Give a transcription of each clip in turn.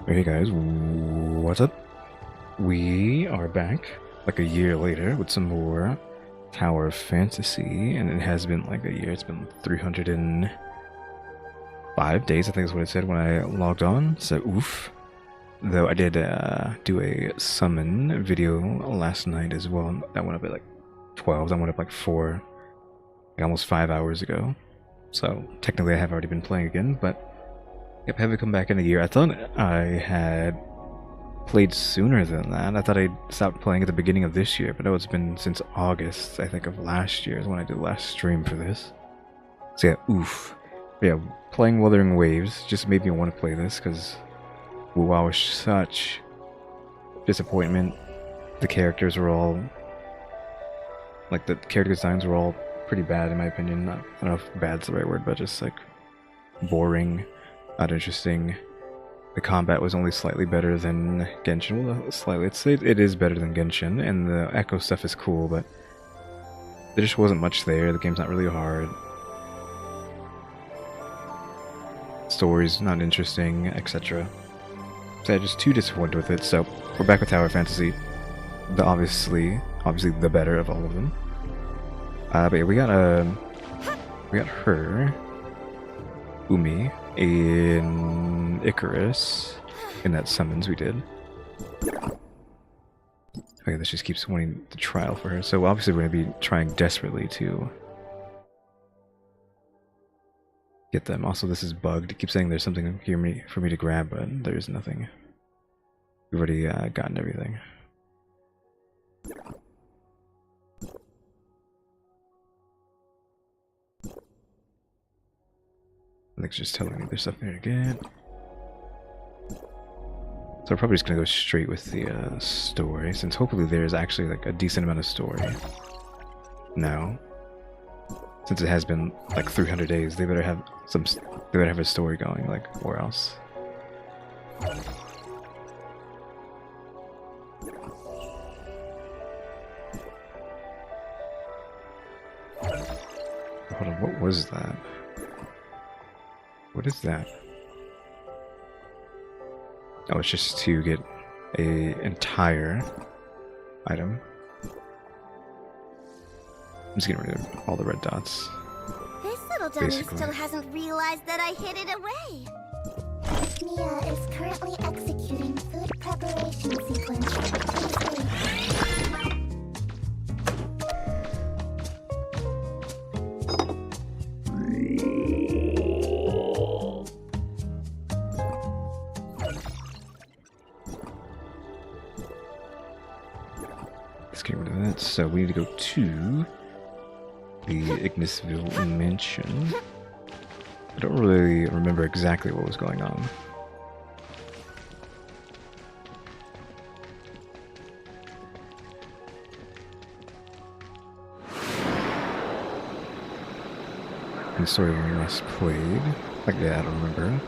Hey guys, what's up? We are back like a year later with some more Tower Fantasy, and it has been like a year. It's been 305 days, I think is what it said when I logged on, so oof. Though I did do a summon video last night as well. That went up at like 12, that went up like 4, like almost 5 hours ago. So technically I have already been playing again, but yep, haven't come back in a year. I thought I had played sooner than that. I thought I stopped playing at the beginning of this year, but no, it's been since August, I think, of last year is when I did the last stream for this. So yeah, oof. But yeah, playing Wuthering Waves just made me want to play this, because WuWa was such disappointment. The characters were all... like, the character designs were all pretty bad, in my opinion. I don't know if bad's the right word, but just, like, boring. Not interesting. The combat was only slightly better than Genshin. Well, slightly. It is better than Genshin, and the echo stuff is cool, but there just wasn't much there. The game's not really hard. Story's not interesting, etc. So I'm just too disappointed with it. So we're back with Tower Fantasy. The obviously the better of all of them. But yeah, we got her, Umi, in Icarus, in that summons we did. Okay, this just keeps wanting the trial for her, so obviously we're going to be trying desperately to get them. Also, this is bugged. It keeps saying there's something here for me to grab, but there's nothing. We've already gotten everything. I think it's just telling me there's something here to get. So we're probably just gonna go straight with the story, since hopefully there's actually like a decent amount of story now. Since it has been like 300 days, they better have a story going, like, or else. Hold on, what was that? What is that? Oh, it's just to get a entire item. I'm just getting rid of all the red dots. This little dummy still hasn't realized that I hid it away. Mia is currently executing food preparation sequence. Let's get rid of that. So we need to go to the Ignisville Mansion. I don't really remember exactly what was going on. The story when we last played. Like, yeah, I don't remember.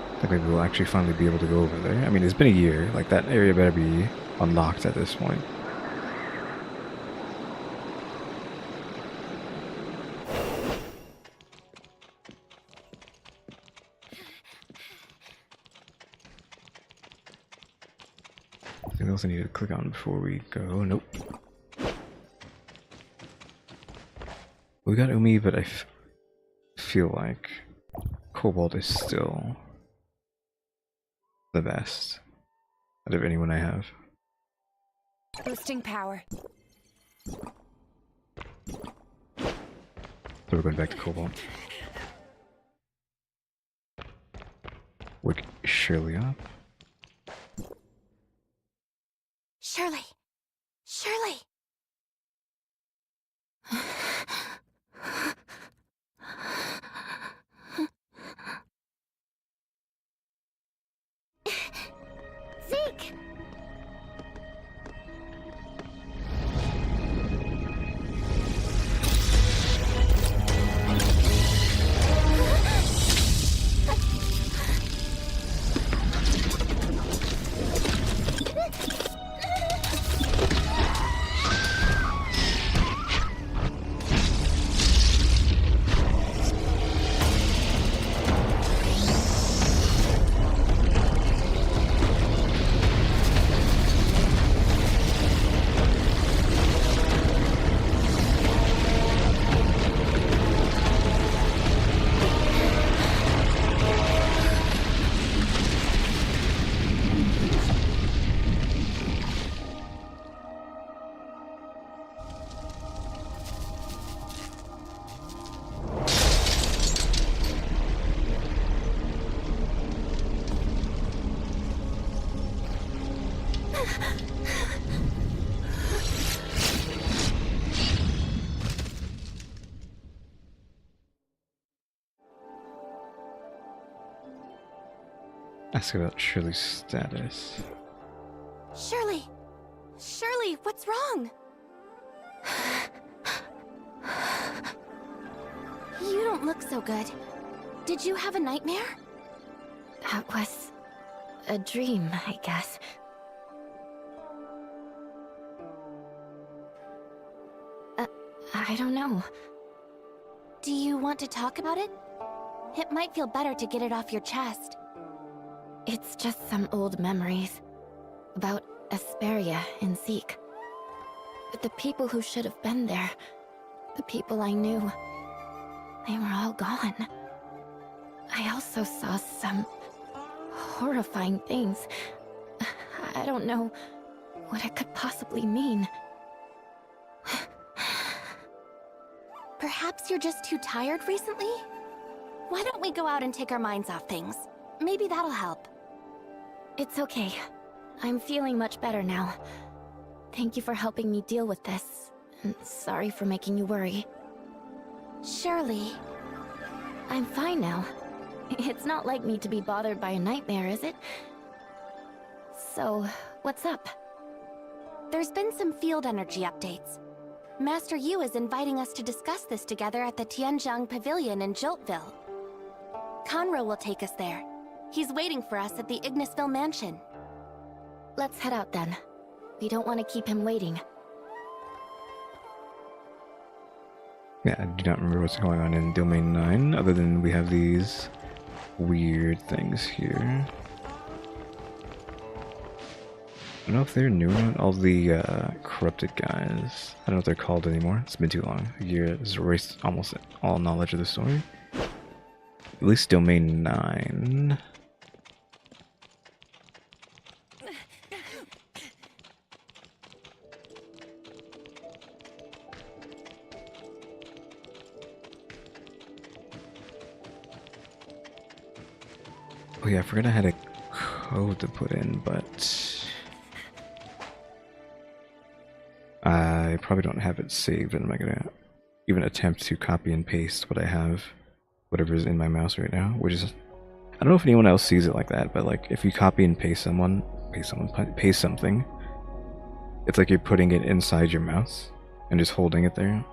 I think maybe we'll actually finally be able to go over there. I mean, it's been a year. Like, that area better be unlocked at this point. Anything else I need to click on before we go? Nope. We got Umi, but I feel like Cobalt is still the best out of anyone I have. Boosting power. So we're going back to Cobalt. Wake Shirley up. Shirley! Shirley! Zeke! Ask about Shirley's status. Shirley! Shirley, what's wrong? You don't look so good. Did you have a nightmare? That was a dream, I guess. I don't know. Do you want to talk about it? It might feel better to get it off your chest. It's just some old memories. About Asperia and Zeke. But the people who should have been there, the people I knew, they were all gone. I also saw some horrifying things. I don't know what it could possibly mean. Perhaps you're just too tired recently? Why don't we go out and take our minds off things? Maybe that'll help. It's okay. I'm feeling much better now. Thank you for helping me deal with this. And sorry for making you worry. Shirley. I'm fine now. It's not like me to be bothered by a nightmare, is it? So, what's up? There's been some field energy updates. Master Yu is inviting us to discuss this together at the Tianjiang Pavilion in Joltville. Conroe will take us there. He's waiting for us at the Ignisville Mansion. Let's head out then. We don't want to keep him waiting. Yeah, I do not remember what's going on in Domain 9, other than we have these weird things here. I don't know if they're new or not. All the corrupted guys. I don't know what they're called anymore. It's been too long. A year has erased almost all knowledge of the story. At least Domain 9. Oh yeah, I forgot I had a code to put in, but I probably don't have it saved, and I'm not gonna even attempt to copy and paste what I have, whatever is in my mouse right now, which is, I don't know if anyone else sees it like that, but like if you copy and paste something, it's like you're putting it inside your mouse and just holding it there.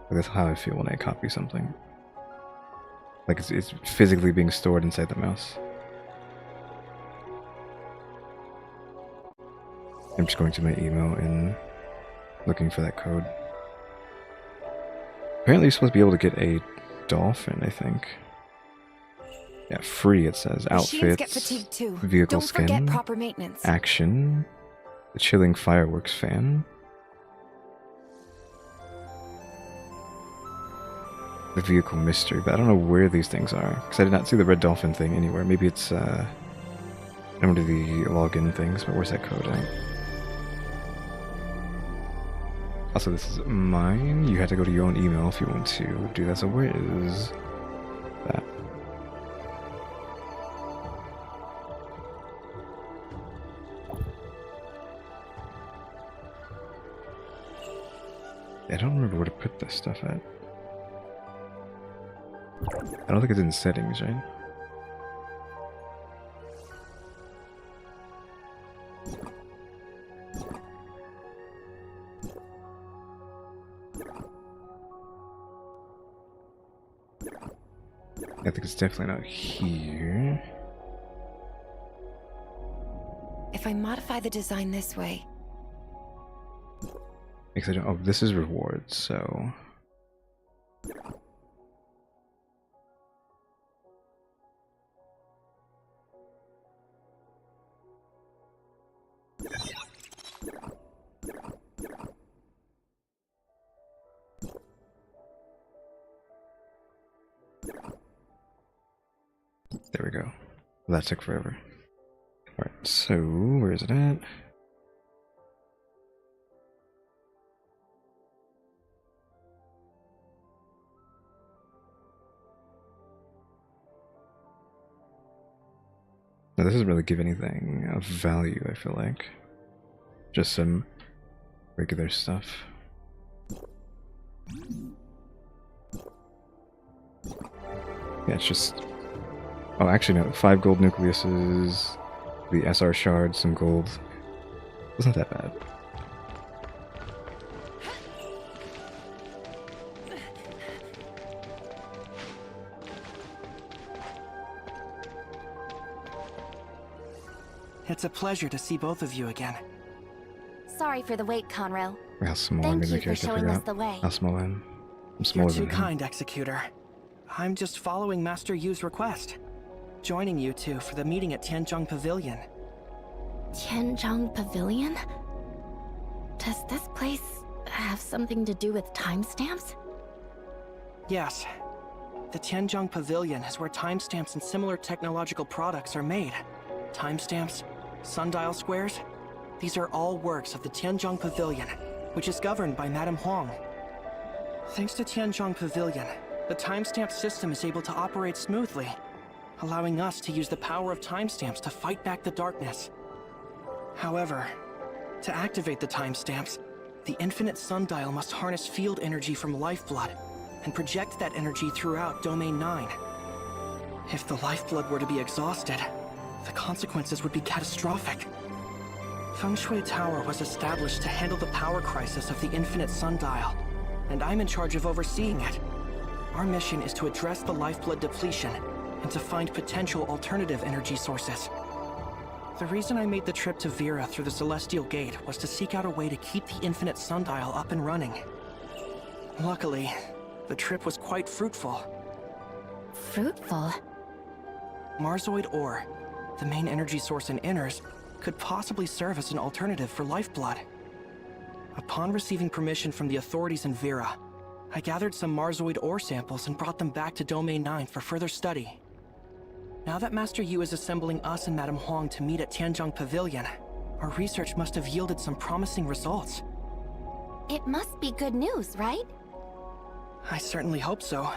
That's how I feel when I copy something. Like it's physically being stored inside the mouse. I'm just going to my email and looking for that code. Apparently you're supposed to be able to get a dolphin, I think. Yeah, free it says. Machines get Outfits, fatigued too. vehicle Don't forget skin, proper maintenance. action, the chilling fireworks fan, the vehicle mystery, but I don't know where these things are, because I did not see the red dolphin thing anywhere. Maybe it's, I don't do the login things, but where's that code at? Also, this is mine. You had to go to your own email if you want to do that, so where is that? I don't remember where to put this stuff at. I don't think it's in settings, right? I think it's definitely not here. If I modify the design this way, Because I don't, oh, this is rewards, so... There we go. That took forever. Alright, so where is it at? Now, this doesn't really give anything of value, I feel like. Just some regular stuff. Yeah, it's just Oh, actually no, 5 gold nucleuses, the SR shard, some gold. Wasn't that bad. It's a pleasure to see both of you again. Sorry for the wait, Conroe. How small Thank I'm gonna you for showing us the way. How small I am. I'm You're smaller too than him. kind, Executor. I'm just following Master Yu's request. Joining you two for the meeting at Tianzhong Pavilion. Tianzhong Pavilion? Does this place have something to do with timestamps? Yes. The Tianzhong Pavilion is where timestamps and similar technological products are made. Timestamps, sundial squares, these are all works of the Tianzhong Pavilion, which is governed by Madame Huang. Thanks to Tianzhong Pavilion, the timestamp system is able to operate smoothly, allowing us to use the power of timestamps to fight back the darkness. However, to activate the timestamps, the infinite sundial must harness field energy from lifeblood and project that energy throughout Domain 9. If the lifeblood were to be exhausted, the consequences would be catastrophic. Feng Shui Tower was established to handle the power crisis of the infinite sundial, and I'm in charge of overseeing it. Our mission is to address the lifeblood depletion and to find potential alternative energy sources. The reason I made the trip to Vera through the Celestial Gate was to seek out a way to keep the infinite sundial up and running. Luckily, the trip was quite fruitful. Fruitful? Marzoid ore, the main energy source in Inners, could possibly serve as an alternative for lifeblood. Upon receiving permission from the authorities in Vera, I gathered some Marzoid ore samples and brought them back to Domain 9 for further study. Now that Master Yu is assembling us and Madame Huang to meet at Tianzhong Pavilion, our research must have yielded some promising results. It must be good news, right? I certainly hope so.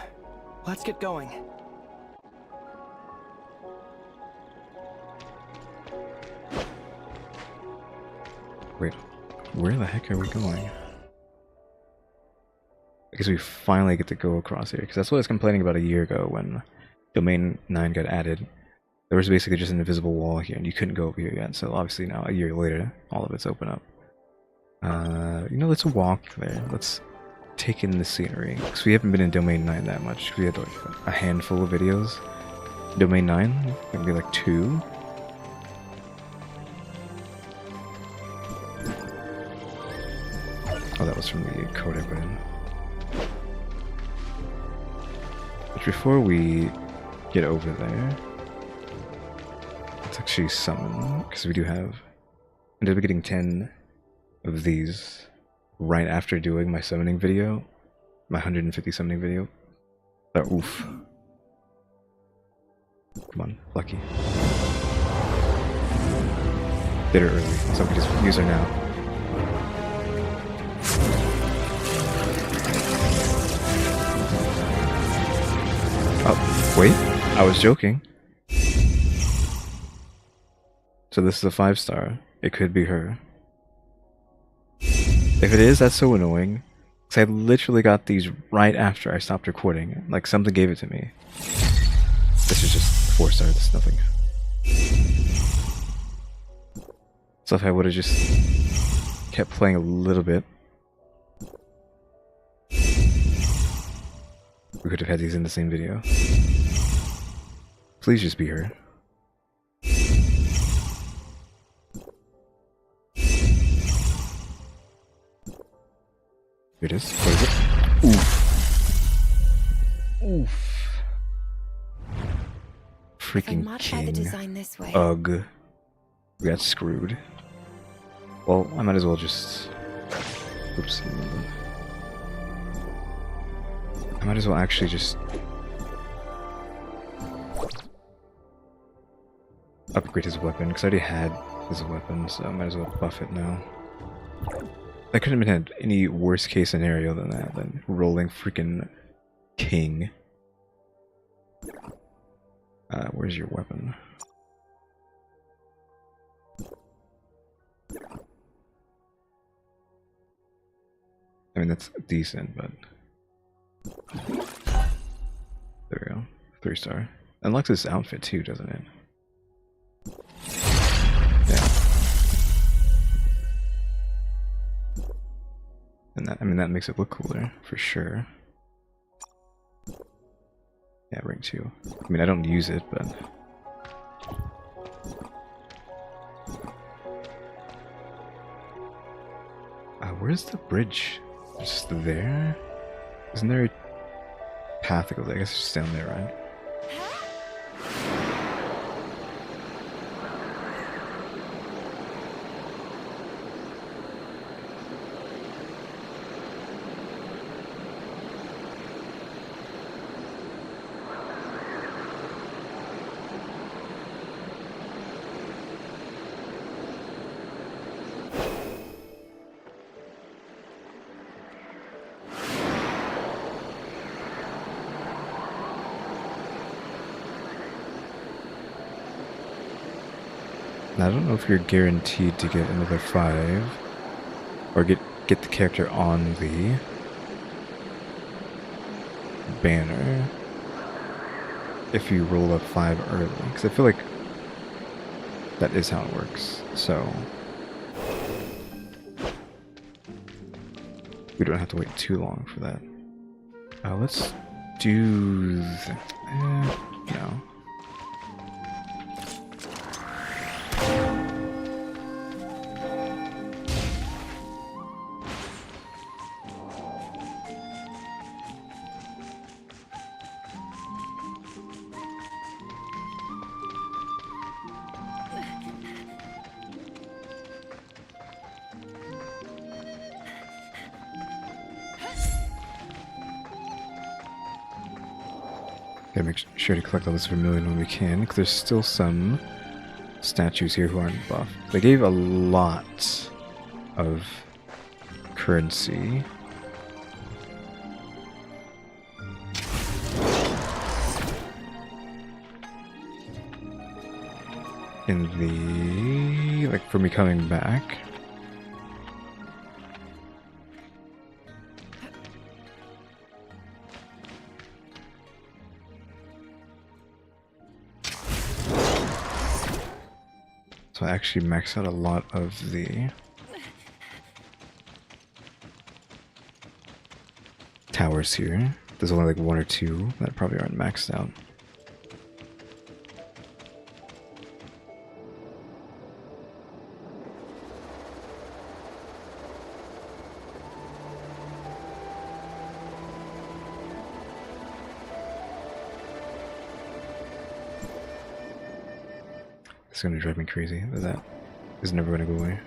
Let's get going. Wait, where the heck are we going? I guess we finally get to go across here, because that's what I was complaining about a year ago when Domain 9 got added. There was basically just an invisible wall here, and you couldn't go over here yet, so obviously now, a year later, all of it's open up. You know, let's walk there. Let's take in the scenery, because we haven't been in Domain 9 that much. We had like a handful of videos. Domain 9, maybe like 2. Oh, that was from the code I put in. But before we get over there, let's actually summon, because we do have... I ended up getting 10 of these right after doing my summoning video, my 150 summoning video. But oof. Come on, lucky. Did it early, so we can just use her now. Oh, wait, I was joking. So this is a 5-star. It could be her. If it is, that's so annoying. Because I literally got these right after I stopped recording. Like, something gave it to me. This is just 4-star, this is nothing. So if I would have just kept playing a little bit, we could have had these in the same video. Please just be her. Here it is. What is it? Oof. Oof. If I Freaking modify the king. design this way. Ugh. We got screwed. Well, I might as well just... Oops. I might as well actually just... upgrade his weapon, because I already had his weapon, so I might as well buff it now. That couldn't have been any worse case scenario than that, than rolling freaking king. Where's your weapon? I mean, that's decent, but... There we go. 3-star. Unlocks this outfit too, doesn't it? Yeah. And that, I mean, that makes it look cooler, for sure. Yeah, rank 2. I mean, I don't use it, but... where's the bridge? Just there? Isn't there a path that goes? I guess it's just down there, right? Now, I don't know if you're guaranteed to get another 5 or get the character on the banner if you roll up 5 early, because I feel like that is how it works. So we don't have to wait too long for that. Let's do no. Gotta make sure to collect all this vermilion when we can, because there's still some statues here who aren't buffed. They gave a lot of currency. In the... like, for me coming back. So I actually maxed out a lot of the towers here. There's only like 1 or 2 that probably aren't maxed out. It's gonna drive me crazy, but that is never gonna go away.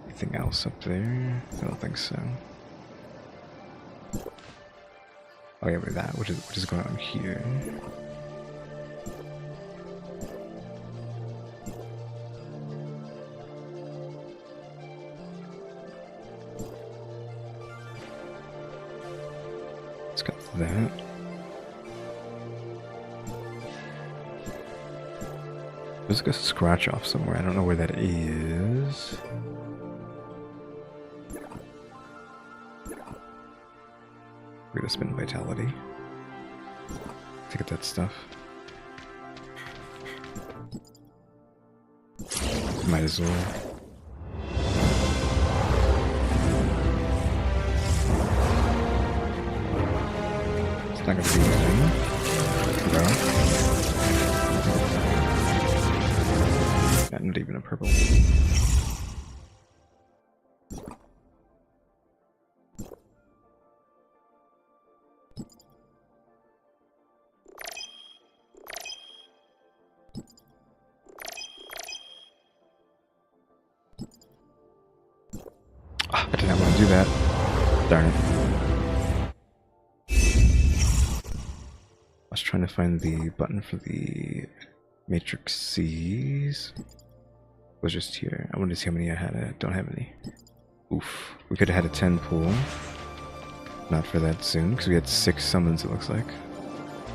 Anything else up there? I don't think so. Oh yeah, wait, that. What is going on here? Let's got that. There's like a scratch off somewhere. I don't know where that is. We're gonna spend vitality to get that stuff. Might as well. It's not gonna be anything. No. Yeah, not even a purple. I did not want to do that. Darn it. I was trying to find the button for the Matrix C's. It was just here. I wanted to see how many I had. I don't have any. Oof. We could have had a 10 pool. Not for that soon, because we had 6 summons, it looks like.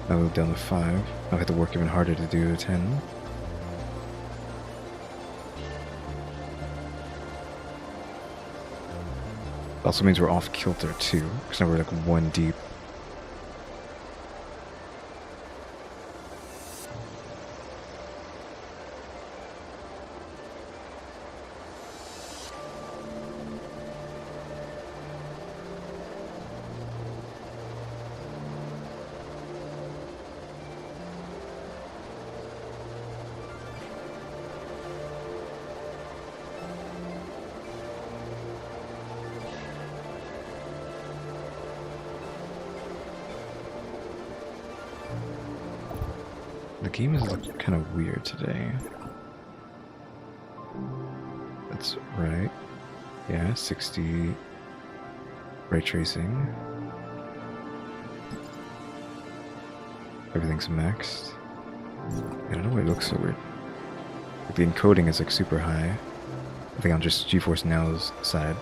Now we're down to 5. I'll have to work even harder to do a 10. Also means we're off kilter too, because now we're like one deep. The game is like kind of weird today. That's right. Yeah, 60 ray tracing. Everything's maxed. I don't know why it looks so weird. Like the encoding is like super high. I think on just Geforce Now's side.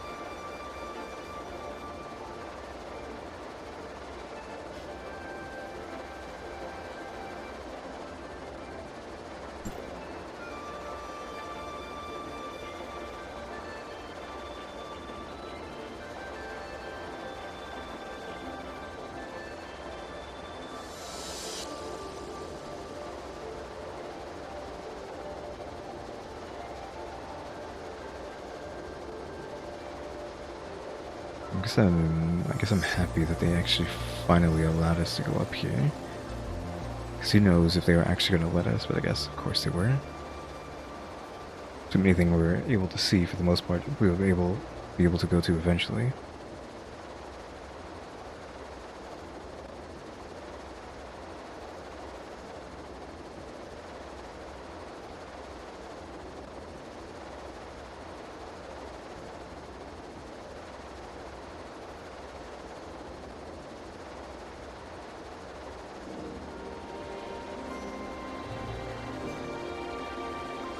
I guess I'm happy that they actually finally allowed us to go up here. Because who knows if they were actually going to let us, but I guess of course they were. So anything we were able to see for the most part, we will be able to go to eventually.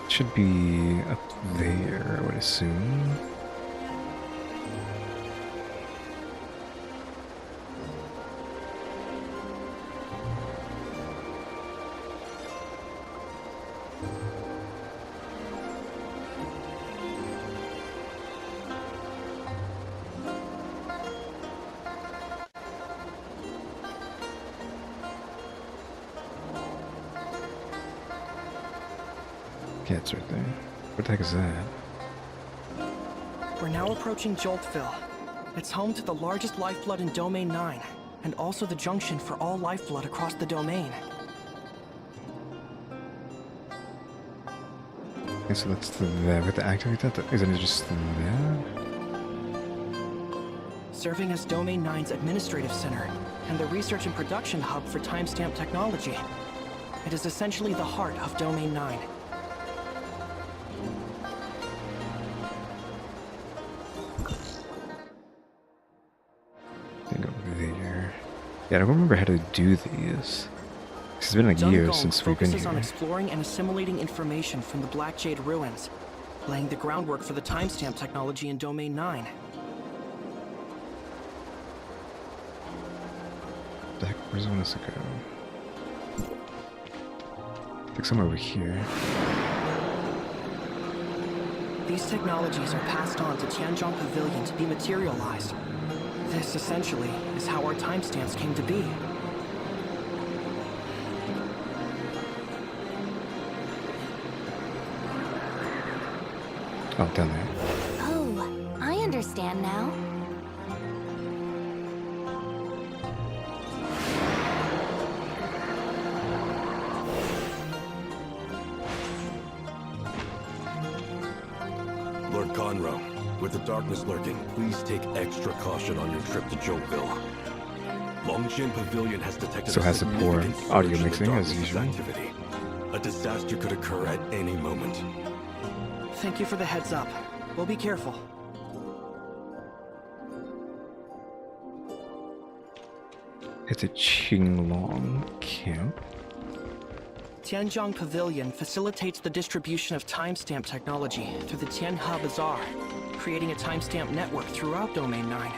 Should be up there, I would assume. Yeah, it's right there. What the heck is that? We're now approaching Joltville. It's home to the largest lifeblood in Domain 9, and also the junction for all lifeblood across the domain. Okay, so that's the there. We have to activate that? Isn't it just there? Serving as Domain 9's administrative center, and the research and production hub for timestamp technology. It is essentially the heart of Domain 9. Yeah, I don't remember how to do these. It's been like years since we've been here. Focuses on exploring and assimilating information from the Black Jade ruins, laying the groundwork for the timestamp technology in Domain 9. The heck, where's it want us to go? I think somewhere over here. These technologies are passed on to Tianzhong Pavilion to be materialized. This, essentially, is how our timestamps came to be. Oh, down there. Oh, I understand now. Lord Conroe, with the darkness lurking, please take extra caution on your trip to Joltville. Longshan Pavilion has detected So has the poor significant audio surge in the mixing as darkness usual. activity. A disaster could occur at any moment. Thank you for the heads up. We'll be careful. It's a Qinglong camp. Tianzhong Pavilion facilitates the distribution of timestamp technology through the Tianhe Bazaar, creating a timestamp network throughout Domain 9.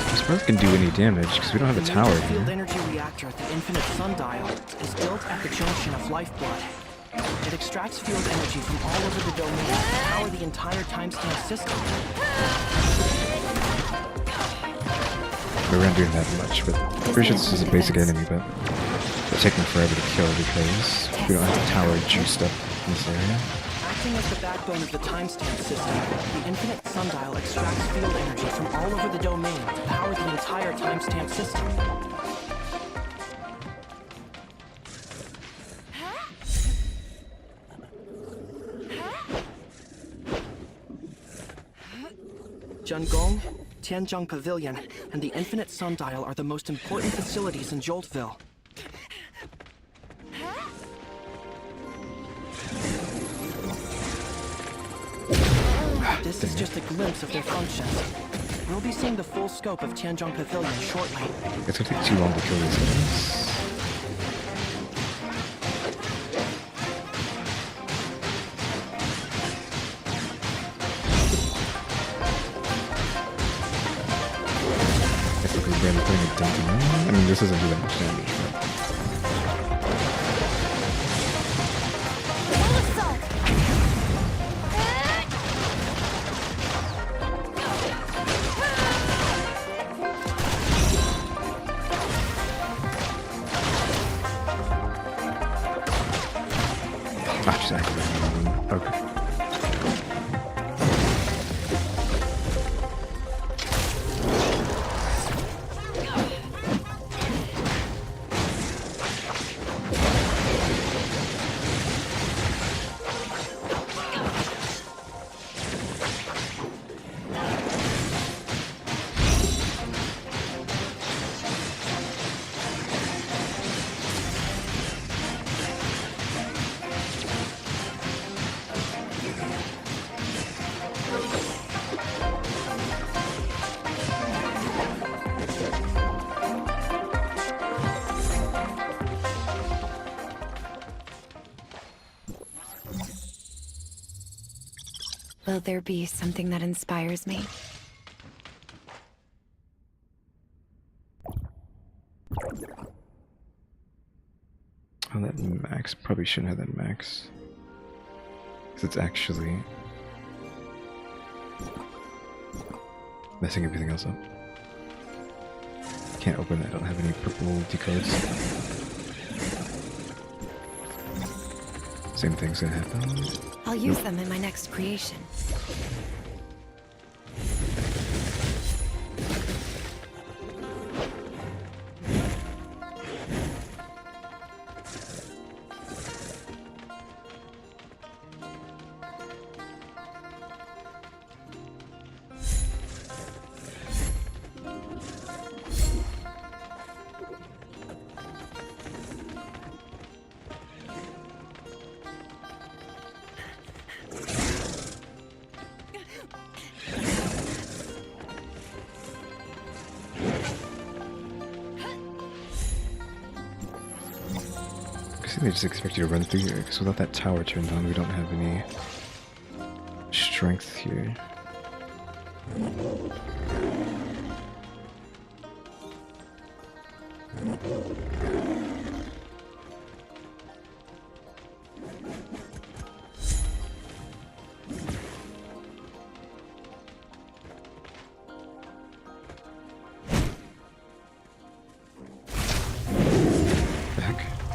I'm surprised it can do any damage because we don't have a tower Field here. energy reactor at the Infinite Sundial is built at the junction of Lifeblood. It extracts field energy from all over the domain to power the entire timestamp system. We weren't doing that much, but I'm pretty sure this is a basic enemy, but it'll take them forever to kill because we don't have the tower juiced up in this area. Acting as the backbone of the timestamp system, the Infinite Sundial extracts field energy from all over the domain to power the entire timestamp system. Jungong, Tianzhong Pavilion, and the Infinite Sundial are the most important facilities in Joltville. This is just a glimpse of their functions. We'll be seeing the full scope of Tianzhong Pavilion shortly. It's gonna take too long to kill these things. I think we're barely putting a dent in them. I mean, this doesn't do that much damage, but... Ah, she's activating them. Okay. Will there be something that inspires me? Oh, that max. Probably shouldn't have that max. Because it's actually messing everything else up. Can't open that, I don't have any purple decodes. Same thing's gonna happen. I'll use them in my next creation. They just expect you to run through here, because without that tower turned on, we don't have any strength here.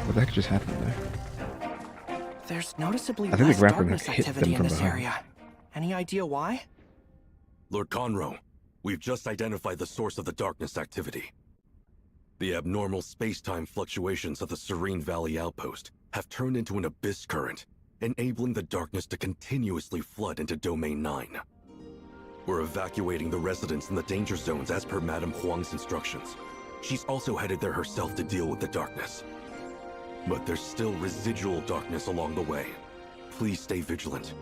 What the heck just happened there? There's noticeably I think less the grappling darkness hit them activity in from this behind. area. Any idea why? Lord Conroe, we've just identified the source of the darkness activity. The abnormal space-time fluctuations of the Serene Valley outpost have turned into an abyss current, enabling the darkness to continuously flood into Domain 9. We're evacuating the residents in the danger zones as per Madame Huang's instructions. She's also headed there herself to deal with the darkness. But there's still residual darkness along the way. Please stay vigilant.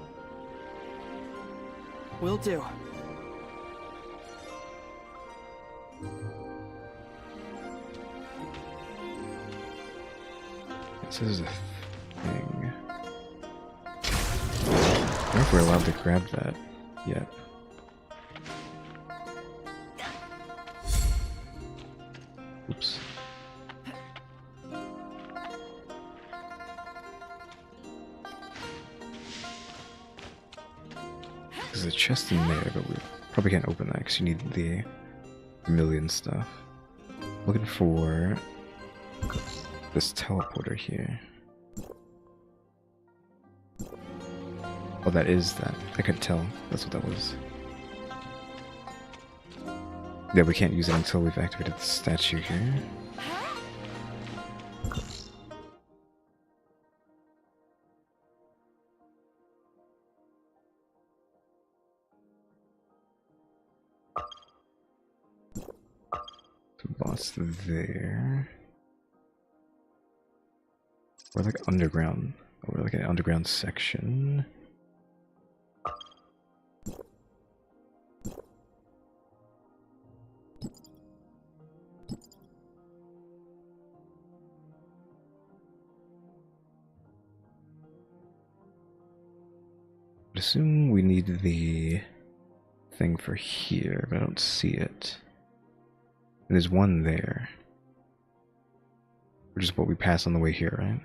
Will do. This is a thing. I don't know if we're allowed to grab that yet. Oops. There's a chest in there, but we probably can't open that because you need the million stuff. Looking for this teleporter here. Oh, that is that. I couldn't tell. That's what that was. Yeah, we can't use it until we've activated the statue here. The boss there. We're like underground. We're like an underground section. I assume we need the thing for here, but I don't see it. And there's one there. Which is what we pass on the way here, right?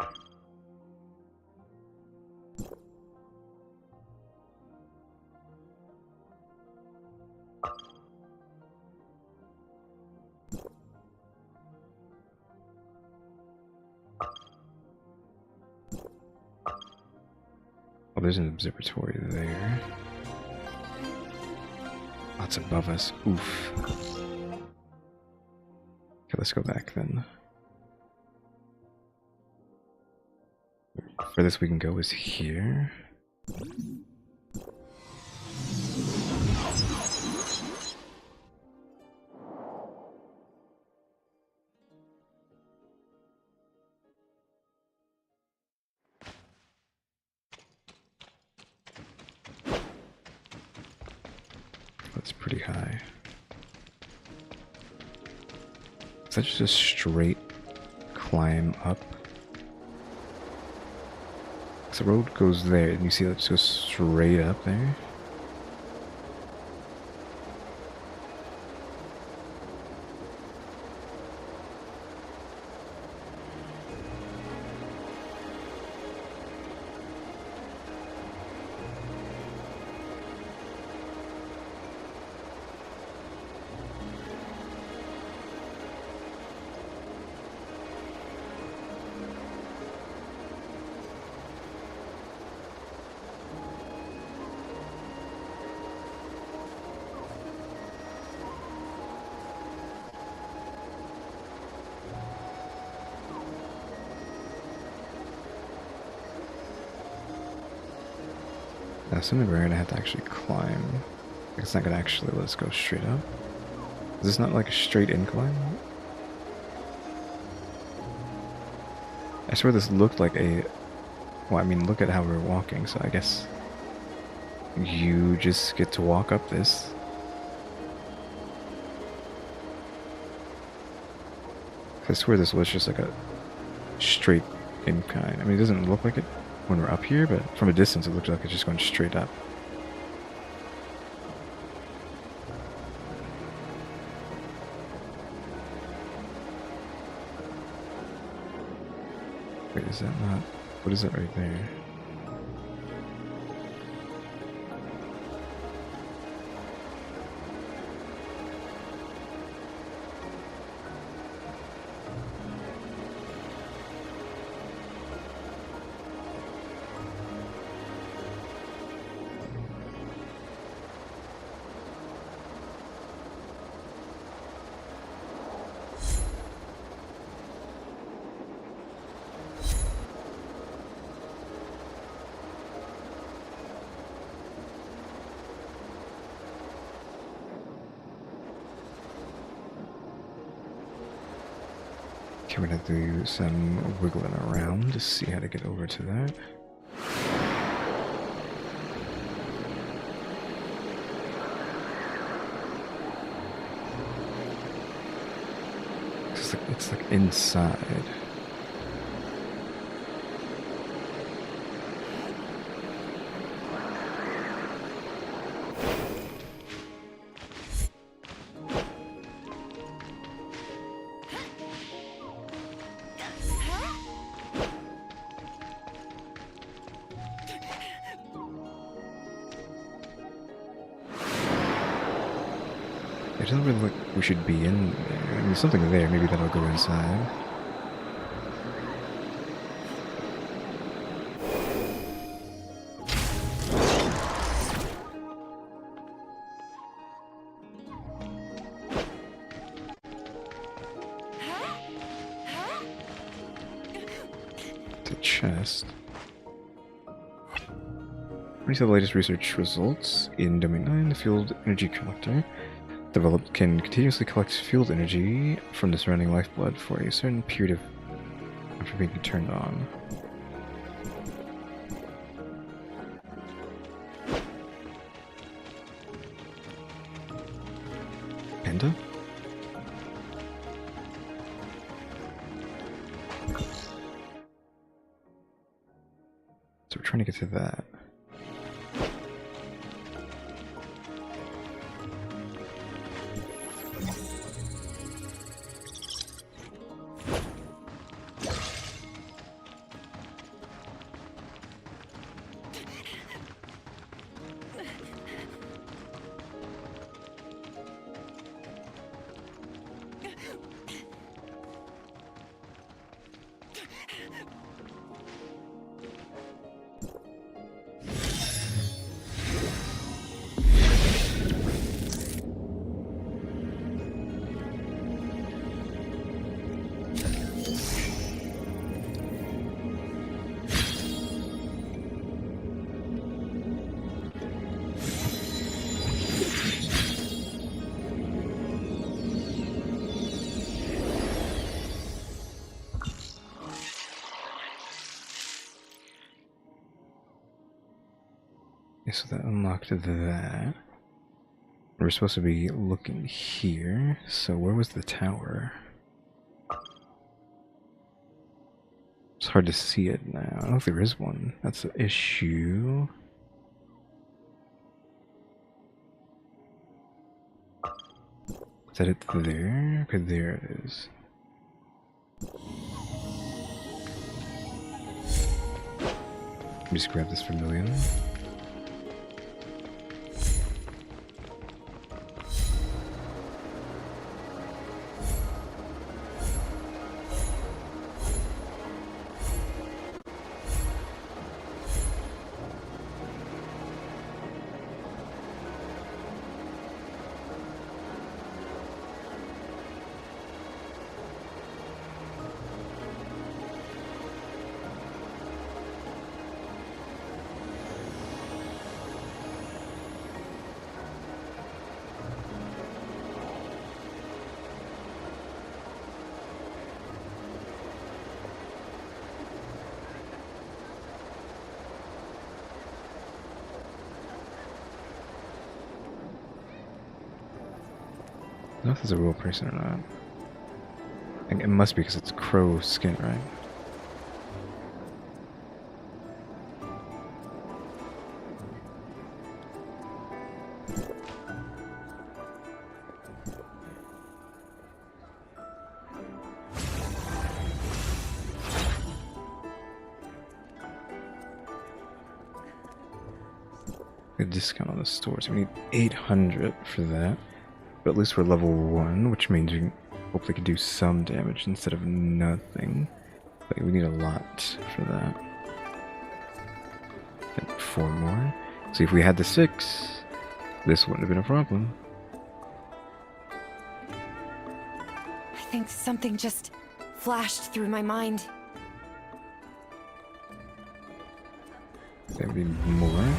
Oh, there's an observatory there. Oh, it's above us. Oof. Okay, let's go back then. Furthest we can go is here. That's pretty high. Is that just a straight climb up? So the road goes there, and you see that just goes straight up there. Something we're gonna have to actually climb. It's not gonna actually let us go straight up. Is this not like a straight incline? I swear this looked like a... Well, I mean, look at how we're walking, so I guess you just get to walk up this. I swear this was just like a straight incline. I mean, it doesn't look like it when we're up here, but from a distance it looks like it's just going straight up. Wait, is that not... What is that right there? Okay, we're gonna do some wiggling around to see how to get over to that. It's like inside. doesn't really look like we should be in there. I mean, there's something there. Maybe that'll go inside. The chest. These are the latest research results. In Domain 9, the field energy collector developed can continuously collect field energy from the surrounding lifeblood for a certain period of after being turned on. Panda? So we're trying to get to that. So that unlocked that. We're supposed to be looking here. So where was the tower? It's hard to see it now. I don't know if there is one. That's an issue. Is that it there? Okay, there it is. Let me just grab this vermilion. I don't know if it's a real person or not. I think it must be because it's crow skin, right? A discount on the stores. We need 800 for that. But at least we're level 1, which means we hopefully can do some damage instead of nothing. But we need a lot for that. And 4 more. So if we had the 6, this wouldn't have been a problem. I think something just flashed through my mind. There'd be more.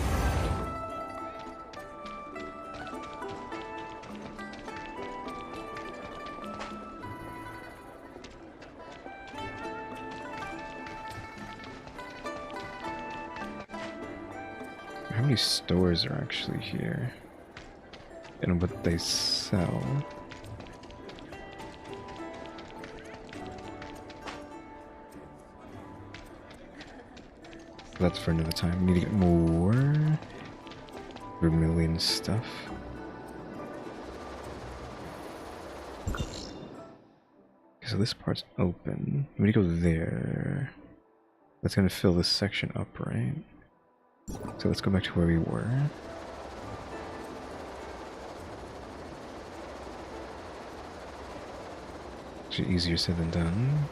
How many stores are actually here? And what they sell? That's for another time. We need to get more vermilion stuff. Okay, so this part's open. We need to go there. That's gonna fill this section up, right? So let's go back to where we were. Actually, easier said than done.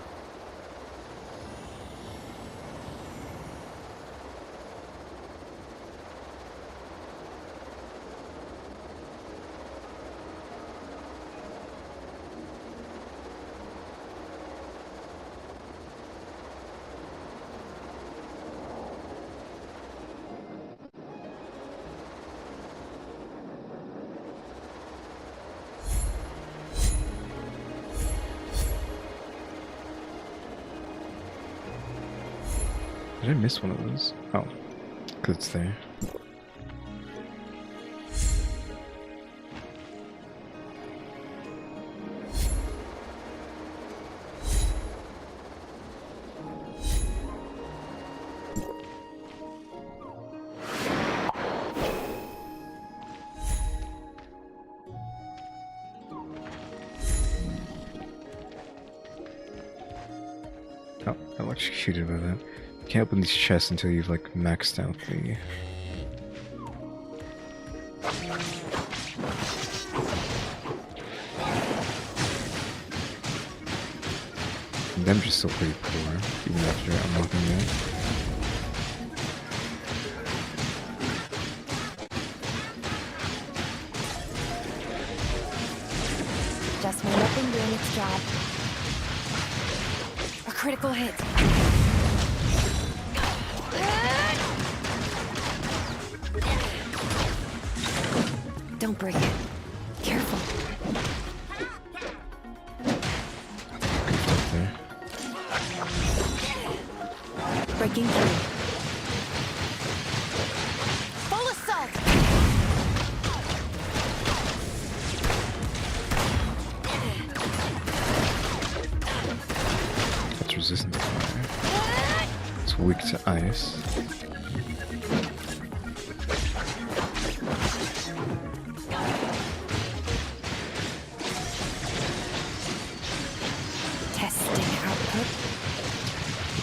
Did I miss one of those? Oh, because it's there. Oh, I got executed by that. You can't open these chests until you've like maxed out the... Them just still pretty poor, even after unlocking that. Just my weapon doing its job. A critical hit. Don't break it. Careful. There. Breaking through. Full assault! It's resistant to fire. It's weak to ice. Testing output.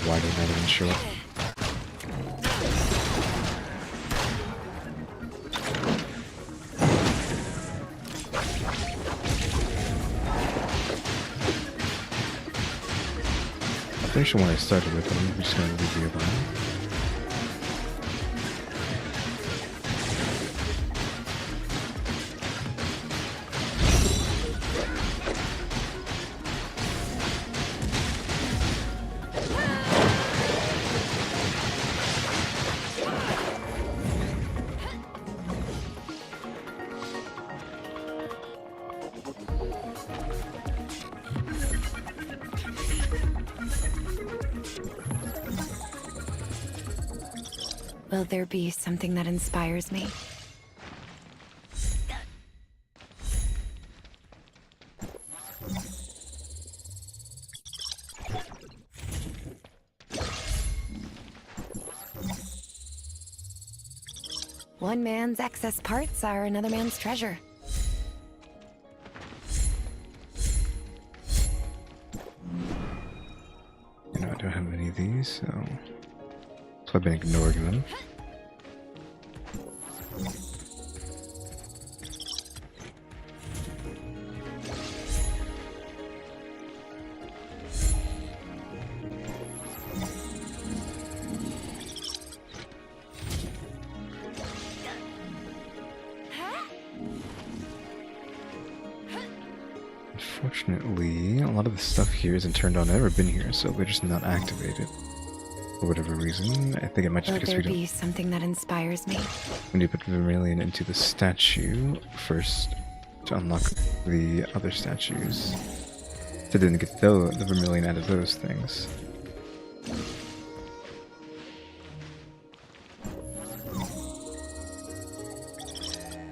Why did that even show up? I finished the one I started with, but I'm just going to leave you alone. Will there be something that inspires me? One man's excess parts are another man's treasure. You know, I don't have any of these, so I've been ignoring them. Unfortunately, a lot of the stuff here isn't turned on. I've never been here, so they're just not activated. For whatever reason. I think it might just Will because there we don't... be something that inspires me? We need to put Vermilion into the statue first to unlock the other statues. So then get the Vermilion out of those things.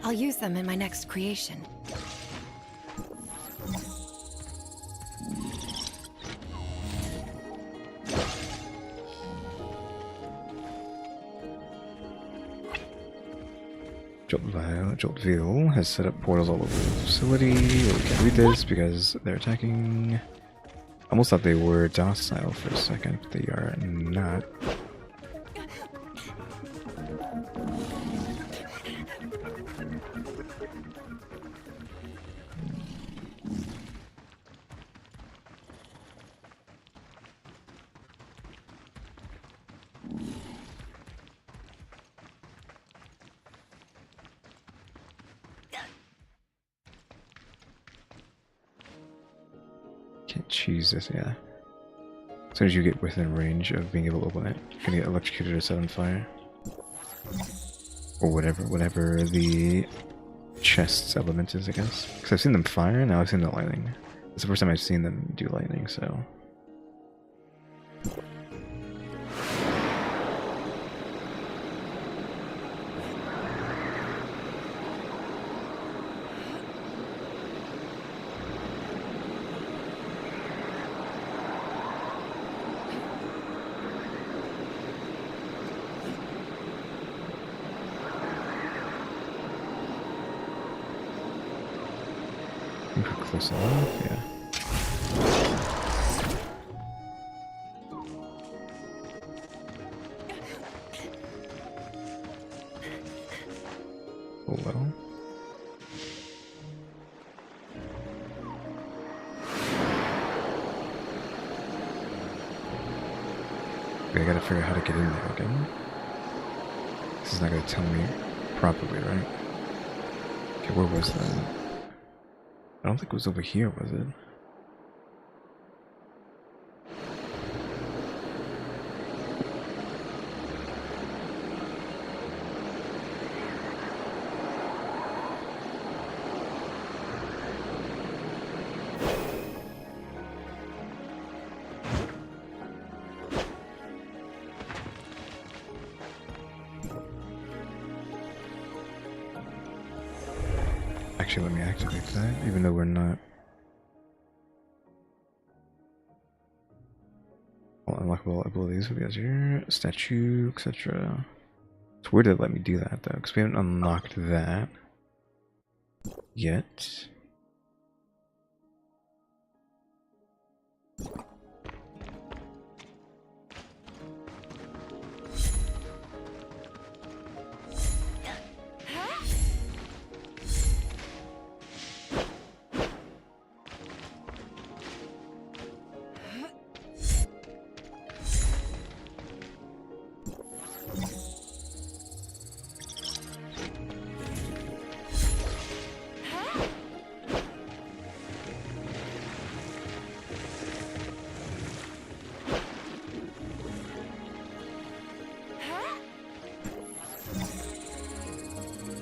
I'll use them in my next creation. Joltville has set up portals all over the facility. We can't read this because they're attacking. I almost thought they were docile for a second, but they are not. Jesus, yeah. As soon as you get within range of being able to open it, you're gonna get electrocuted or set on fire. Or whatever the chest's element is, I guess. Because I've seen them fire, now I've seen the lightning. It's the first time I've seen them do lightning, so... I think we're close enough, yeah. Oh well. Okay, I gotta figure out how to get in there again. This is not gonna tell me properly, right? Okay, where was that? I don't think it was over here, was it? Actually, let me activate that, even though we're not. Well, unlockable abilities with the Azure, statue, etc. It's weird to let me do that though, because we haven't unlocked that yet.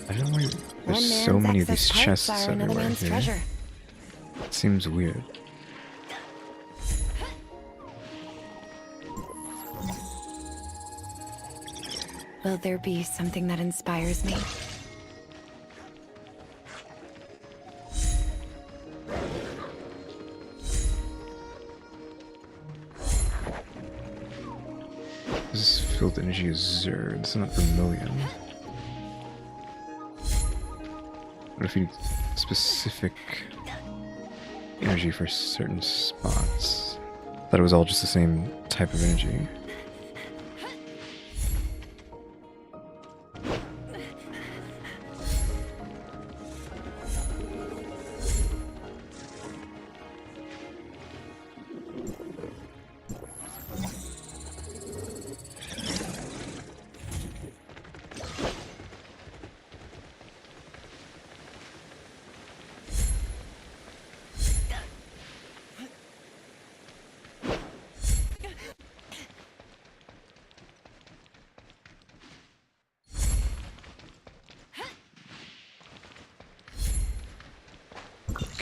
I don't know why there's so many of these chests everywhere here. Treasure. It seems weird. Will there be something that inspires me? This field energy is Zerd, it's not Vermilion. What if you need specific energy for certain spots? I thought it was all just the same type of energy.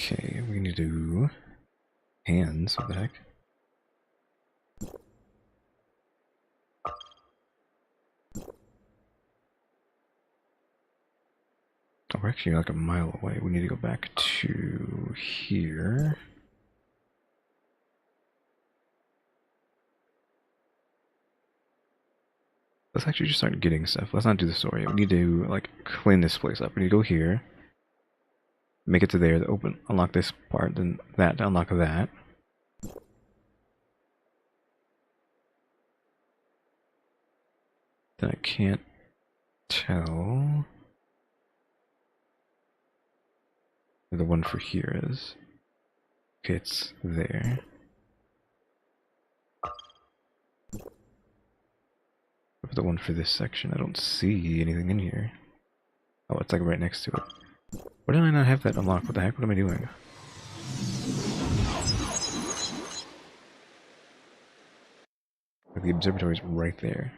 Okay, we need to do hands, what the heck? Oh, we're actually like a mile away. We need to go back to here. Let's actually just start getting stuff. Let's not do the story. We need to like clean this place up. We need to go here. Make it to there to open, unlock this part, then that to unlock that. Then I can't tell where the one for here is. Okay, it's there. But the one for this section, I don't see anything in here. Oh, it's like right next to it. Why did I not have that unlocked? What the heck? What am I doing? the observatory is right there.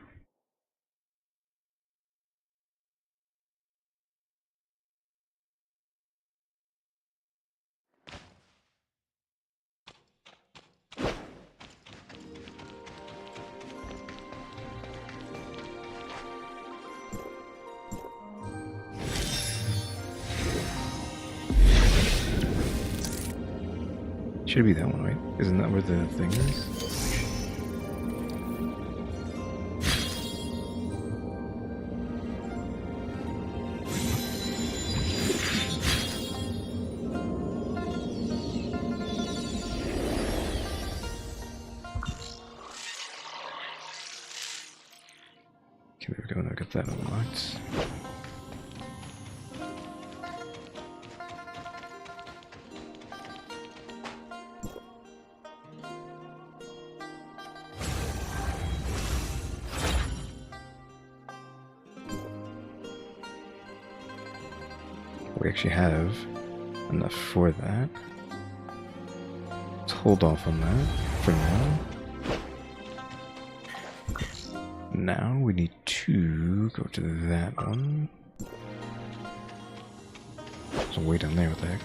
Should be that one, right? Isn't that where the thing is? Okay, there we go. Now I got that unlocked. We actually have enough for that. Let's hold off on that for now. Now we need to go to that one. There's a way down there, what the heck?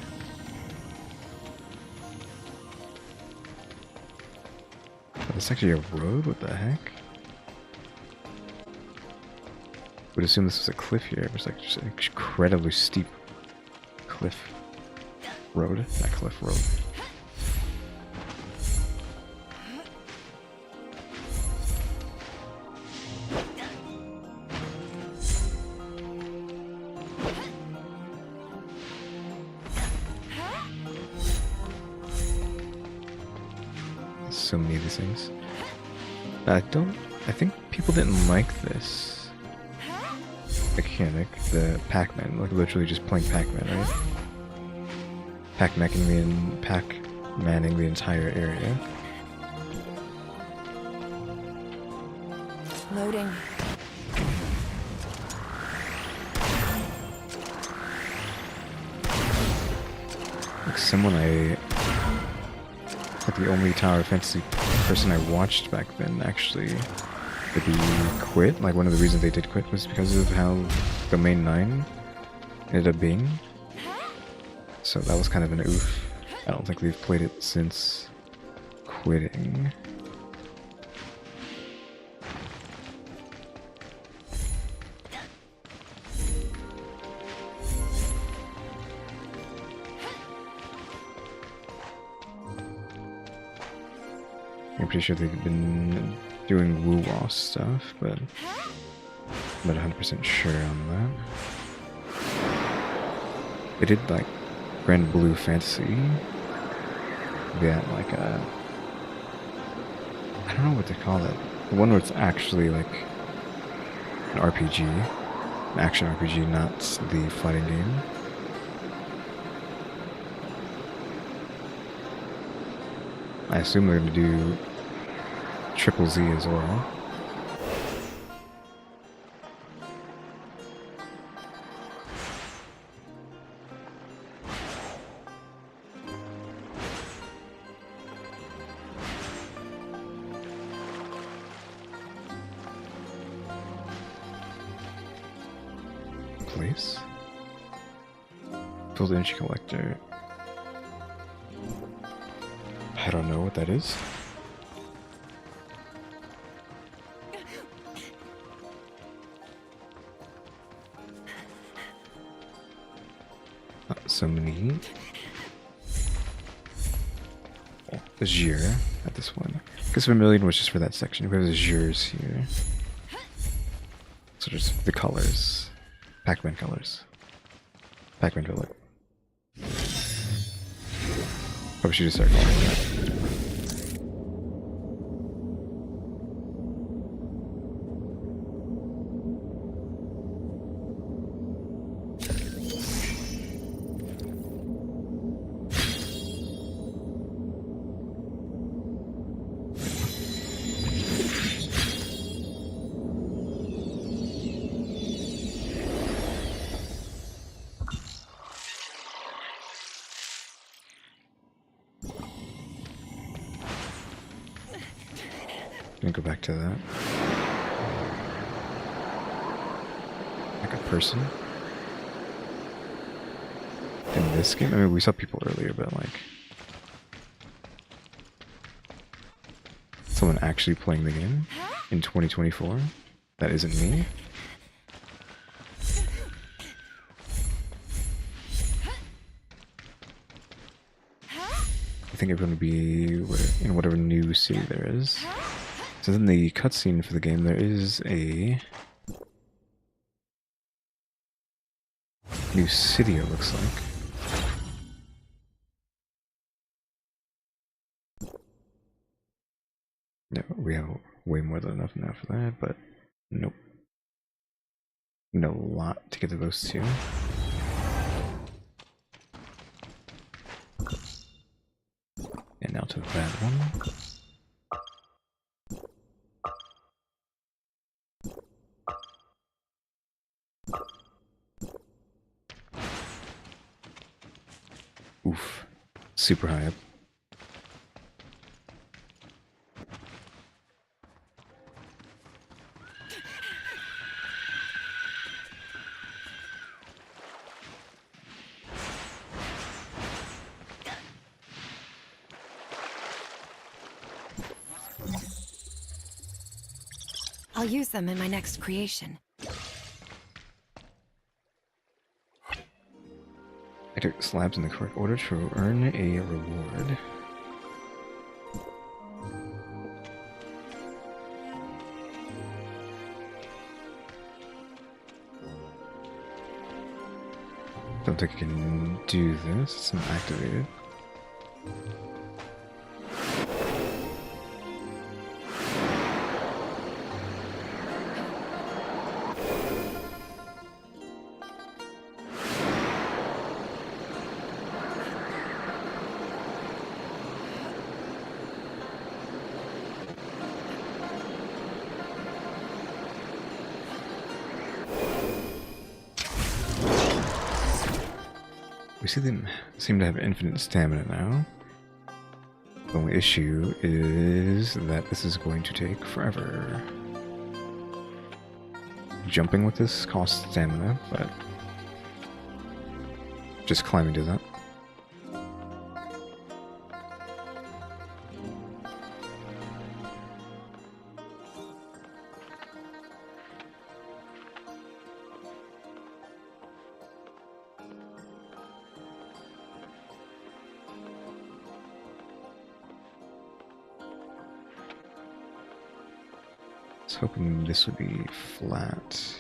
Oh, that's actually a road? What the heck? Would assume this was a cliff here, but it's like just an incredibly steep cliff road. Not cliff road. So many of these things. I think people didn't like this mechanic, the Pac-Man, like literally just playing Pac-Man, right? Pac-Manning the entire area. Loading. Like the only Tower Fantasy person I watched back then actually maybe quit. Like one of the reasons they did quit was because of how Domain 9 ended up being. So that was kind of an oof. I don't think they've played it since quitting. I'm pretty sure they've been doing WuWa stuff, but I'm not 100% sure on that. They did like Grand Blue Fantasy. They had like a, I don't know what to call it. The one where it's actually like an RPG, an action RPG, not the fighting game. I assume they're going to do Triple Z as well. Place. Build energy collector. I don't know what that is. So many. Oh, Azure at this one. Because Vermilion was just for that section. We have Azures here. So just the colors. Pac-Man colors. Pac-Man color. Probably should just start calling it that. Gonna go back to that. Like a person. In this game? I mean, we saw people earlier, but like... someone actually playing the game in 2024? That isn't me? I think everyone would be in whatever new city there is. So in the cutscene for the game, there is a new city, it looks like. No, we have way more than enough now for that, but nope. No lot to get to those two. And now to that one. Oof. Super high up. I'll use them in my next creation. Enter slabs in the correct order to earn a reward. Don't think I can do this, it's not activated. We see them seem to have infinite stamina now. The only issue is that this is going to take forever. Jumping with this costs stamina, but just climbing does that. I was hoping this would be flat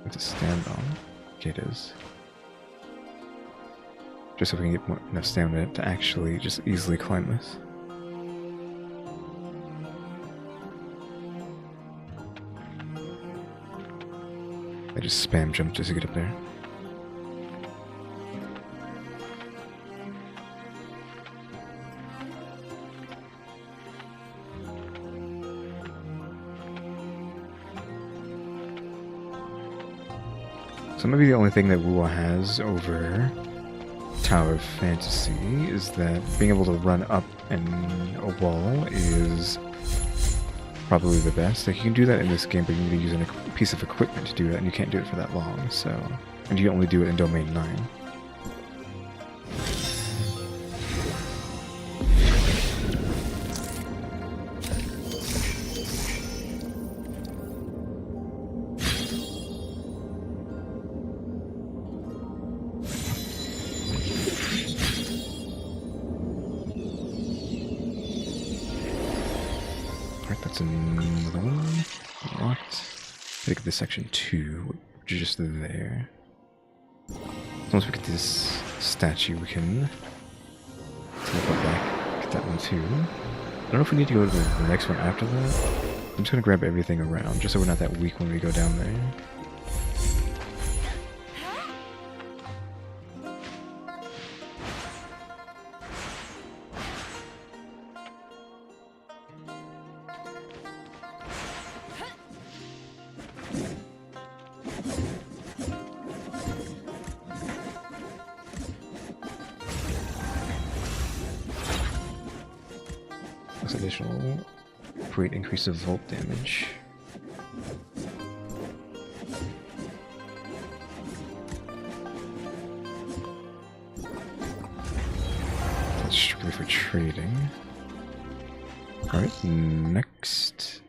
with a stand on. Okay, it is. Just so we can get enough stamina to actually just easily climb this. I just spam jump just to get up there. So maybe the only thing that WuWa has over Tower of Fantasy is that being able to run up a wall is probably the best. Like, you can do that in this game, but you need to use a piece of equipment to do that, and you can't do it for that long, so... And you can only do it in Domain 9. That's another one. Locked. I think this section 2, which is just there. Once we get this statue, we can teleport back. Get that one too. I don't know if we need to go to the next one after that. I'm just gonna grab everything around, just so we're not that weak when we go down there. Additional equate increase of volt damage. That's strictly for trading. Alright, next.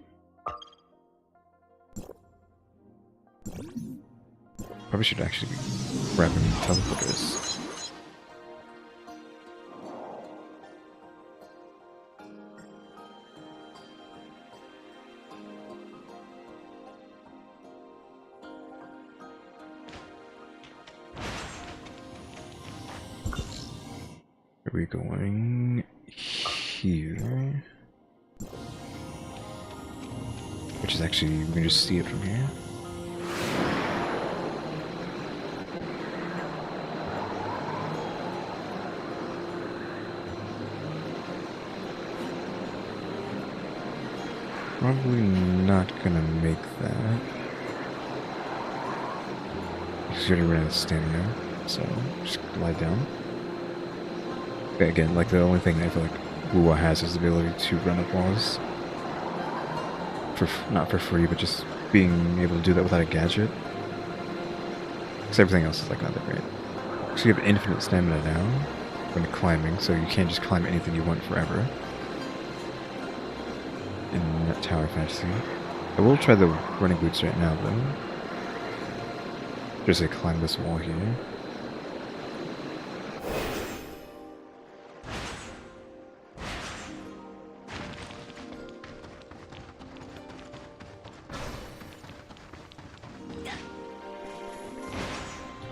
Probably should actually be grabbing teleporters. Are we going here? Which is actually, we can just see it from here. Probably not gonna make that. Because you already ran out of stamina, so just lie down. Again, like the only thing I feel like WuWa has is the ability to run up walls. Not for free, but just being able to do that without a gadget. Because everything else is like not that great. So you have infinite stamina now when climbing, so you can't just climb anything you want forever. In Tower Fantasy. I will try the running boots right now though. Just like climb this wall here.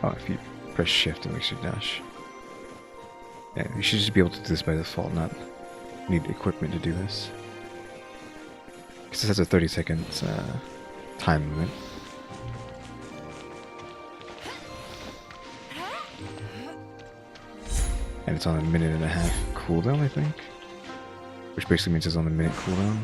Oh, if you press shift it makes you dash. Yeah, you should just be able to do this by default, not need equipment to do this. Because this has a 30-second time limit. And it's on a 1.5-minute cooldown, I think. Which basically means it's on a minute cooldown.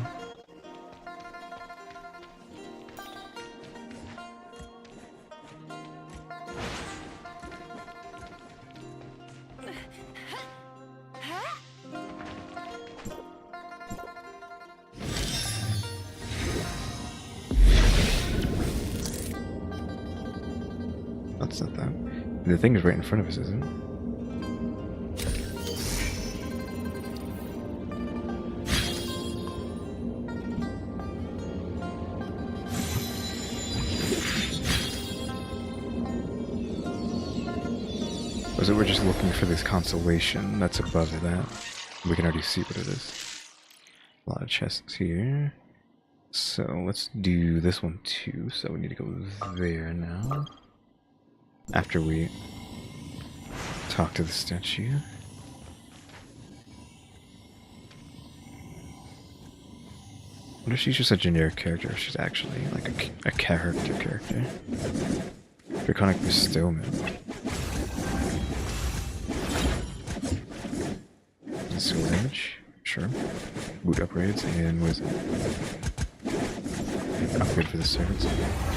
That's not that. The thing is right in front of us, isn't it? Or is it we're just looking for this constellation that's above that? We can already see what it is. A lot of chests here. So let's do this one too. So we need to go there now. After we talk to the statue. I wonder if she's just a generic character, if she's actually like a character. Draconic bestowment. Seal damage, sure. Boot upgrades, and what is it? Upgrade for the servants.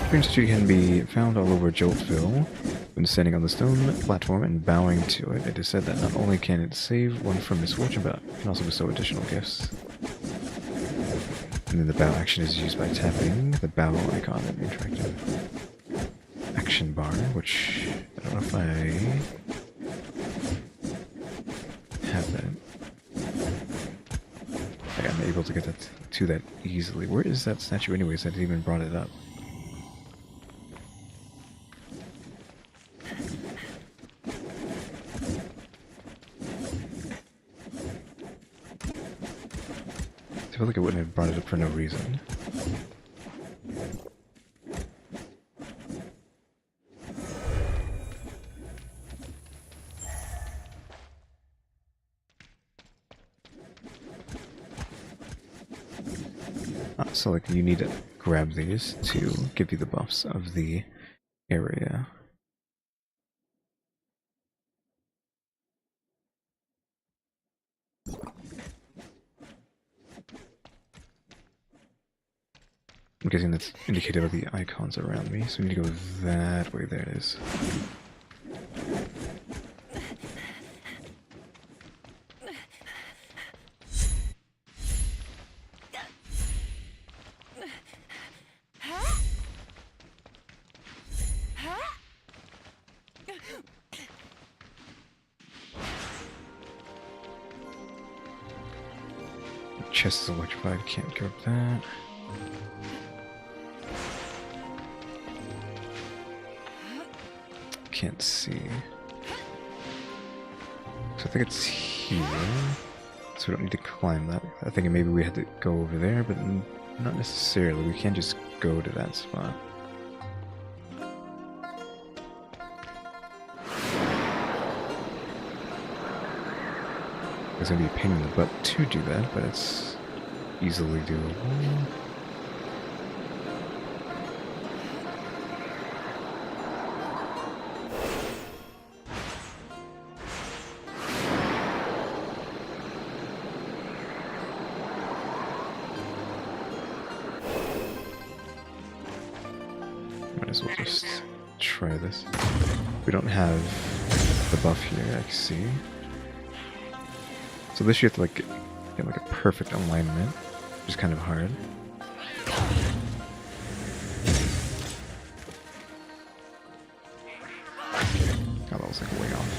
Green statue can be found all over Joltville. When standing on the stone platform and bowing to it, it is said that not only can it save one from misfortune, but it can also bestow additional gifts. And then the bow action is used by tapping the bow icon in the interactive action bar, which I don't know if I have that. Like I'm able to get that to that easily. Where is that statue anyways that even brought it up? I feel like I wouldn't have brought it up for no reason. So like you need to grab these to give you the buffs of the area. I'm guessing that's indicated by the icons around me, so we need to go that way. There it is. chest is electrified, can't give up that. Can't see. So I think it's here. So we don't need to climb that. I think maybe we had to go over there, but not necessarily. We can't just go to that spot. It's gonna be a pain in the butt to do that, but it's easily doable. Might as well just try this. We don't have the buff here, I can see. So this you have to like get like a perfect alignment, which is kind of hard. Oh, that was like way off.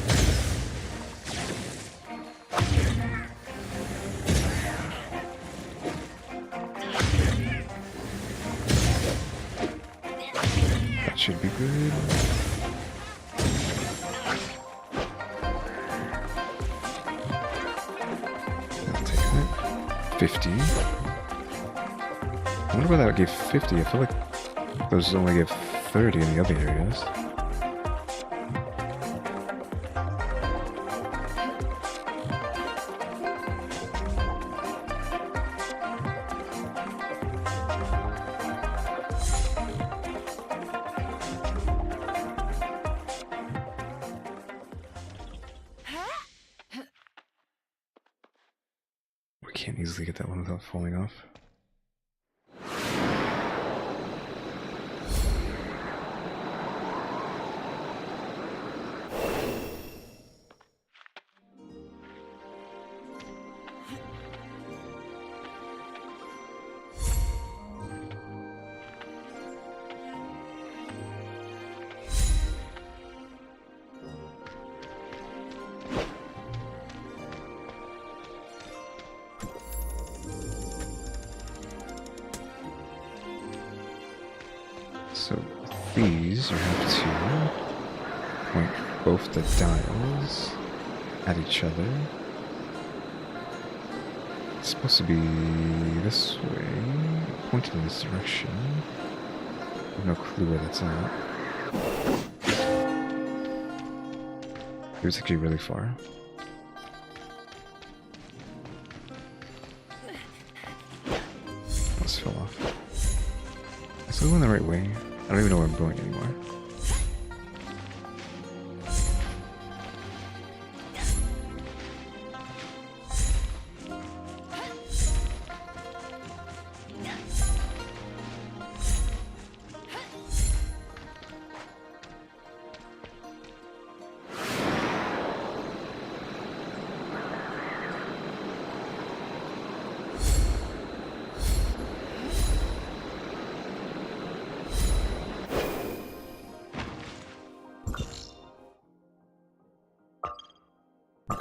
That should be good. 50. I wonder why that gave 50. I feel like those only give 30 in the other areas. Can't easily get that one without falling off. So these you have to point both the dials at each other. It's supposed to be this way, pointed in this direction. I have no clue where that's at. It was actually really far. Almost fell off. Is it going the right way? I don't even know where I'm going anymore.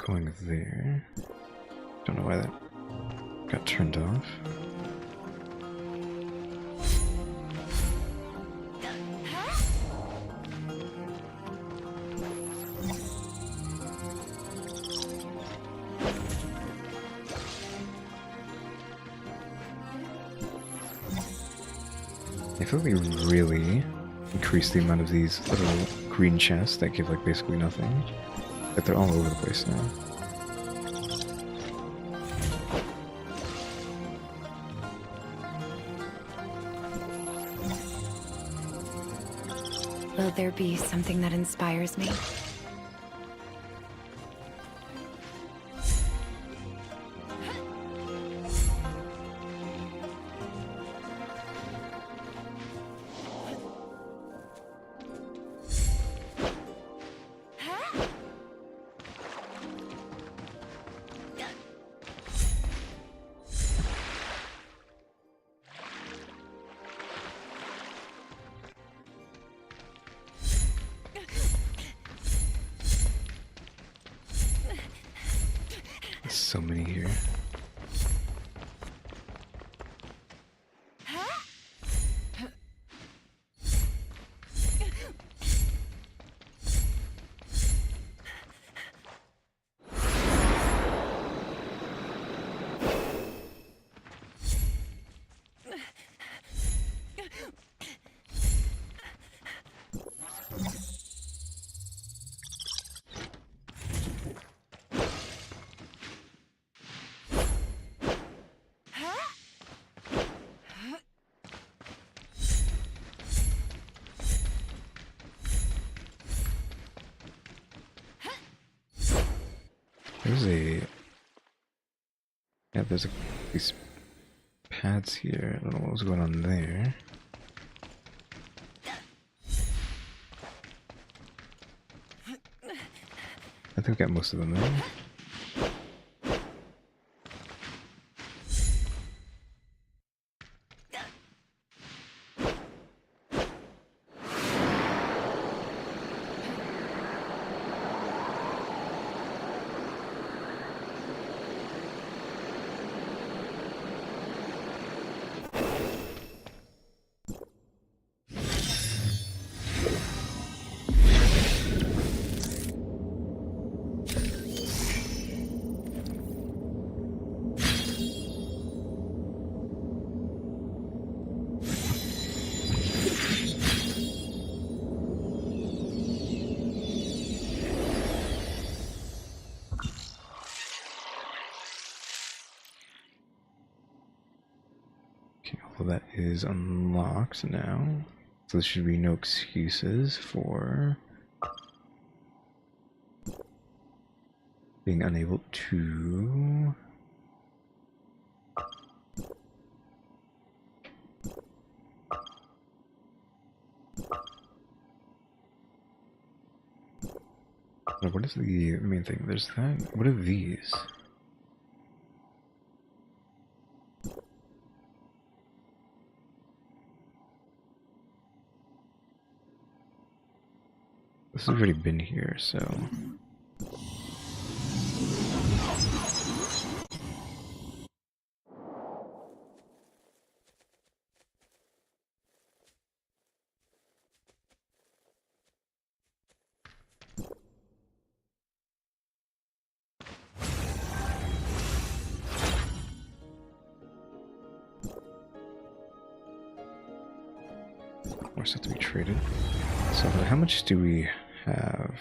Going there. Don't know why that got turned off. I feel like we really increased the amount of these little green chests that give like basically nothing. But they're all over the place now. Will there be something that inspires me? So many here. There's a... Yeah, there's these pads here. I don't know what was going on there. I think I got most of them there. Well, that is unlocked now, so there should be no excuses for being unable to what is the main thing? There's that. What are these? This has already been here, so... More stuff to be traded. So how much do we have?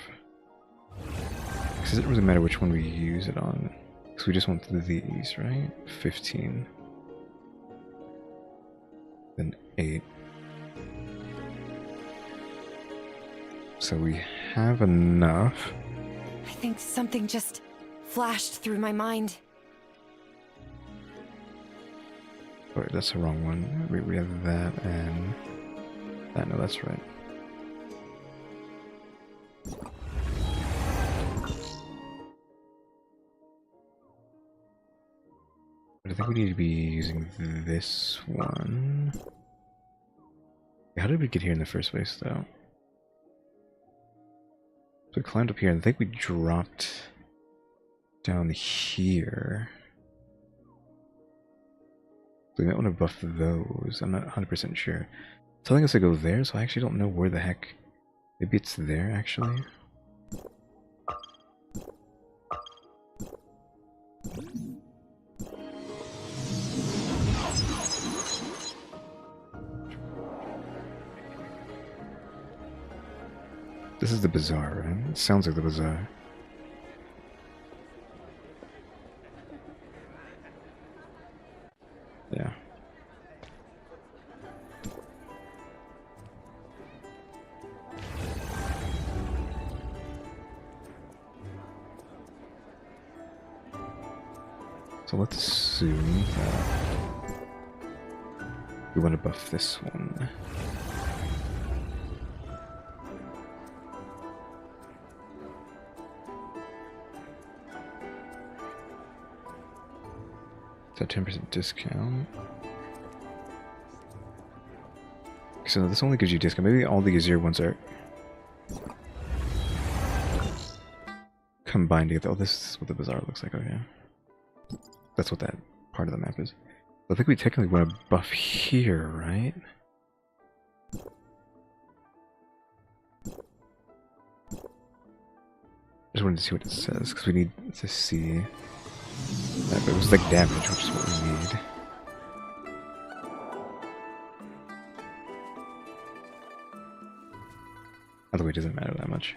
Because it doesn't really matter which one we use it on. Because we just want these, right? 15. Then 8. So we have enough. I think something just flashed through my mind. Oh, wait, that's the wrong one. We have that and that. No, that's right. But I think we need to be using this one. How did we get here in the first place, though? So we climbed up here, and I think we dropped down here. So we might want to buff those. I'm not 100% sure. It's telling us to go there, so I actually don't know where the heck. Maybe it's there, actually. This is the bazaar, right? It sounds like the bazaar. Yeah. So let's assume that we want to buff this one. That 10% discount. So this only gives you discount. Maybe all the easier ones are combined together. Oh, this is what the bazaar looks like. Okay, that's what that part of the map is. I think we technically want to buff here, right? Just wanted to see what it says because we need to see. But it was like damage, which is what we need. Either way, it doesn't matter that much.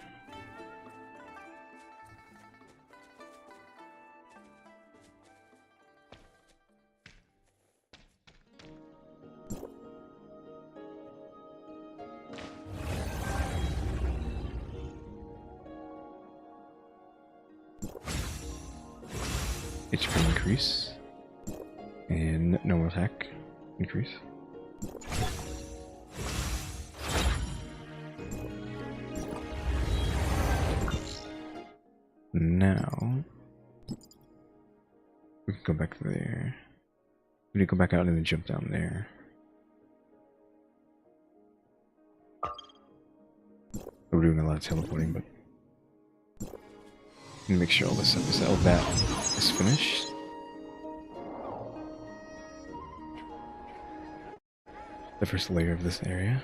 HP increase. And normal attack increase. Now we can go back there. We need to go back out and then jump down there. We're doing a lot of teleporting, but make sure all this stuff all that is finished. The first layer of this area.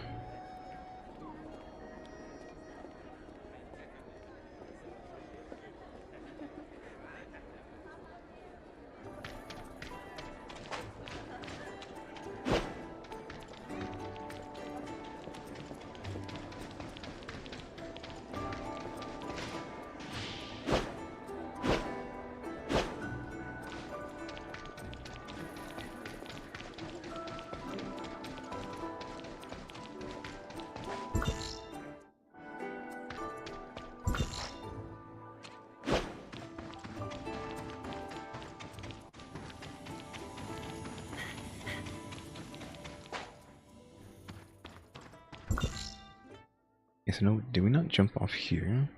Yes, no, did we not jump off here?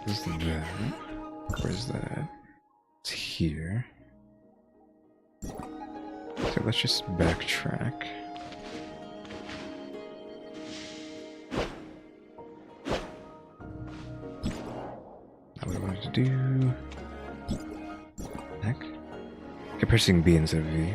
Where's that? Where's that? It's here. So let's just backtrack. Now we wanted to do... Heck? Okay, pressing B instead of V.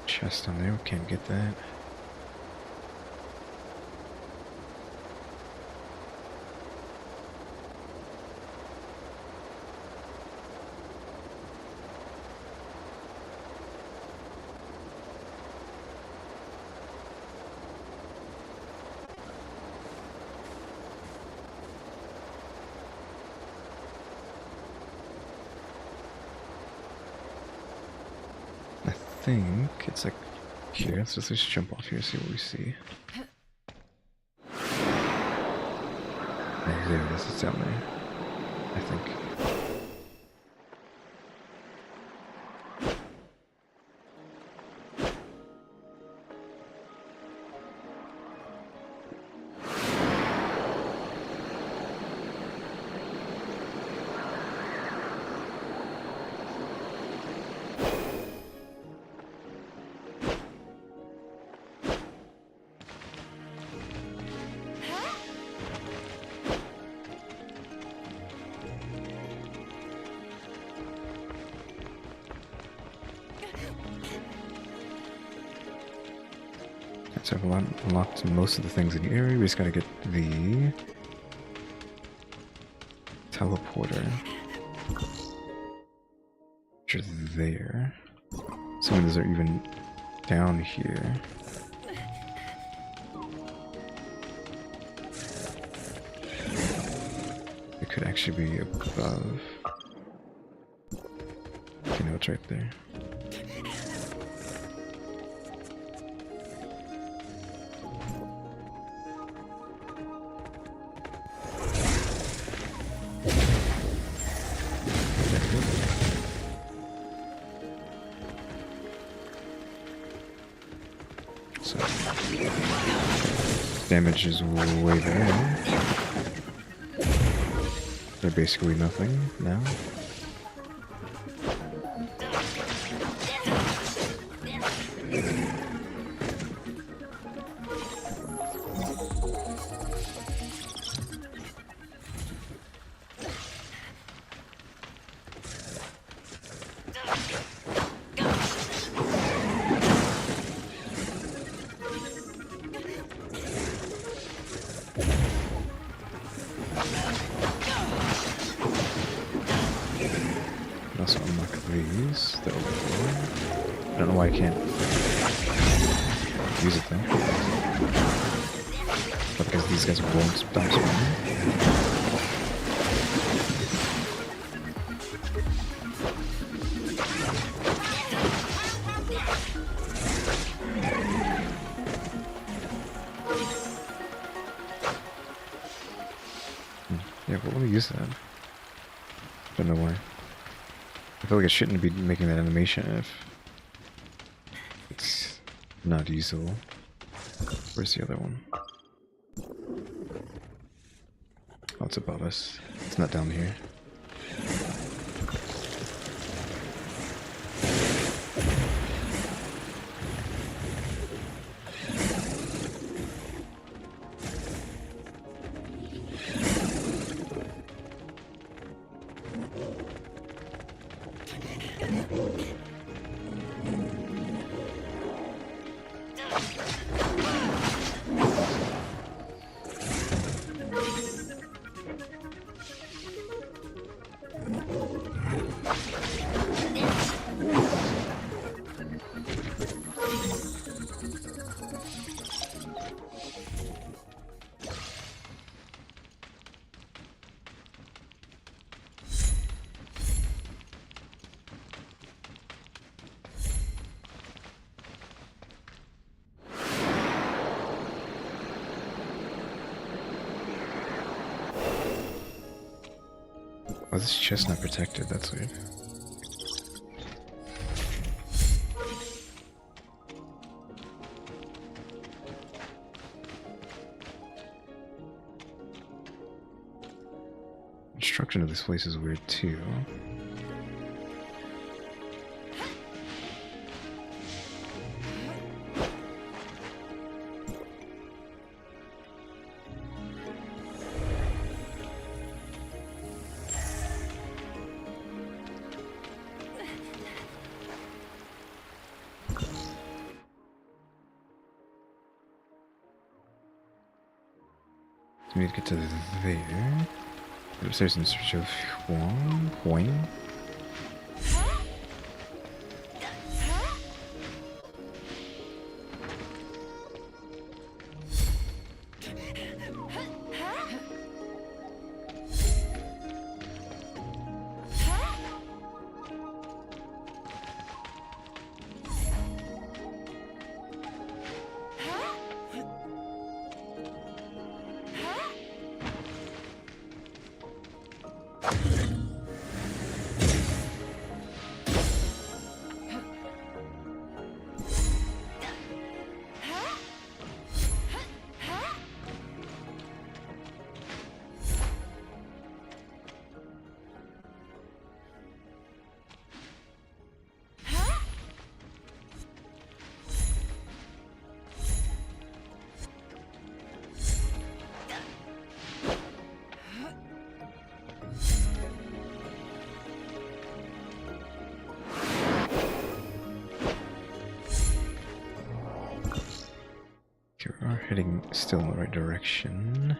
Chest on there, we can't get that. I think it's like here, so let's just jump off here and see what we see. There it is, it's down there, I think. So I've unlocked most of the things in the area. We just gotta get the teleporter. Which is there. Some of those are even down here. It could actually be above. You know, it's right there. So, damage is way there. They're basically nothing now. Also unlock these. They're over here. I don't know why I can't use it though. But because these guys won't stop spawning. Yeah, but let me use that. Don't know why. I feel like I shouldn't be making that animation if it's not usable. Where's the other one? Oh, it's above us. It's not down here. Oh, this chest not protected, that's weird. Construction of this place is weird too. We need to get to there. Upstairs in search of Huang. heading still in the right direction.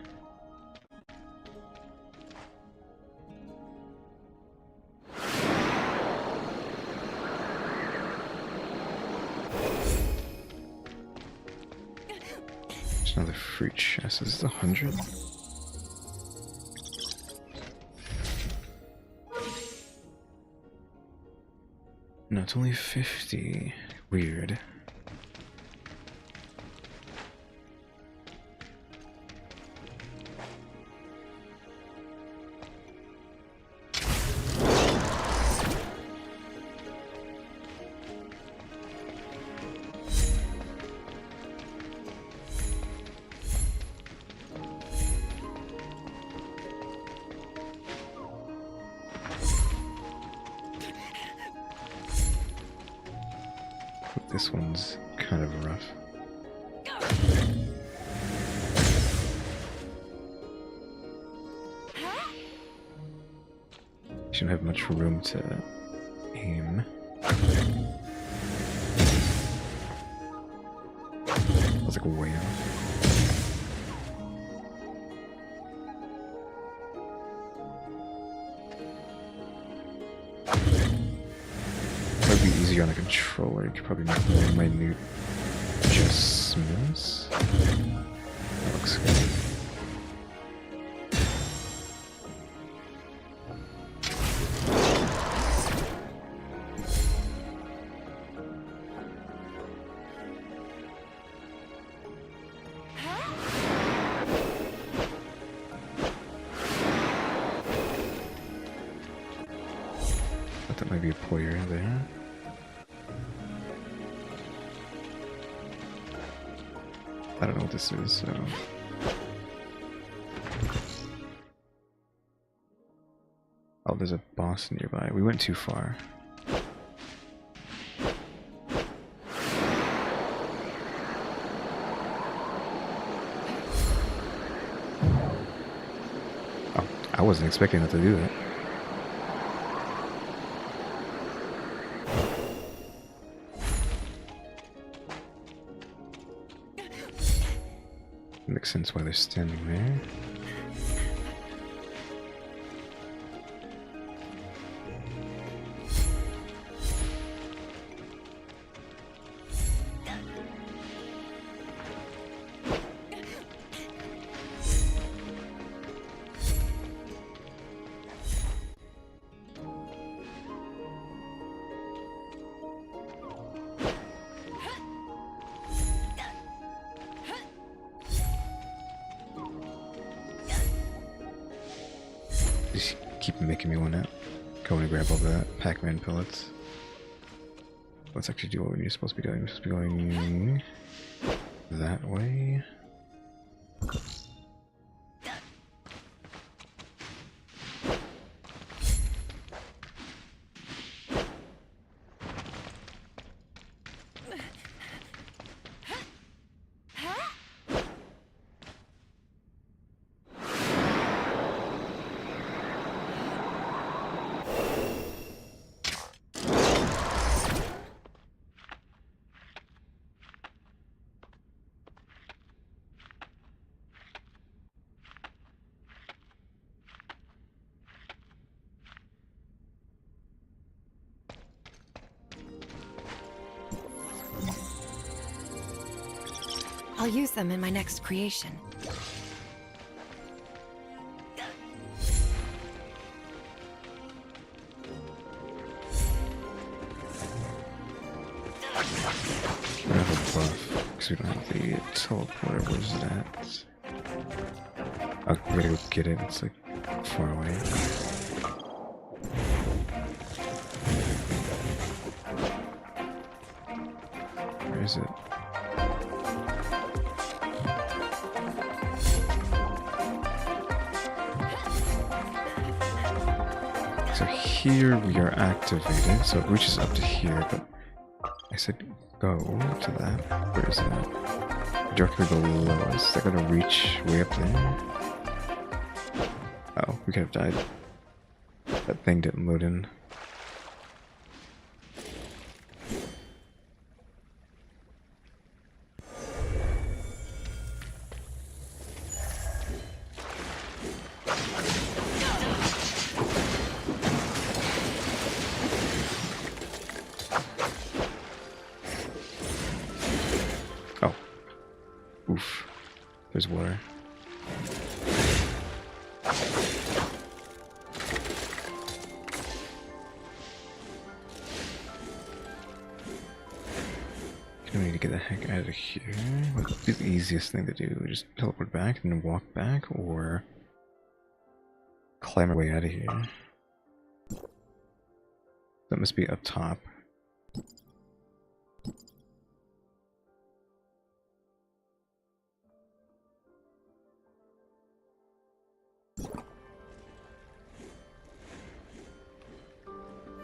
There's another free chest. Is this 100? No, it's only 50. Weird. This one's kind of rough. Shouldn't have much room to aim. That's like way off. On a controller, you could probably make more minute adjustments. That looks good. Thought that might be a player there. I don't know what this is, so... Oh, there's a boss nearby. We went too far. Oh, I wasn't expecting that to do that. Makes sense why they're standing there. Just keep making me want to go and grab all the Pac-Man pellets. Let's actually do what we're supposed to be doing. We're supposed to be going that way. I'll use them in my next creation. We have a buff because we don't have the teleporter. Where's that? Oh, we gotta go get it. It's like far away. Where is it? So here we are activated, so it reaches up to here, but I said go to that. Where is that? Directly below us. Is that gonna reach way up there? Oh, we could have died. That thing didn't load in. we get the heck out of here. What would be the easiest thing to do? Just teleport back and then walk back, or climb our way out of here? That must be up top.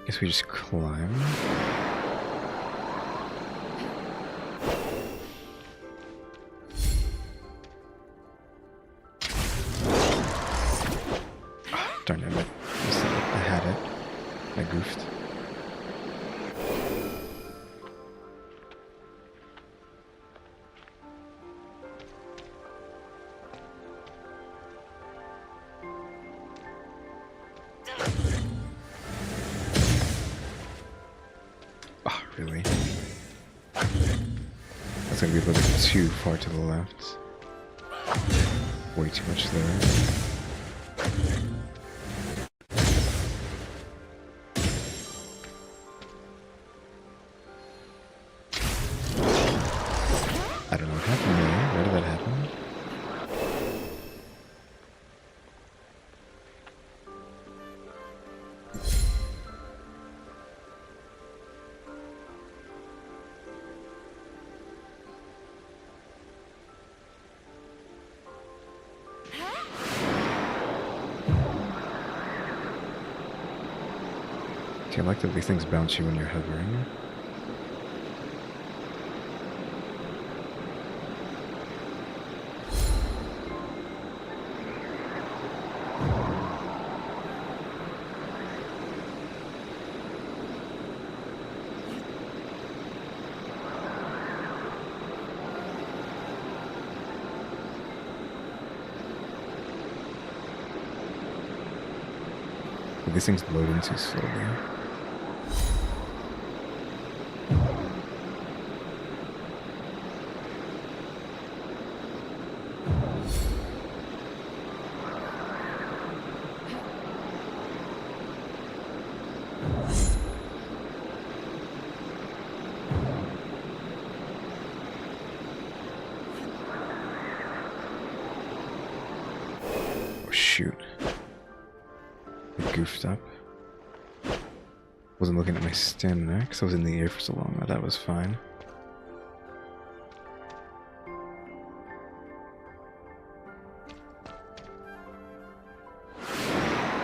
Guess we just climb. Darn it, I had it. I goofed. Oh, really? That's gonna be a little bit too far to the left. Way too much there. I don't know what happened there. Where did that happen? See, I like that these things bounce you when you're hovering. But these things load in too slowly. Oh shoot. I goofed up. Wasn't looking at my stamina because I was in the air for so long. That was fine.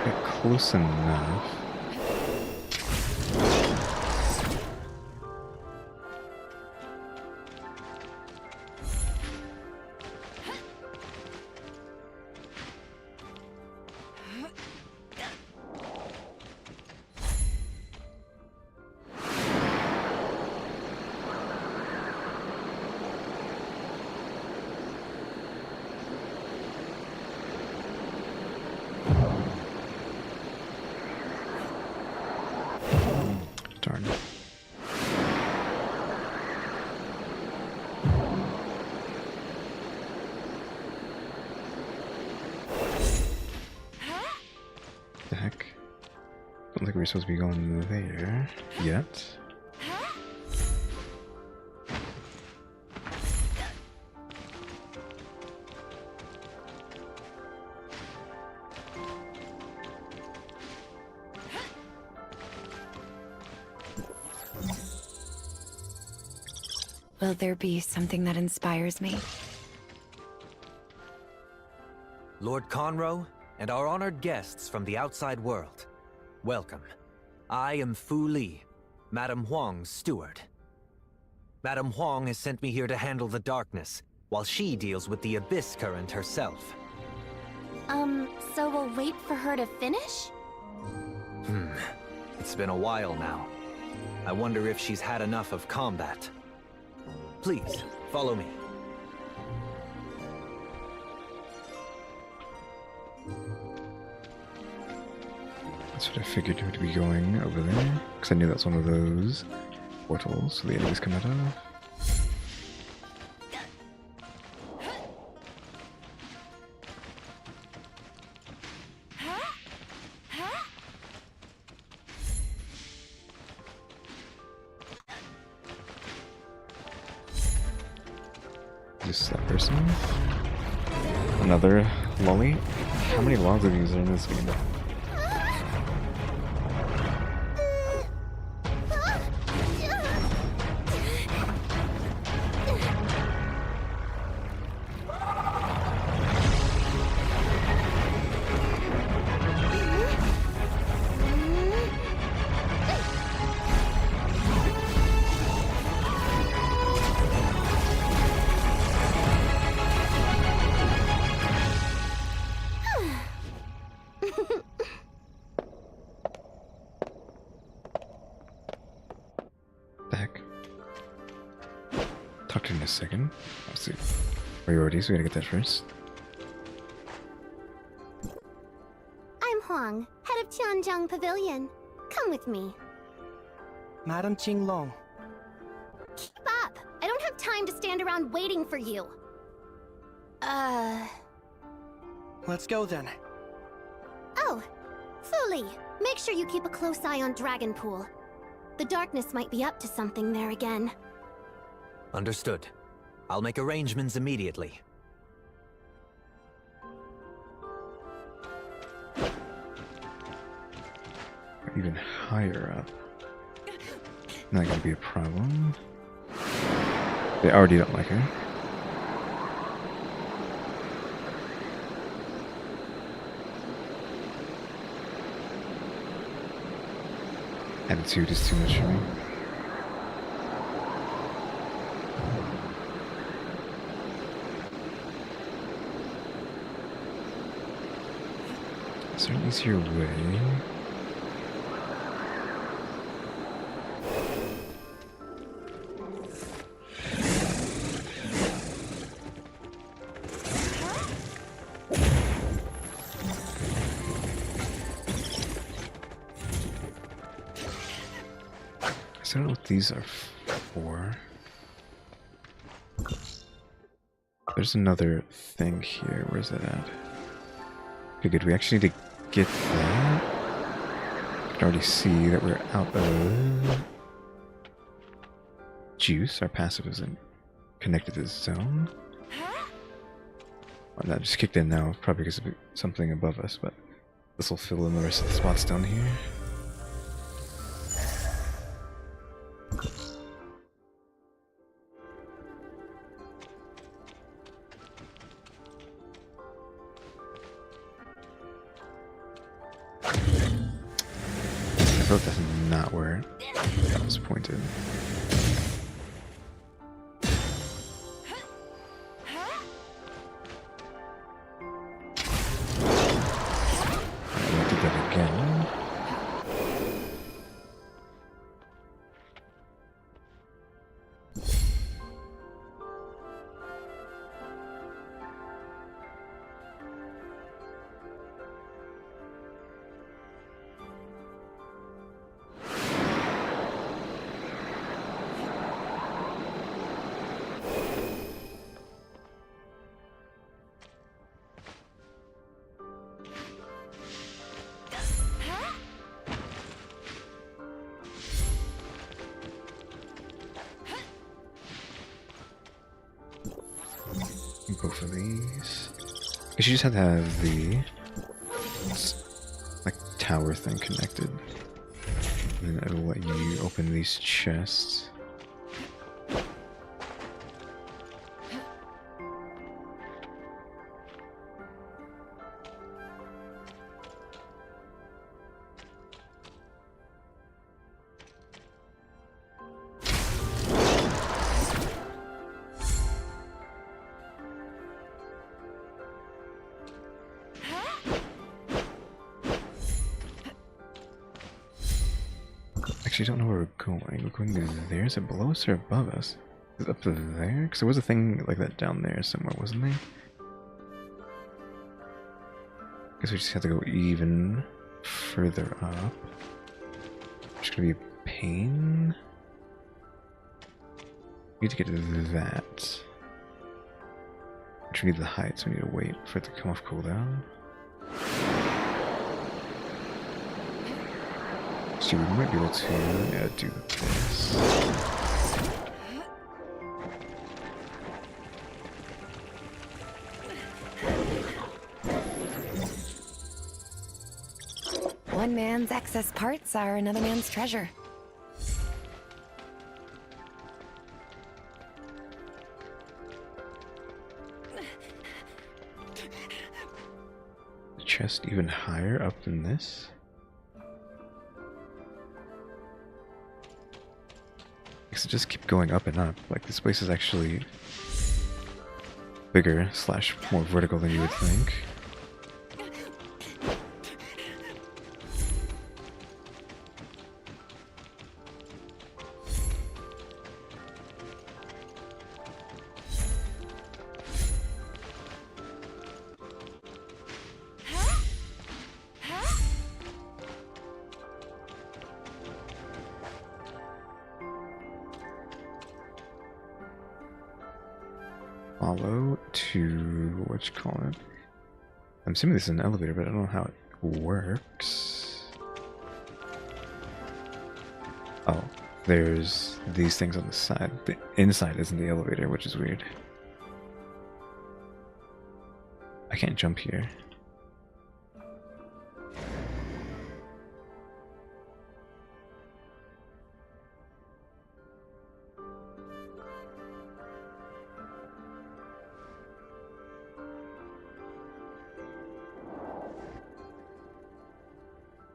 Got close enough. Darn it. The heck? Don't think we're supposed to be going there yet. Will there be something that inspires me? Lord Conroe, and our honored guests from the outside world, welcome. I am Fu Li, Madame Huang's steward. Madame Huang has sent me here to handle the darkness, while she deals with the Abyss Current herself. So we'll wait for her to finish? It's been a while now. I wonder if she's had enough of combat. Please, follow me. That's what I figured would be going over there, because I knew that's one of those portals the enemies come out of. Just that person. Another lolly. How many logs of these are in this game? Back. Talk to you in a second. Let's see. Priorities, we gotta get that first. I'm Huang, head of Tianjong Pavilion. Come with me. Madam Qinglong. Keep up! I don't have time to stand around waiting for you. Let's go then. Oh, Fu Li, make sure you keep a close eye on Dragon Pool. The darkness might be up to something there again. Understood. I'll make arrangements immediately. Even higher up. Not gonna be a problem. They already don't like her. Attitude is too much for me. Is there an easier way? I don't know what these are for. There's another thing here. Where's that at? Okay, good. We actually need to get that. I can already see that we're out of juice. Our passive isn't connected to the zone. Well, that just kicked in now, probably because of something above us, but this will fill in the rest of the spots down here. I thought that's not where that was pointed. I did that again. Both of these. You should just have to have the like tower thing connected. And then it'll let you open these chests. Actually, I don't know where we're going. We're going to there? Is it below us or above us? Is it up to there? Because there was a thing like that down there somewhere, wasn't there? Guess we just have to go even further up. It's gonna be a pain. We need to get to that. Which we need the height, so we need to wait for it to come off cooldown. So we might be able to do this. One man's excess parts are another man's treasure. The chest even higher up than this? Because it just keep going up and up. Like, this place is actually bigger slash more vertical than you would think. Follow to what you call it. I'm assuming this is an elevator, but I don't know how it works. Oh, there's these things on the side. The inside isn't the elevator, which is weird. I can't jump here.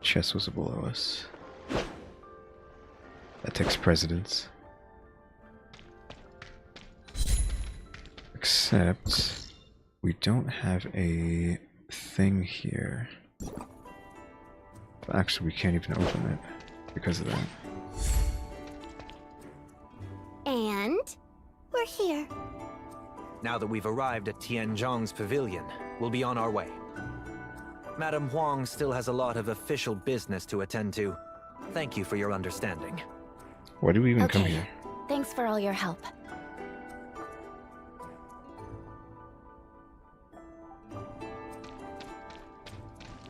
Chest was below us. That takes precedence. Except we don't have a thing here. Actually, we can't even open it because of that. And we're here. Now that we've arrived at Tianzhong's pavilion, we'll be on our way. Madam Huang still has a lot of official business to attend to. Thank you for your understanding. Why do we even come Okay. here? Thanks for all your help.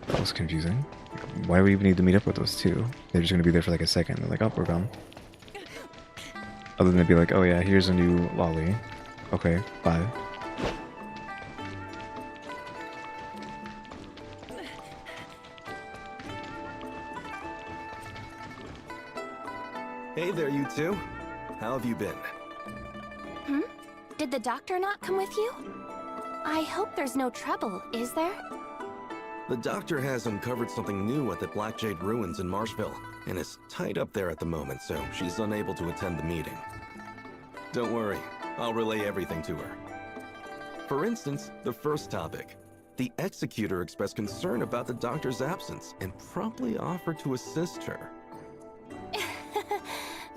That was confusing. Why do we even need to meet up with those two? They're just gonna be there for like a second. They're like, oh, we're gone. Other than to be like, oh yeah, here's a new lolly. Okay, bye. Hey there, you two. How have you been? Did the doctor not come with you? I hope there's no trouble, is there? The doctor has uncovered something new at the Black Jade Ruins in Marshville, and is tied up there at the moment, so she's unable to attend the meeting. Don't worry, I'll relay everything to her. For instance, the first topic. The Executor expressed concern about the doctor's absence, and promptly offered to assist her.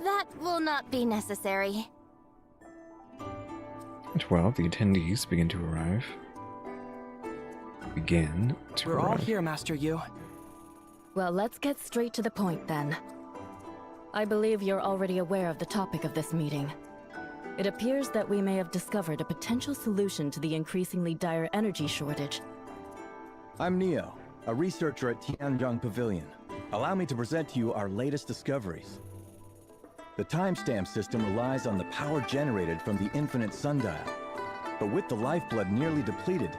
That will not be necessary. Well, the attendees begin to arrive. We're all here, Master Yu. Well, let's get straight to the point then. I believe you're already aware of the topic of this meeting. It appears that we may have discovered a potential solution to the increasingly dire energy shortage. I'm Neo, a researcher at Tianzhong Pavilion. Allow me to present to you our latest discoveries. The timestamp system relies on the power generated from the infinite sundial. But with the lifeblood nearly depleted,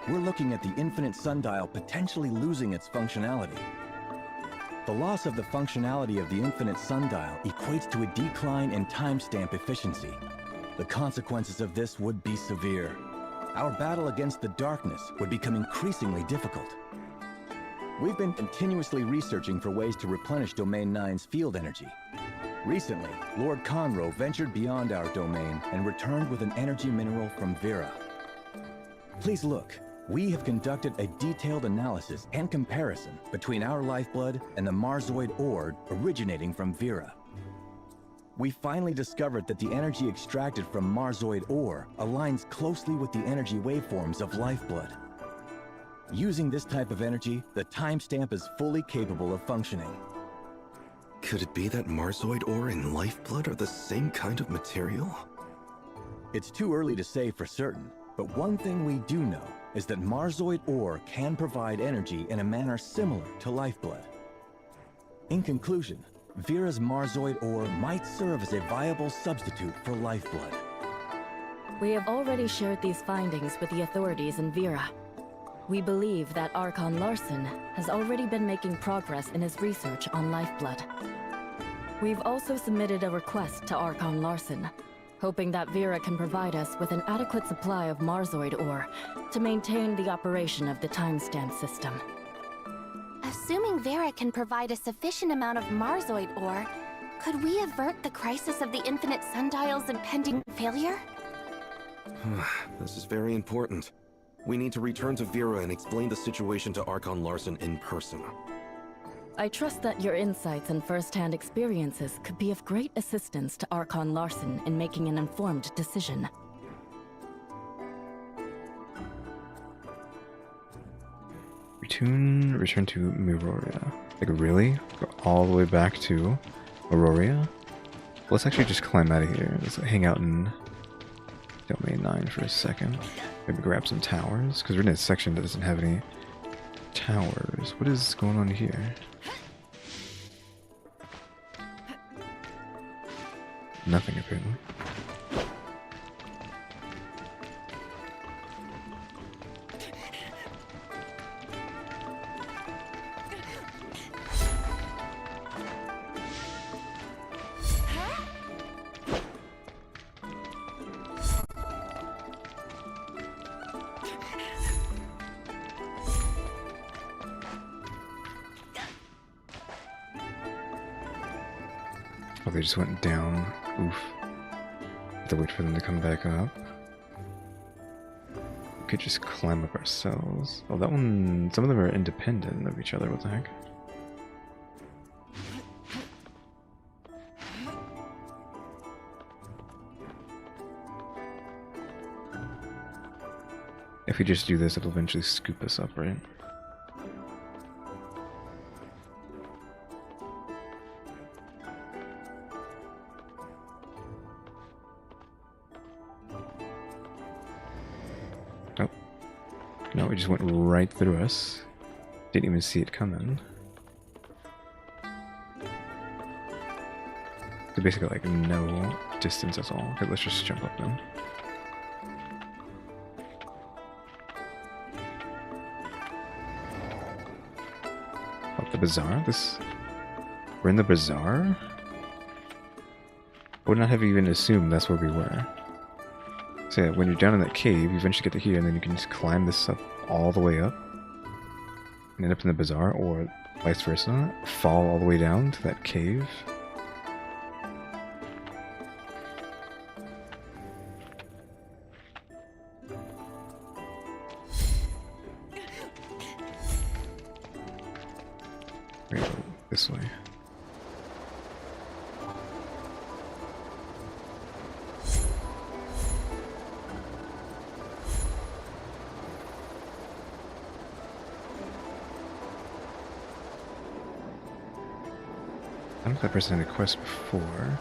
we're looking at the infinite sundial potentially losing its functionality. The loss of the functionality of the infinite sundial equates to a decline in timestamp efficiency. The consequences of this would be severe. Our battle against the darkness would become increasingly difficult. We've been continuously researching for ways to replenish Domain 9's field energy. Recently, Lord Conroe ventured beyond our domain and returned with an energy mineral from Vera. Please look. We have conducted a detailed analysis and comparison between our lifeblood and the Marzoid ore originating from Vera. We finally discovered that the energy extracted from Marzoid ore aligns closely with the energy waveforms of lifeblood. Using this type of energy, the timestamp is fully capable of functioning. Could it be that Marzoid ore and lifeblood are the same kind of material? It's too early to say for certain, but one thing we do know is that Marzoid ore can provide energy in a manner similar to lifeblood. In conclusion, Vera's Marzoid ore might serve as a viable substitute for lifeblood. We have already shared these findings with the authorities in Vera. we believe that Archon Larson has already been making progress in his research on lifeblood. We've also submitted a request to Archon Larson, hoping that Vera can provide us with an adequate supply of Marzoid ore to maintain the operation of the timestamp system. Assuming Vera can provide a sufficient amount of Marzoid ore, could we avert the crisis of the infinite sundial's impending failure? This is very important. We need to return to Vera and explain the situation to Archon Larson in person. I trust that your insights and first-hand experiences could be of great assistance to Archon Larson in making an informed decision. Return to Muroria. Like, really? Go all the way back to Muroria? Let's actually just climb out of here. Let's hang out in Domain 9 for a second. Maybe grab some towers, because we're in a section that doesn't have any towers. What is going on here? Nothing, apparently. Oh, they just went down. Oof. Have to wait for them to come back up. We could just climb up ourselves. Oh, that one... Some of them are independent of each other. What the heck? If we just do this, it'll eventually scoop us up, right? No, it just went right through us. Didn't even see it coming. So basically like no distance at all. Okay, let's just jump up then. Up the bazaar? We're in the bazaar? I would not have even assumed that's where we were. So yeah, when you're down in that cave, you eventually get to here, and then you can just climb this up all the way up, and end up in the bazaar, or vice versa, fall all the way down to that cave. We're gonna go this way. I don't know if that person had a quest before.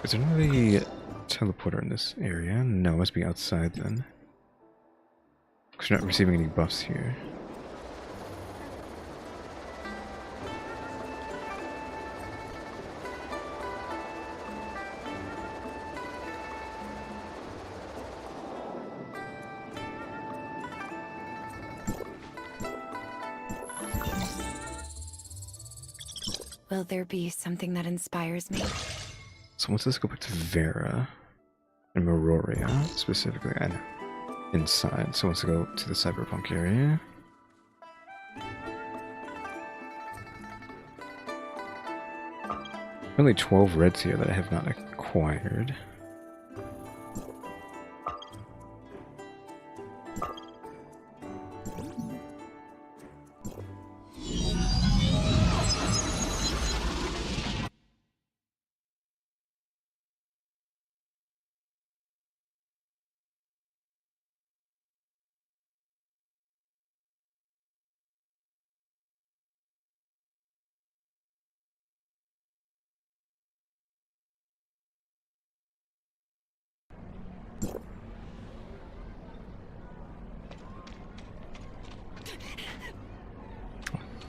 Is there another teleporter in this area? No, it must be outside then. Because you're not receiving any buffs here. Will there be something that inspires me? So let's go back to Vera and Muroria specifically. I know. Inside. So let's go to the cyberpunk area. Only 12 reds here that I have not acquired.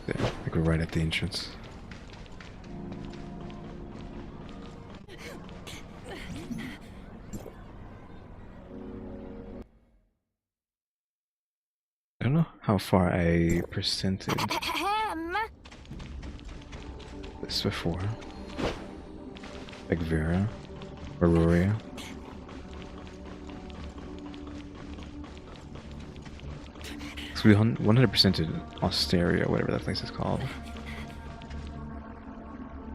There, I go right at the entrance. far I presented this before. Like Vera, Aurora. So we 100%ed Osteria, whatever that place is called.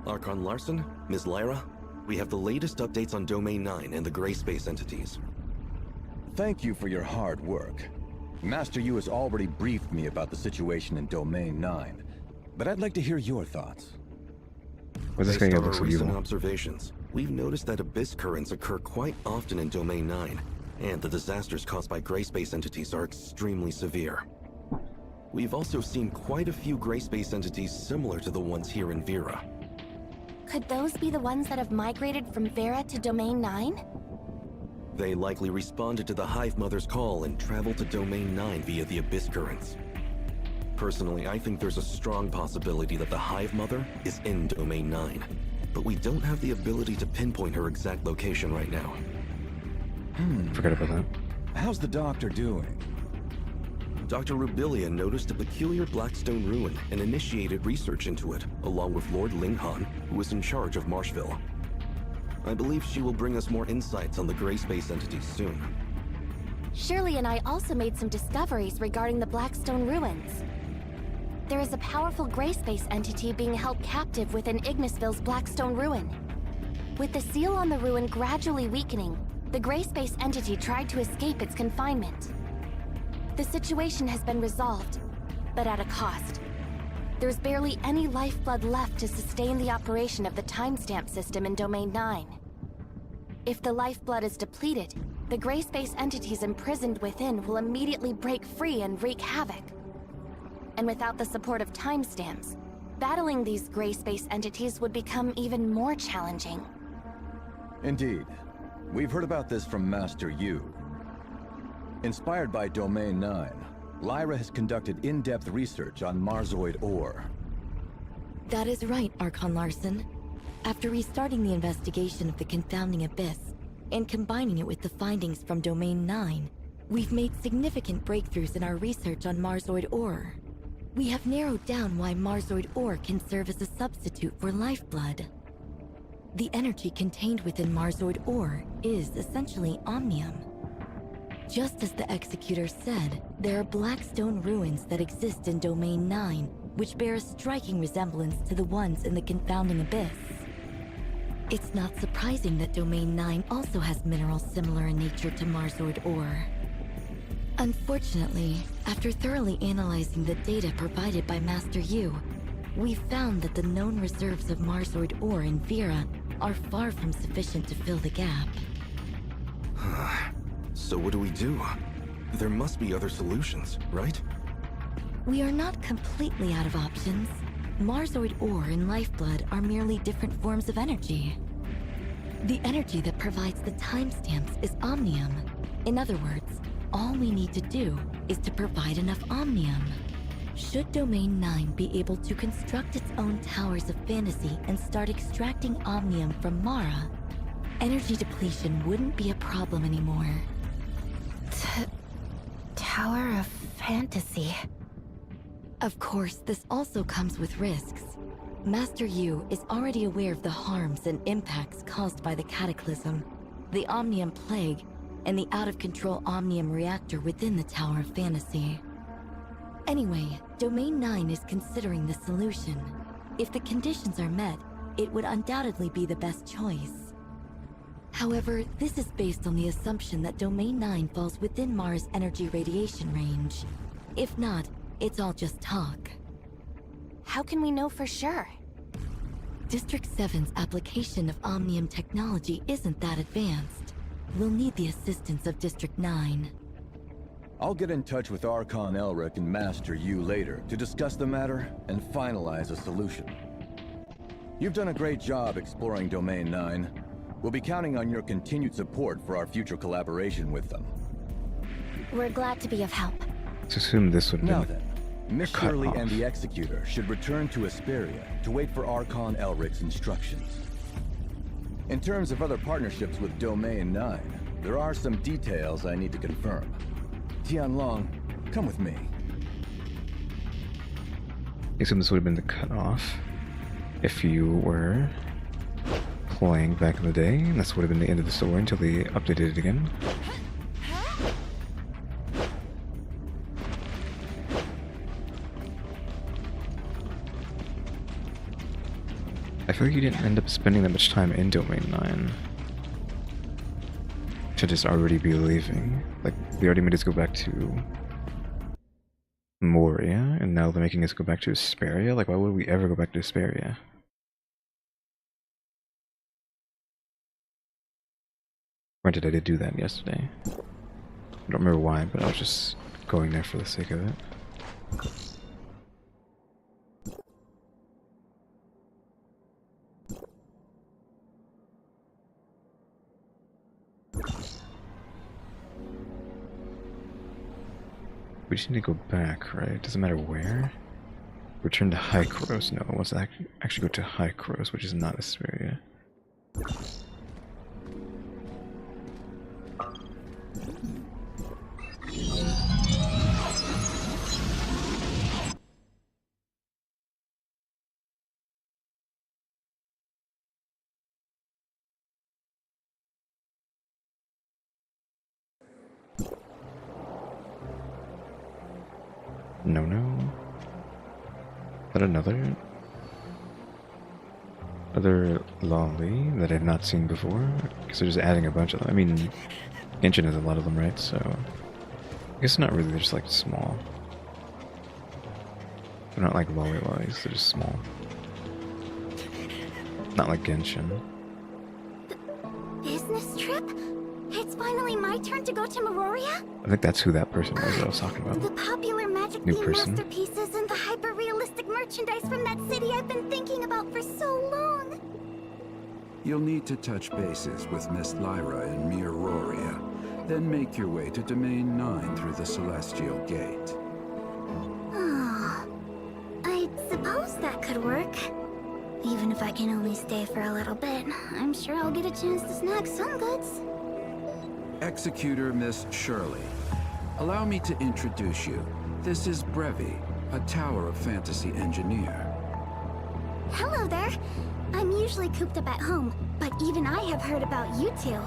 Archon Larson, Ms. Lyra, we have the latest updates on Domain 9 and the Gray Space entities. Thank you for your hard work. Master Yu has already briefed me about the situation in Domain 9, but I'd like to hear your thoughts. What's this Based guy on look our so recent evil? observations, we've noticed that abyss currents occur quite often in Domain 9, and the disasters caused by Gray Space entities are extremely severe. We've also seen quite a few Gray Space entities similar to the ones here in Vera. Could those be the ones that have migrated from Vera to Domain 9? They likely responded to the Hive Mother's call and traveled to Domain 9 via the abyss currents. Personally, I think there's a strong possibility that the Hive Mother is in Domain 9, but we don't have the ability to pinpoint her exact location right now. Forgot about that. How's the doctor doing? Dr. Rubilia noticed a peculiar Blackstone ruin and initiated research into it, along with Lord Linghan, who is in charge of Marshville. I believe she will bring us more insights on the Gray Space entities soon. Shirley and I also made some discoveries regarding the Blackstone ruins. There is a powerful Gray Space entity being held captive within Ignisville's Blackstone ruin. With the seal on the ruin gradually weakening, the Gray Space entity tried to escape its confinement. The situation has been resolved, but at a cost. There's barely any lifeblood left to sustain the operation of the timestamp system in Domain 9. If the lifeblood is depleted, the Gray Space entities imprisoned within will immediately break free and wreak havoc. And without the support of timestamps, battling these Gray Space entities would become even more challenging. Indeed. We've heard about this from Master Yu. Inspired by Domain 9, Lyra has conducted in-depth research on Marzoid ore. That is right, Archon Larson. After restarting the investigation of the confounding abyss, and combining it with the findings from Domain 9, we've made significant breakthroughs in our research on Marzoid ore. We have narrowed down why Marzoid ore can serve as a substitute for lifeblood. The energy contained within Marzoid ore is essentially omnium. Just as the Executor said, there are Blackstone ruins that exist in Domain 9, which bear a striking resemblance to the ones in the confounding abyss. It's not surprising that Domain 9 also has minerals similar in nature to Marzoid ore. Unfortunately, after thoroughly analyzing the data provided by Master Yu, we found that the known reserves of Marzoid ore in Vera are far from sufficient to fill the gap. So what do? There must be other solutions, right? We are not completely out of options. Marzoid ore and lifeblood are merely different forms of energy. The energy that provides the timestamps is omnium. In other words, all we need to do is to provide enough omnium. Should Domain 9 be able to construct its own towers of fantasy and start extracting omnium from Mara, energy depletion wouldn't be a problem anymore. Tower of Fantasy. Of course, this also comes with risks. Master Yu is already aware of the harms and impacts caused by the Cataclysm, the Omnium Plague, and the out-of-control Omnium Reactor within the Tower of Fantasy. Anyway, Domain 9 is considering the solution. If the conditions are met, it would undoubtedly be the best choice. However, this is based on the assumption that Domain 9 falls within Mara's energy radiation range. If not, it's all just talk. How can we know for sure? District 7's application of Omnium technology isn't that advanced. We'll need the assistance of District 9. I'll get in touch with Archon Elric and Master Yu later to discuss the matter and finalize a solution. You've done a great job exploring Domain 9. We'll be counting on your continued support for our future collaboration with them. We're glad to be of help. Let's assume this would be Now then, Miss cut Shirley off. and the Executor should return to Asperia to wait for Archon Elric's instructions. In terms of other partnerships with Domain 9, there are some details I need to confirm. Tianlong, come with me. assume this would have been the cutoff if you were playing back in the day, and this would have been the end of the story until they updated it again. I feel like you didn't end up spending that much time in Domain 9 to just already be leaving. Like, they already made us go back to Moria, and now they're making us go back to Asperia? Like, why would we ever go back to Asperia? Granted, I did do that yesterday. I don't remember why, but I was just going there for the sake of it. We just need to go back, right? Doesn't matter where. Return to Hykros. No, let's actually go to Hykros, which is not Asperia. No, no. Is that another lolly that I've not seen before? Because they're just adding a bunch of them. I mean, Genshin has a lot of them, right? So I guess not really. They're just like small. They're not like lollies. They're just small. Not like Genshin. Business trip? It's finally my turn to go to Meroria? I think that's who that person was that I was talking about. The popular magic New theme person. masterpieces and the hyper-realistic merchandise from that city I've been thinking about for so long. You'll need to touch bases with Miss Lyra in Meroria, then make your way to Domain 9 through the Celestial Gate. Oh, I suppose that could work. Even if I can only stay for a little bit, I'm sure I'll get a chance to snag some goods. Executor Miss Shirley. Allow me to introduce you. This is Brevi, a Tower of Fantasy engineer. Hello there. I'm usually cooped up at home, but even I have heard about you two.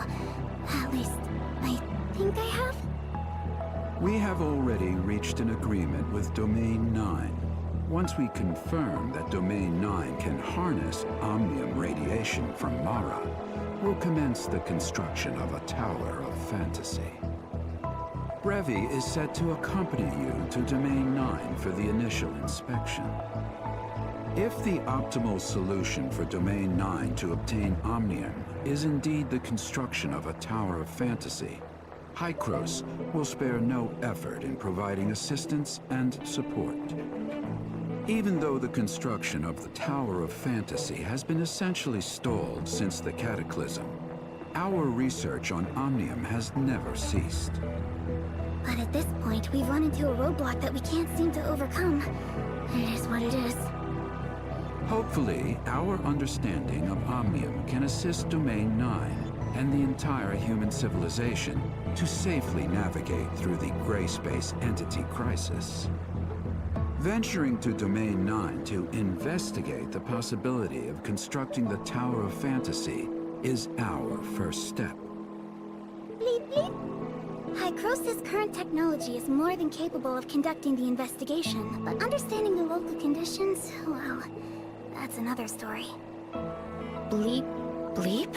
At least, I think I have. We have already reached an agreement with Domain 9. Once we confirm that Domain 9 can harness omnium radiation from Mara, we'll commence the construction of a Tower of Fantasy. Brevi is set to accompany you to Domain 9 for the initial inspection. If the optimal solution for Domain 9 to obtain omnium is indeed the construction of a Tower of Fantasy, Hykros will spare no effort in providing assistance and support. Even though the construction of the Tower of Fantasy has been essentially stalled since the Cataclysm, our research on omnium has never ceased. But at this point, we've run into a roadblock that we can't seem to overcome. It is what it is. Hopefully, our understanding of omnium can assist Domain 9 and the entire human civilization to safely navigate through the gray space entity crisis. Venturing to Domain 9 to investigate the possibility of constructing the Tower of Fantasy is our first step. Bleep bleep. Hykros' current technology is more than capable of conducting the investigation, but understanding the local conditions, well, that's another story. Bleep, bleep?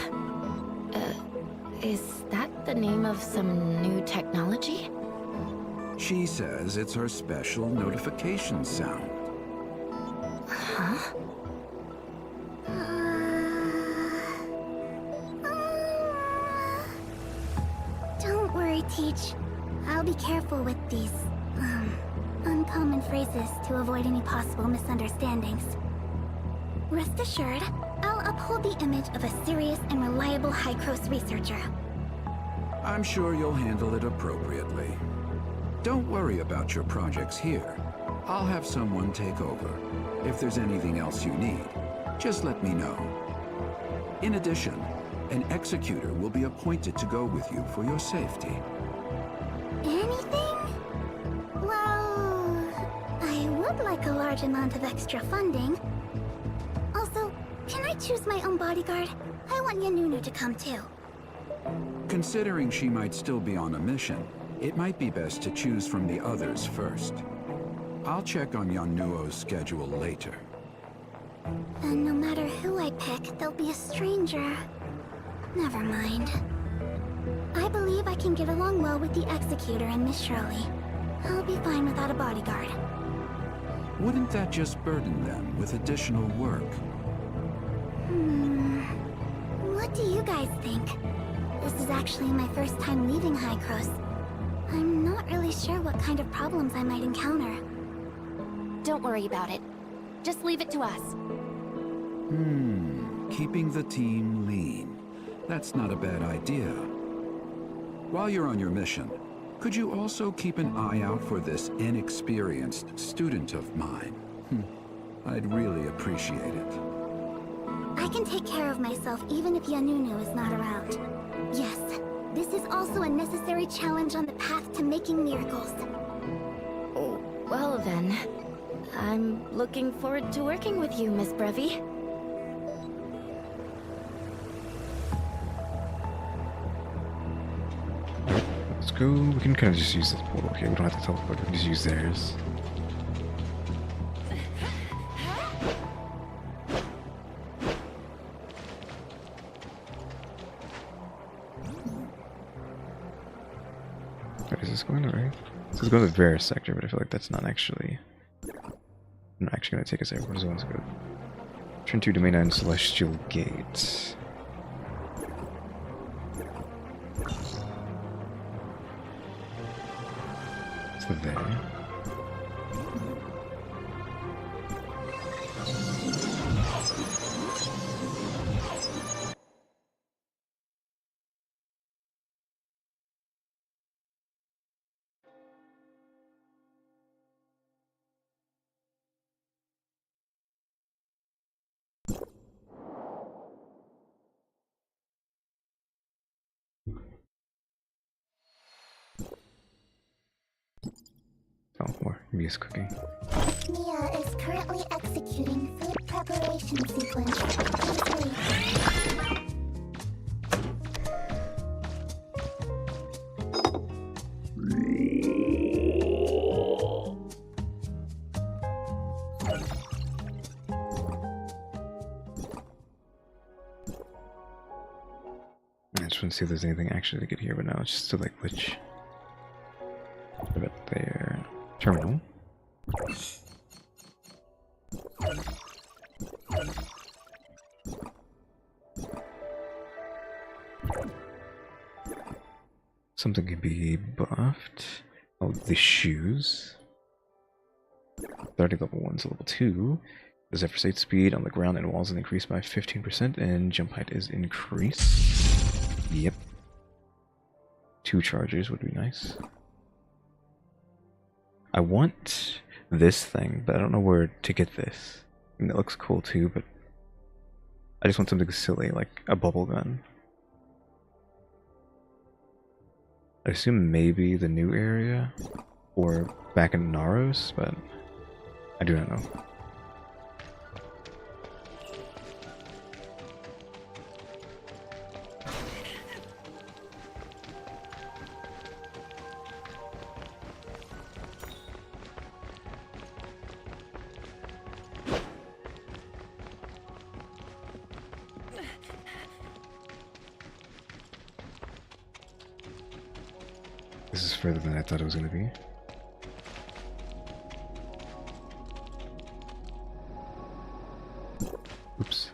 Is that the name of some new technology? She says it's her special notification sound. Huh? Don't worry, Teach. I'll be careful with these, uncommon phrases to avoid any possible misunderstandings. Rest assured, I'll uphold the image of a serious and reliable Hykros researcher. I'm sure you'll handle it appropriately. Don't worry about your projects here. I'll have someone take over. If there's anything else you need, just let me know. In addition, an executor will be appointed to go with you for your safety. Anything? Well, I would like like a large amount of extra funding. Also, can I choose my own bodyguard? I want Yanunu to come too. Considering she might still be on a mission, it might be best to choose from the others first. I'll check on Yanuo's schedule later. And no matter who I pick, there'll be a stranger. Never mind. I believe I can get along well with the Executor and Miss Shirley. I'll be fine without a bodyguard. Wouldn't that just burden them with additional work? What do you guys think? This is actually my first time leaving High-Cross. I'm not really sure what kind of problems I might encounter. Don't worry about it. Just leave it to us. Keeping the team lean. That's not a bad idea. While you're on your mission, could you also keep an eye out for this inexperienced student of mine? I'd really appreciate it. I can take care of myself even if Yanunu is not around. Yes, this is also a necessary challenge on the path to making miracles. Oh, well then. I'm looking forward to working with you, Miss Brevi. Let's go. We can kind of just use this portal here. We don't have to teleport. We can just use theirs. Wait, is this going to right? This is going to the Varus sector, but I feel like that's not actually going to take us there. What does it want to go? Turn to Domain 9 Celestial Gate. So there. Oh, more Mia's cooking. Mia is currently executing food preparation sequence. Please wait. I just want to see if there's anything actually to get here, but no, it's just to like glitch. What about there? Terminal. Something can be buffed. Oh, the shoes. 30 level 1 to level 2. The Zephyr's 8 speed on the ground and walls is increased by 15%, and jump height is increased. Yep. 2 chargers would be nice. I want this thing, but I don't know where to get this. I mean, it looks cool too, but I just want something silly, like a bubble gun. I assume maybe the new area, or back in Naros, but I do not know. This is further than I thought it was going to be. Oops.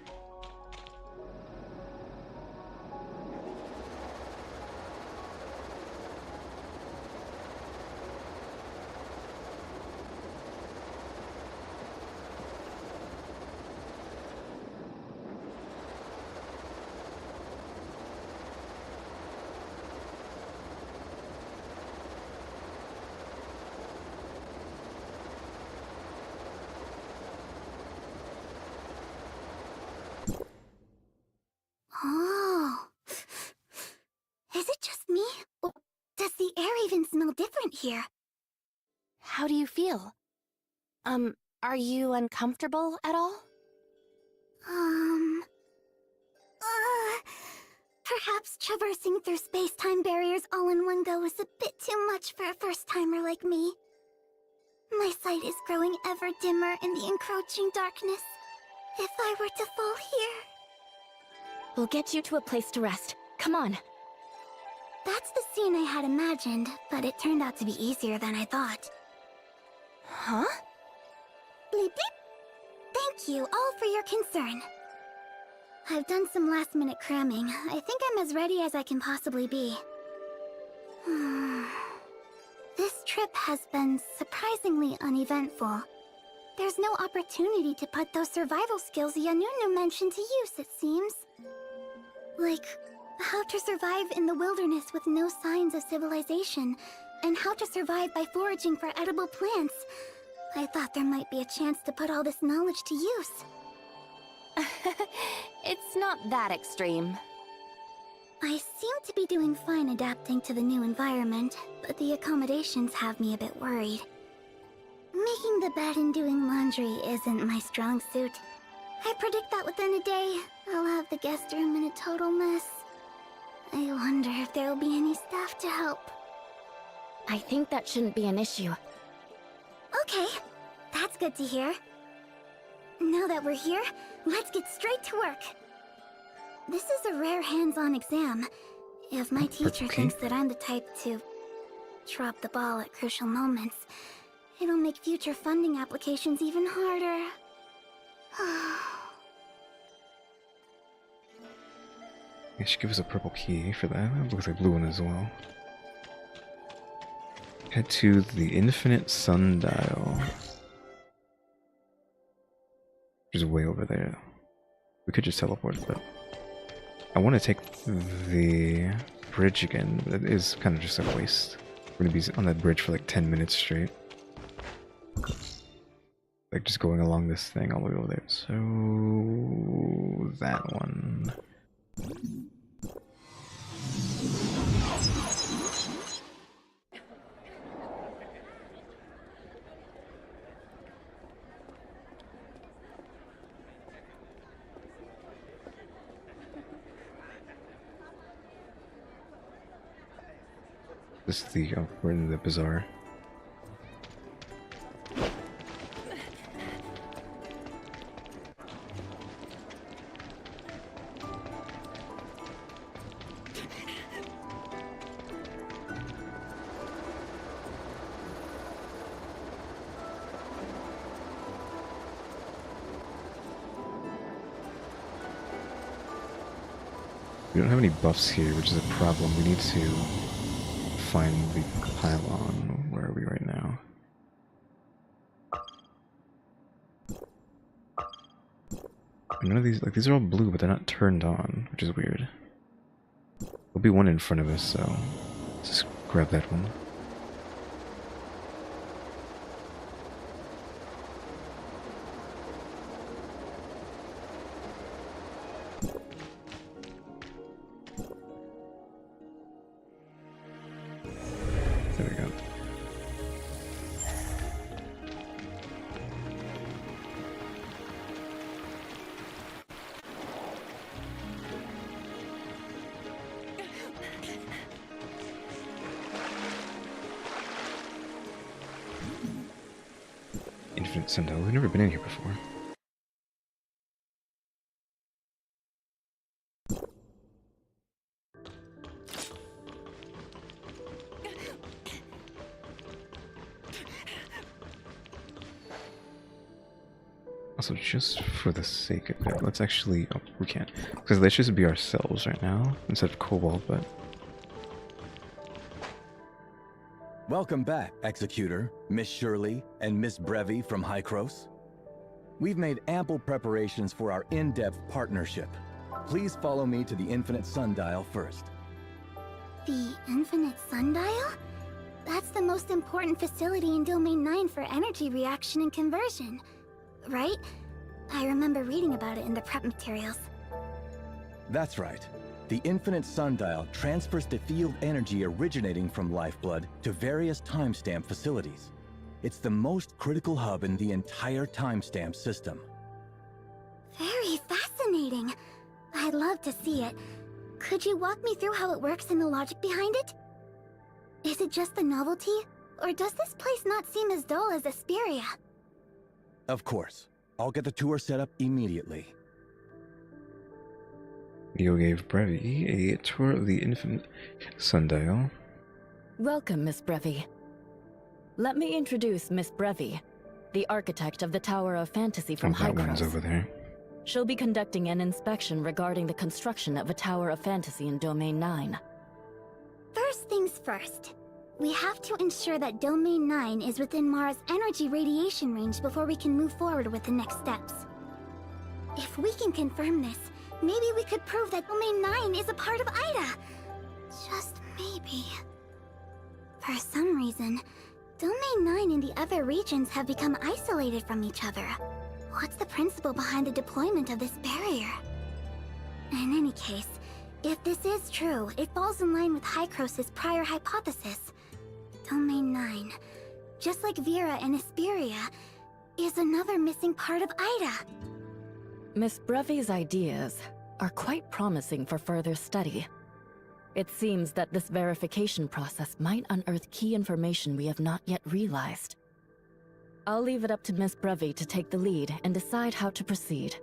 Oh. Is it just me? Or does the air even smell different here? How do you feel? Are you uncomfortable at all? Perhaps traversing through space-time barriers all in one go is a bit too much for a first-timer like me. My sight is growing ever dimmer in the encroaching darkness. If I were to fall here... We'll get you to a place to rest. Come on. That's the scene I had imagined, but it turned out to be easier than I thought. Huh? Bleep bleep. Thank you all for your concern. I've done some last-minute cramming. I think I'm as ready as I can possibly be. This trip has been surprisingly uneventful. There's no opportunity to put those survival skills Yanunu mentioned to use, it seems. Like, how to survive in the wilderness with no signs of civilization, and how to survive by foraging for edible plants. I thought there might be a chance to put all this knowledge to use. It's not that extreme. I seem to be doing fine adapting to the new environment, but the accommodations have me a bit worried. Making the bed and doing laundry isn't my strong suit. I predict that within a day, I'll have the guest room in a total mess. I wonder if there will be any staff to help. I think that shouldn't be an issue. Okay, that's good to hear. Now that we're here, let's get straight to work. This is a rare hands-on exam. If my teacher thinks that I'm the type to drop the ball at crucial moments, it'll make future funding applications even harder. It should give us a purple key for that. It looks like blue one as well. Head to the Infinite Sundial. Which is way over there. We could just teleport, but I want to take the bridge again, but it is kind of just a waste. We're gonna be on that bridge for like 10 minutes straight. Like just going along this thing all the way over there. So that one. This is the we're in the bazaar. We don't have any buffs here, which is a problem. We need to find the pylon. Where are we right now? None of these, like, these are all blue, but they're not turned on, which is weird. There'll be one in front of us, so let's just grab that one. There we go. Infinite Sundial. We've never been in here before. Also, just for the sake of it, let's actually... Oh, we can't. Because let's just be ourselves right now, instead of Cobalt, but... Welcome back, Executor, Miss Shirley, and Miss Brevi from Hycros. We've made ample preparations for our in-depth partnership. Please follow me to the Infinite Sundial first. The Infinite Sundial? That's the most important facility in Domain 9 for energy reaction and conversion, right? I remember reading about it in the prep materials. That's right. The Infinite Sundial transfers the field energy originating from Lifeblood to various timestamp facilities. It's the most critical hub in the entire timestamp system. Very fascinating. I'd love to see it. Could you walk me through how it works and the logic behind it? Is it just the novelty? Or does this place not seem as dull as Asperia? Of course. I'll get the tour set up immediately. Neo gave Brevi a tour of the infinite sundial. Welcome, Miss Brevi. Let me introduce Miss Brevi, the architect of the Tower of Fantasy from That one's Hycross. over there. She'll be conducting an inspection regarding the construction of a Tower of Fantasy in Domain 9. First things first. We have to ensure that Domain 9 is within Mara's energy radiation range before we can move forward with the next steps. If we can confirm this, maybe we could prove that Domain 9 is a part of Ida. Just maybe. For some reason, Domain 9 and the other regions have become isolated from each other. What's the principle behind the deployment of this barrier? In any case, if this is true, it falls in line with Hycross's prior hypothesis. Domain 9, just like Vera and Asperia, is another missing part of Ida. Miss Brevi's ideas are quite promising for further study. It seems that this verification process might unearth key information we have not yet realized. I'll leave it up to Miss Brevi to take the lead and decide how to proceed.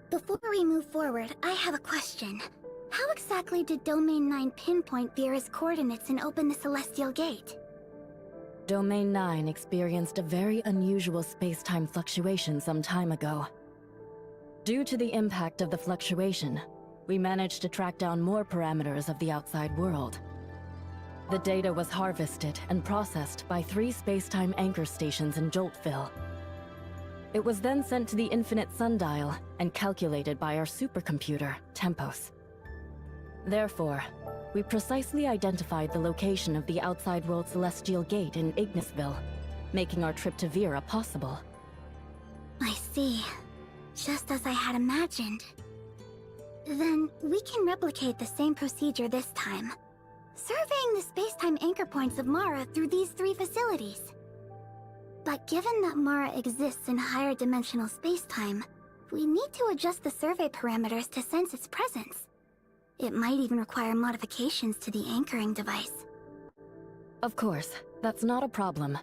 Before we move forward, I have a question. How exactly did Domain 9 pinpoint Vera's coordinates and open the Celestial Gate? Domain 9 experienced a very unusual space-time fluctuation some time ago. Due to the impact of the fluctuation, we managed to track down more parameters of the outside world. The data was harvested and processed by 3 space-time anchor stations in Joltville. It was then sent to the Infinite Sundial and calculated by our supercomputer, Tempos. Therefore, we precisely identified the location of the outside world Celestial Gate in Ignisville, making our trip to Vera possible. I see. Just as I had imagined. Then, we can replicate the same procedure this time. Surveying the space-time anchor points of Mara through these 3 facilities. But given that Mara exists in higher dimensional space-time, we need to adjust the survey parameters to sense its presence. It might even require modifications to the anchoring device. Of course, that's not a problem.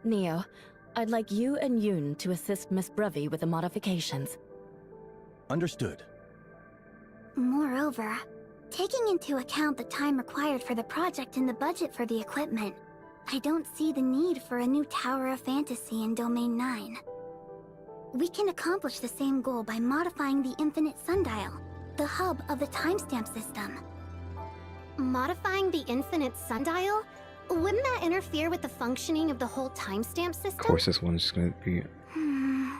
Neo, I'd like you and Yoon to assist Miss Brevi with the modifications. Understood. Moreover, taking into account the time required for the project and the budget for the equipment, I don't see the need for a new Tower of Fantasy in Domain 9. We can accomplish the same goal by modifying the Infinite Sundial, the hub of the timestamp system. Modifying the Infinite Sundial? Wouldn't that interfere with the functioning of the whole timestamp system? Of course, this one's gonna be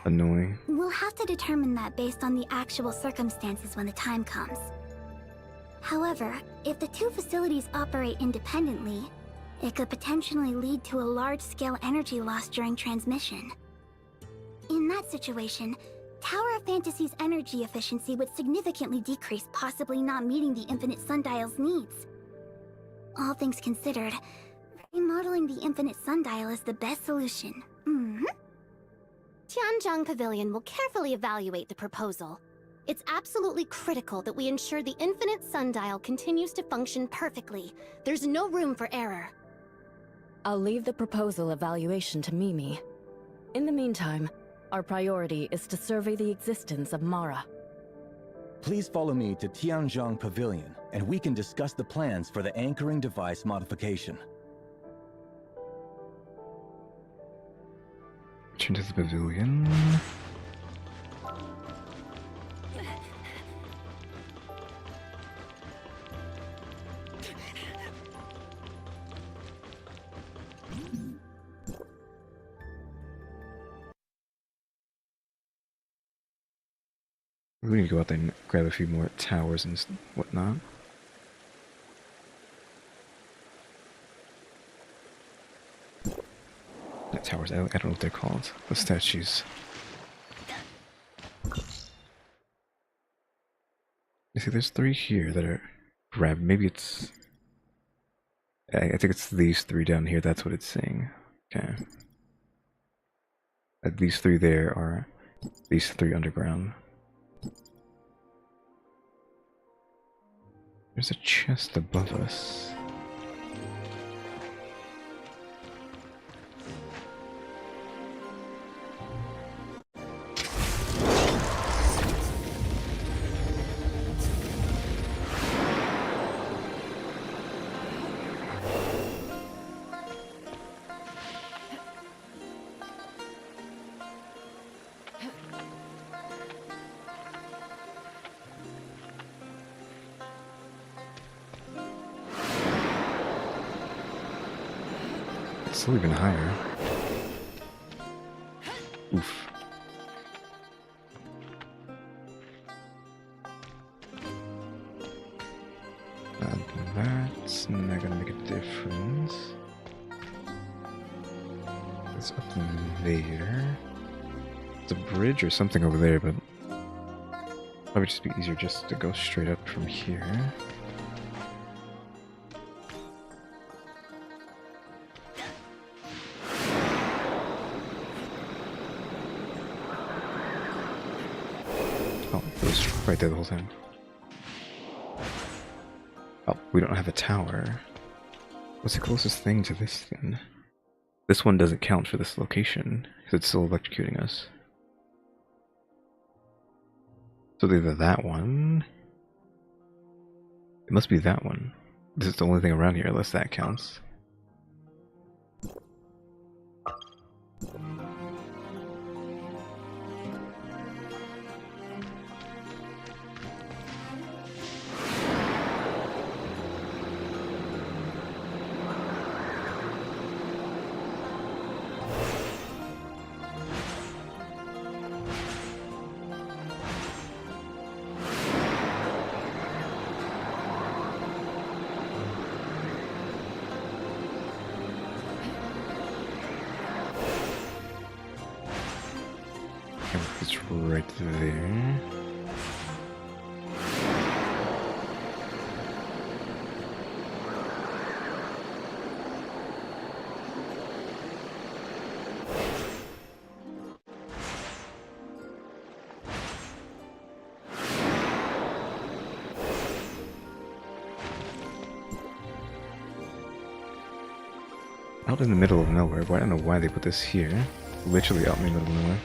annoying. We'll have to determine that based on the actual circumstances when the time comes. However, if the 2 facilities operate independently, it could potentially lead to a large-scale energy loss during transmission. In that situation, Tower of Fantasy's energy efficiency would significantly decrease, possibly not meeting the Infinite Sundial's needs. All things considered, remodeling the Infinite Sundial is the best solution. Tianzhong Pavilion will carefully evaluate the proposal. It's absolutely critical that we ensure the Infinite Sundial continues to function perfectly. There's no room for error. I'll leave the proposal evaluation to Mimi. In the meantime, our priority is to survey the existence of Mara. Please follow me to Tianzhong Pavilion, and we can discuss the plans for the anchoring device modification. Return to the pavilion. We need to go out there and grab a few more towers and whatnot. Not towers, I don't know what they're called. The statues. You see, there's 3 here that are grabbed. Maybe it's I think it's these three down here, that's what it's saying. Okay. These three there are these three underground. There's a chest above us. It's still even higher. Oof. That's not gonna make a difference. It's up there. It's a bridge or something over there, but probably just be easier just to go straight up from here. Oh, it was right there the whole time. Oh, we don't have a tower. What's the closest thing to this then? This one doesn't count for this location, because it's still electrocuting us. So either that one... It must be that one. This is the only thing around here, unless that counts. It's right there. Out in the middle of nowhere. I don't know why they put this here. Literally out in the middle of nowhere.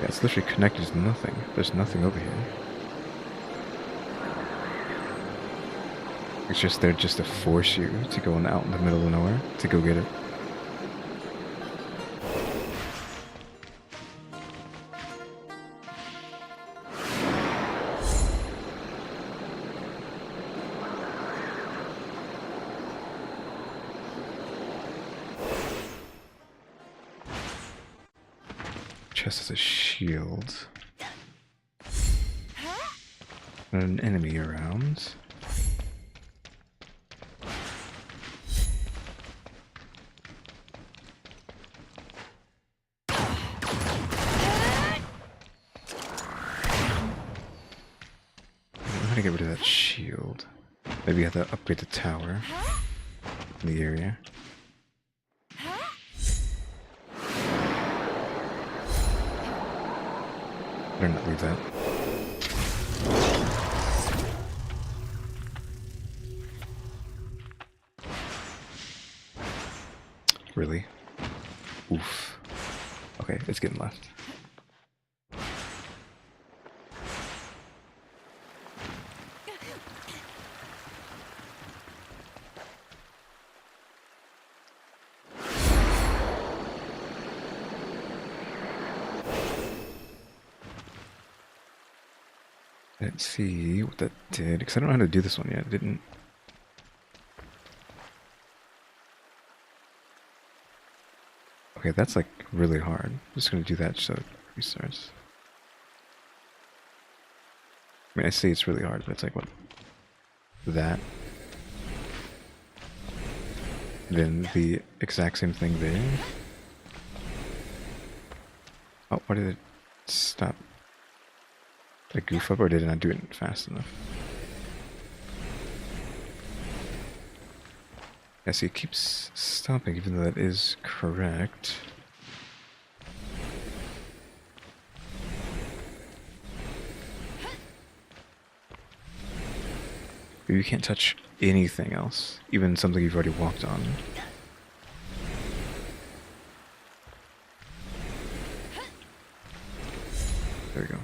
Yeah, it's literally connected to nothing. There's nothing over here. It's just there just to force you to go out in the middle of nowhere to go get it. Chest has a shield. And an enemy around. I don't know how to get rid of that shield. Maybe you have to upgrade the tower in the area. Better not leave that. Really? Oof. Okay, it's getting left. Let's see what that did, because I don't know how to do this one yet. It didn't. Okay, that's like really hard. I'm just gonna do that so it restarts. I mean, I say it's really hard, but it's like what? That. Then the exact same thing there. Oh, why did it stop? I goof up or did I not do it fast enough? Yeah, see, it keeps stopping even though that is correct. But you can't touch anything else, even something you've already walked on. There we go.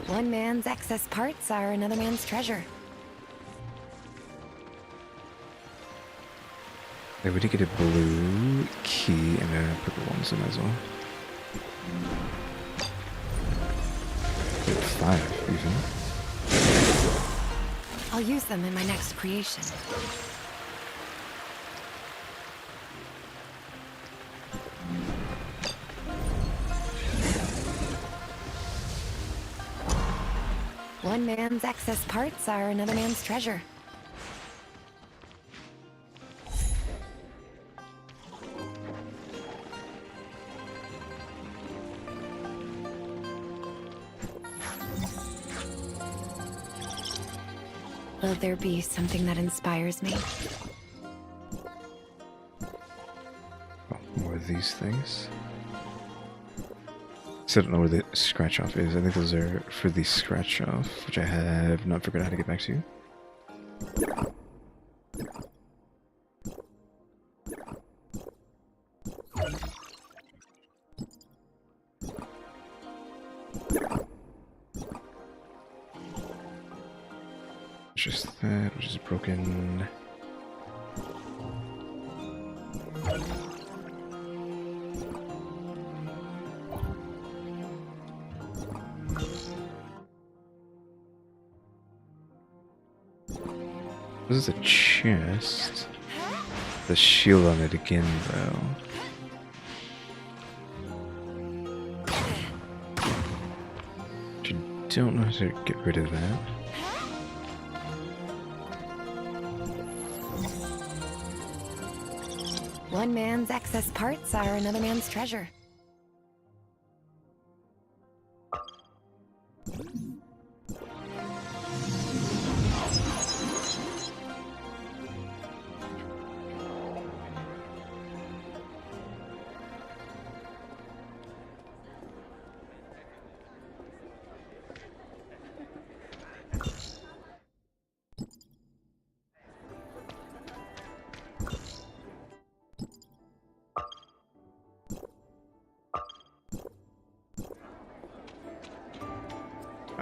One man's excess parts are another man's treasure. Yeah, we did get a blue key and a purple one, so might as well. 5 even. I'll use them in my next creation. One man's excess parts are another man's treasure. Will there be something that inspires me? Oh, more of these things. Still don't know where the scratch off is. I think those are for the scratch off, which I have not figured out how to get back to. Just that, which is broken. This is a chest. The shield on it again, though. But you don't know how to get rid of that. One man's excess parts are another man's treasure.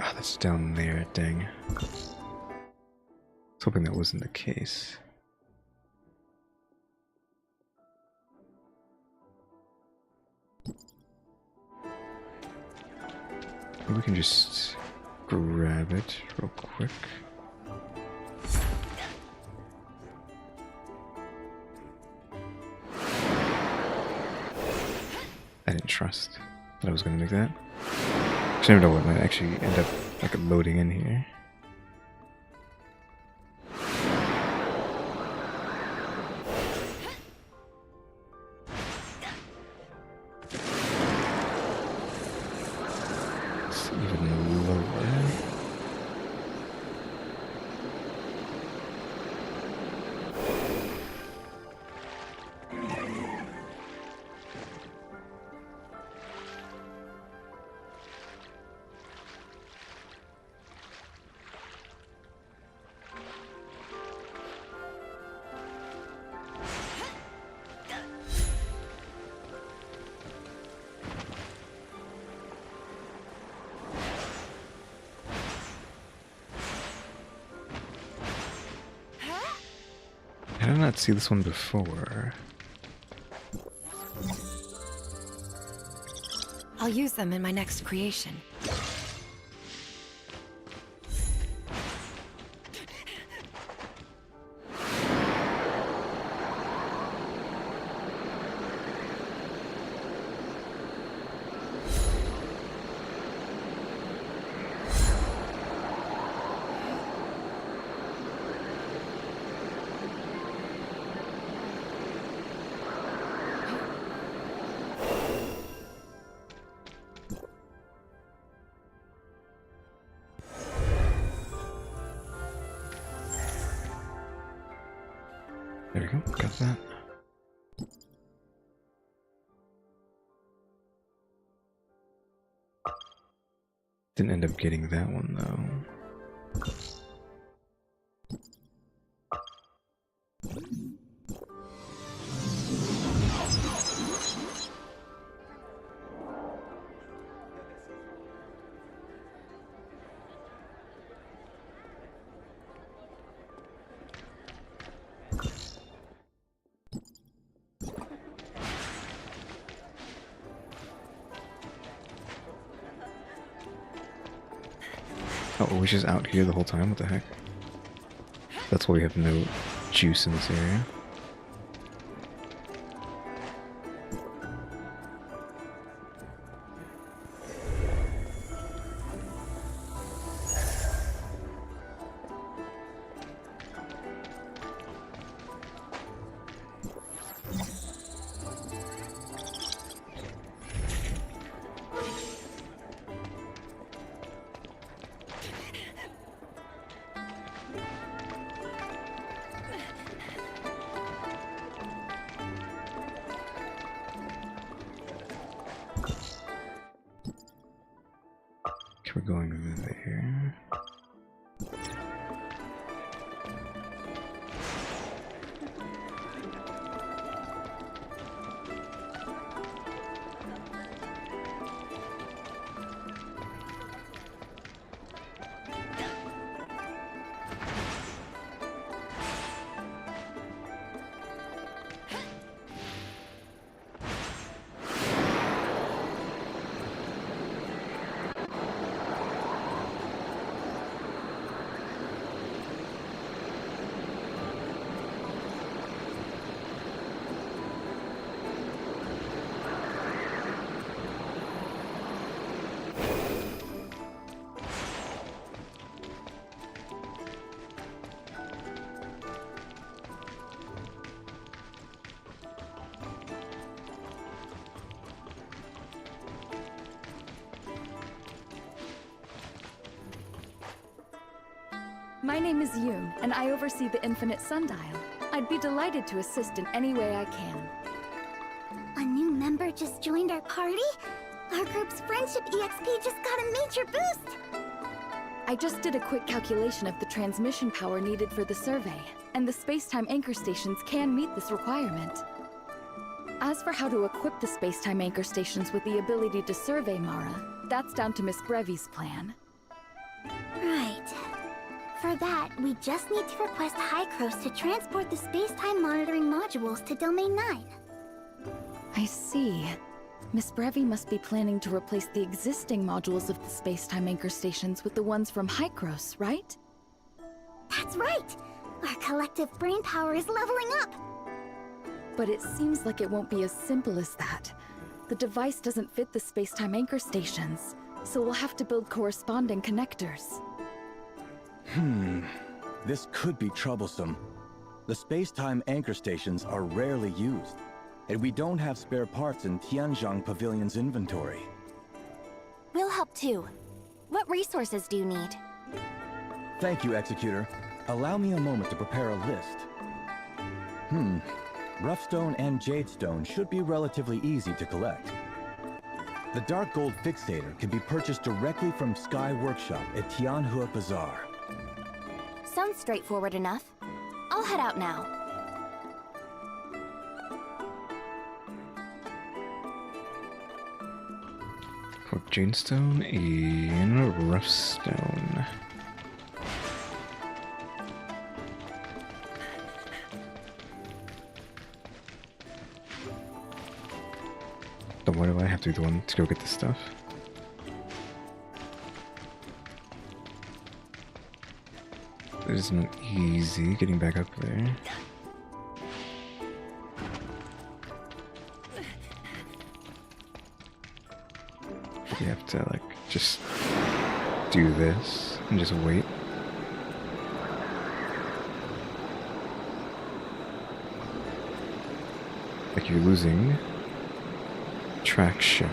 Ah, that's down there, dang. I was hoping that wasn't the case. Maybe we can just grab it real quick. I didn't trust that I was gonna make that. I never know what might actually end up like loading in here. It's even lower. I did not see this one before. I'll use them in my next creation. There we go, got that. Didn't end up getting that one though. Oh, we're just out here the whole time? What the heck? That's why we have no juice in this area. We're going over there. My name is Yoon, and I oversee the Infinite Sundial. I'd be delighted to assist in any way I can. A new member just joined our party? Our group's friendship EXP just got a major boost! I just did a quick calculation of the transmission power needed for the survey, and the space-time anchor stations can meet this requirement. As for how to equip the space-time anchor stations with the ability to survey Mara, that's down to Miss Brevi's plan. Right. For that, we just need to request Hycros to transport the space-time monitoring modules to Domain 9. I see. Miss Brevi must be planning to replace the existing modules of the space-time anchor stations with the ones from Hycros, right? That's right! Our collective brain power is leveling up! But it seems like it won't be as simple as that. The device doesn't fit the space-time anchor stations, so we'll have to build corresponding connectors. This could be troublesome. The space-time anchor stations are rarely used, and we don't have spare parts in Tianzhang Pavilion's inventory. We'll help too. What resources do you need? Thank you, Executor. Allow me a moment to prepare a list. Roughstone and Jadestone should be relatively easy to collect. The Dark Gold Fixator can be purchased directly from Sky Workshop at Tianhua Bazaar. Sounds straightforward enough. I'll head out now. For Jadestone and Roughstone. Then why do I have to be the one to go get this stuff? It isn't easy getting back up there. You have to like just do this and just wait. Like you're losing traction,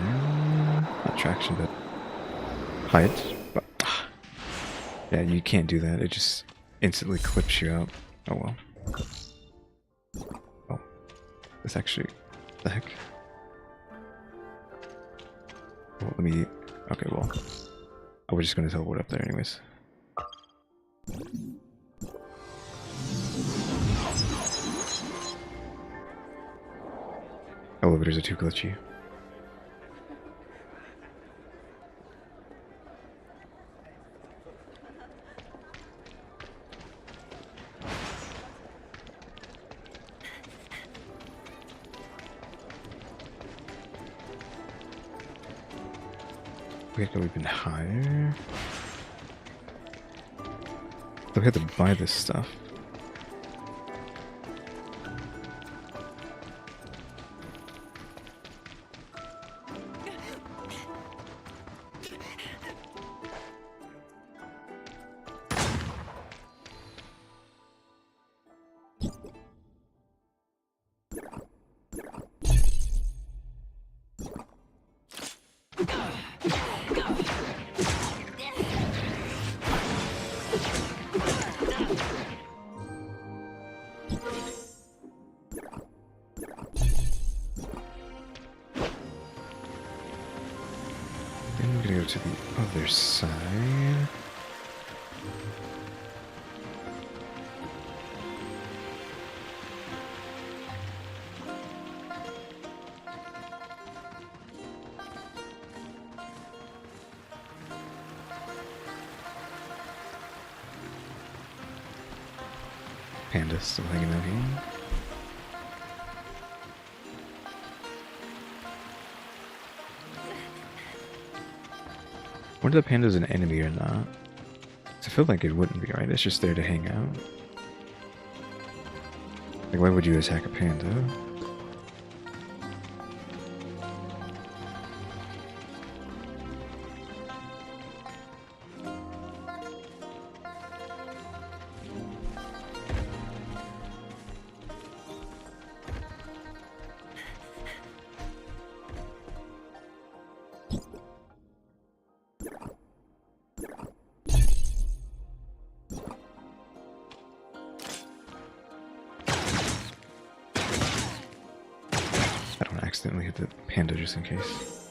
not traction, but height. But yeah, you can't do that. It just instantly clips you out. Oh well. It's actually the heck. Well, let me. Okay, well, I was just gonna teleport up there anyways. Elevators are too glitchy. We have to go even higher. We have to buy this stuff. To the other side. Panda's still hanging out here. Wonder if the panda's an enemy or not. I feel like it wouldn't be, right? It's just there to hang out. Like, why would you attack a panda? Accidentally hit the panda just in case.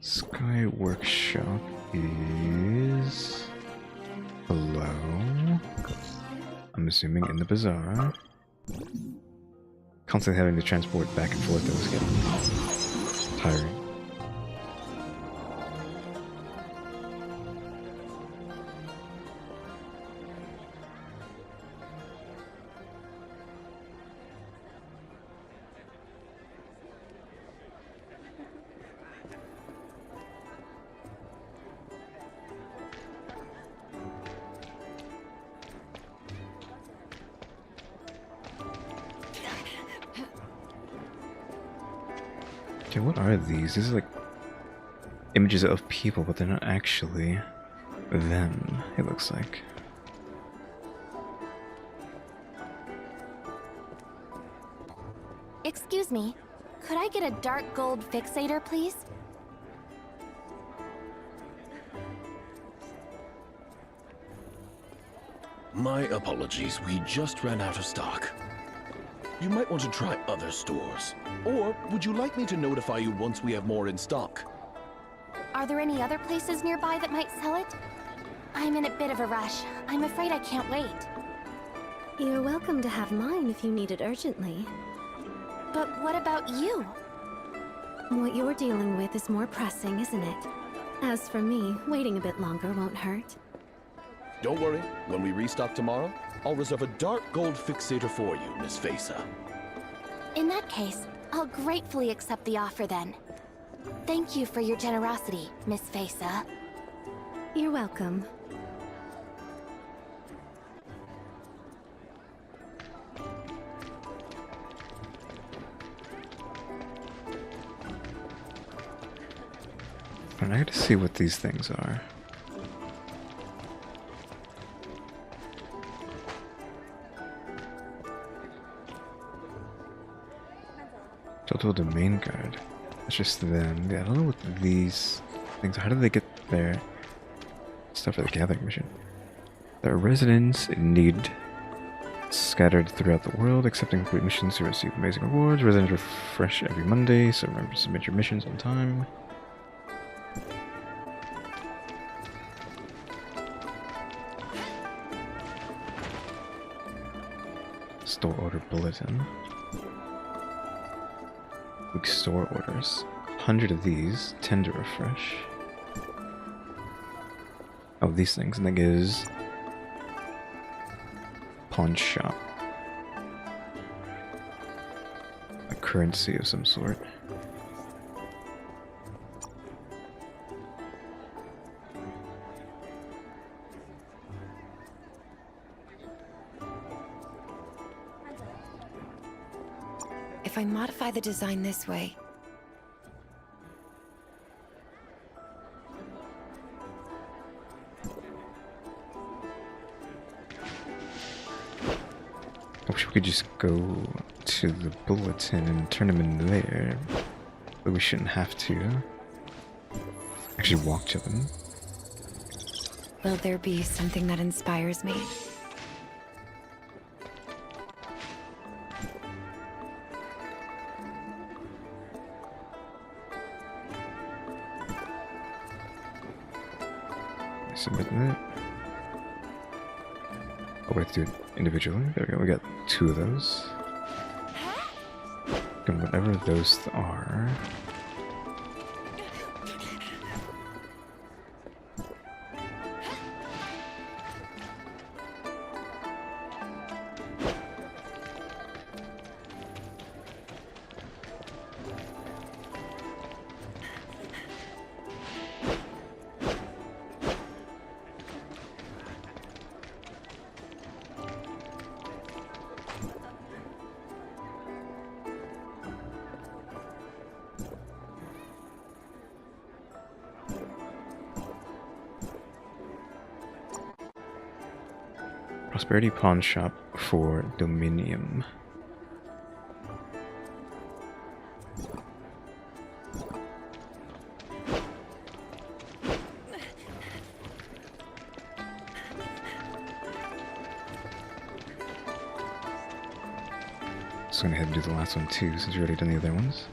Sky Workshop is below. I'm assuming in the bazaar. Constantly having to transport back and forth, that was getting tiring. Okay, what are these? These are like images of people, but they're not actually them, it looks like. Excuse me, could I get a dark gold fixator, please? My apologies, we just ran out of stock. You might want to try other stores. Or would you like me to notify you once we have more in stock? Are there any other places nearby that might sell it? I'm in a bit of a rush. I'm afraid I can't wait. You're welcome to have mine if you need it urgently. But what about you? What you're dealing with is more pressing, isn't it? As for me, waiting a bit longer won't hurt. Don't worry, when we restock tomorrow, I'll reserve a dark gold fixator for you, Miss Fesa. In that case, I'll gratefully accept the offer then. Thank you for your generosity, Miss Fesa. You're welcome. I gotta see what these things are. Total domain guard. That's just them. Yeah, I don't know what these things are. How did they get their stuff for the gathering mission? There are residents in need scattered throughout the world, accepting complete missions to receive amazing rewards. Residents refresh every Monday, so remember to submit your missions on time. Store order bulletin. Week store orders. 100 of these, 10 to refresh. Oh, these things, and that gives pawn shop. A currency of some sort. If I modify the design this way... I wish we could just go to the bulletin and turn them in there, but we shouldn't have to. Actually walk to them. Will there be something that inspires me? Submit that. Oh, we have to do it individually. There we go. We got 2 of those. And whatever those are. Prosperity Pawn Shop for Dominium. Just gonna go ahead and do the last one too, since you already done the other ones.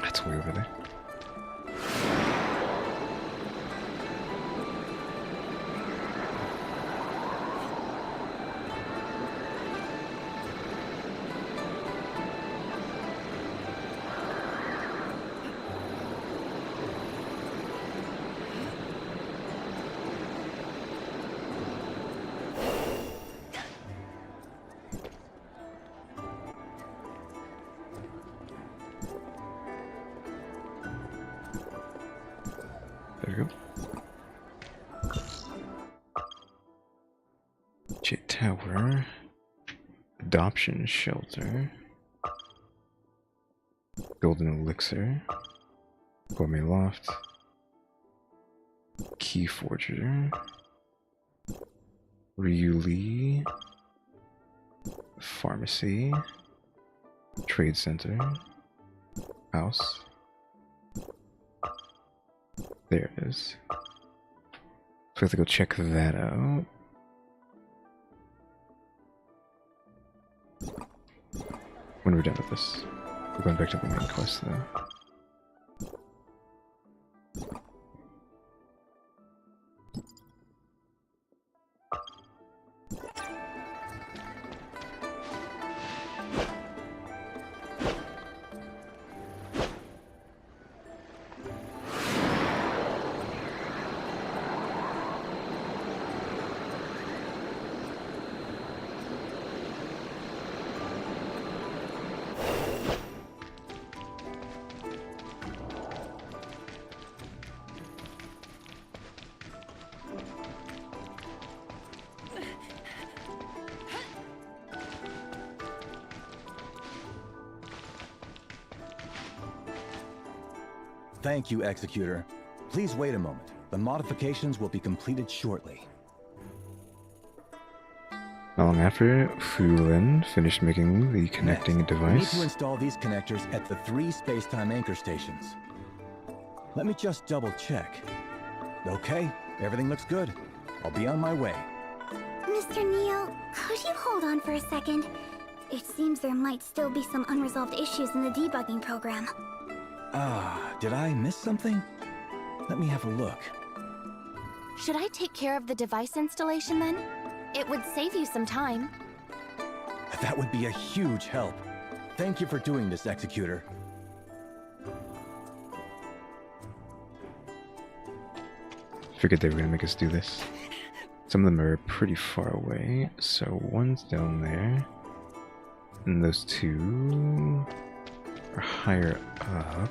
That's way over there. There we go. Jet Tower. Adoption Shelter. Golden Elixir. Gourmet Loft. Key Forger. Ryuli. Pharmacy. Trade Center. House. There it is. So we have to go check that out. When we're done with this. We're going back to the main quest though. Thank you, Executor. Please wait a moment. The modifications will be completed shortly. Not long after, Fulin finished making the connecting Next, we need device. to install these connectors at the 3 space-time anchor stations. Let me just double check. Okay, everything looks good. I'll be on my way. Mr. Neo, could you hold on for a second? It seems there might still be some unresolved issues in the debugging program. Did I miss something? Let me have a look. Should I take care of the device installation then? It would save you some time. That would be a huge help. Thank you for doing this, Executor. Figured they were gonna make us do this. Some of them are pretty far away, so one's down there. And those 2 are higher up.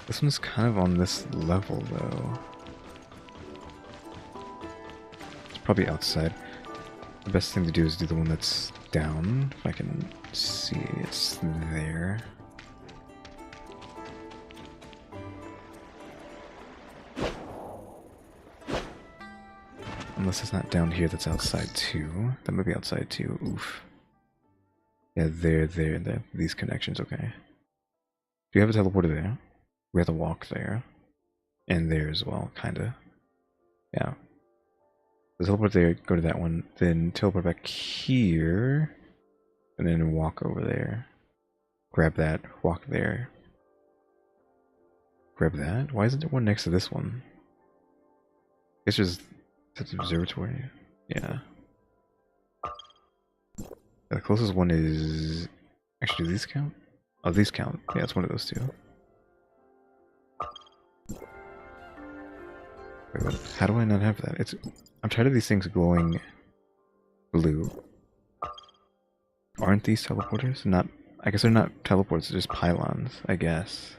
This one's kind of on this level though. It's probably outside. The best thing to do is do the one that's down. If I can see, it's there. Unless it's not down here, that's outside too. That might be outside too. Oof. Yeah, there. These connections, okay. Do you have a teleporter there? We have to walk there. And there as well, kinda. Yeah. So teleport there, go to that one, then teleport back here, and then walk over there. Grab that, walk there. Grab that? Why isn't there one next to this one? I guess there's... That's observatory. Yeah. The closest one is... Actually, do these count? Oh, these count. Yeah, it's one of those 2. Wait, what? How do I not have that? It's... I'm tired of these things glowing blue. Aren't these teleporters? Not... I guess they're not teleports, they're just pylons, I guess.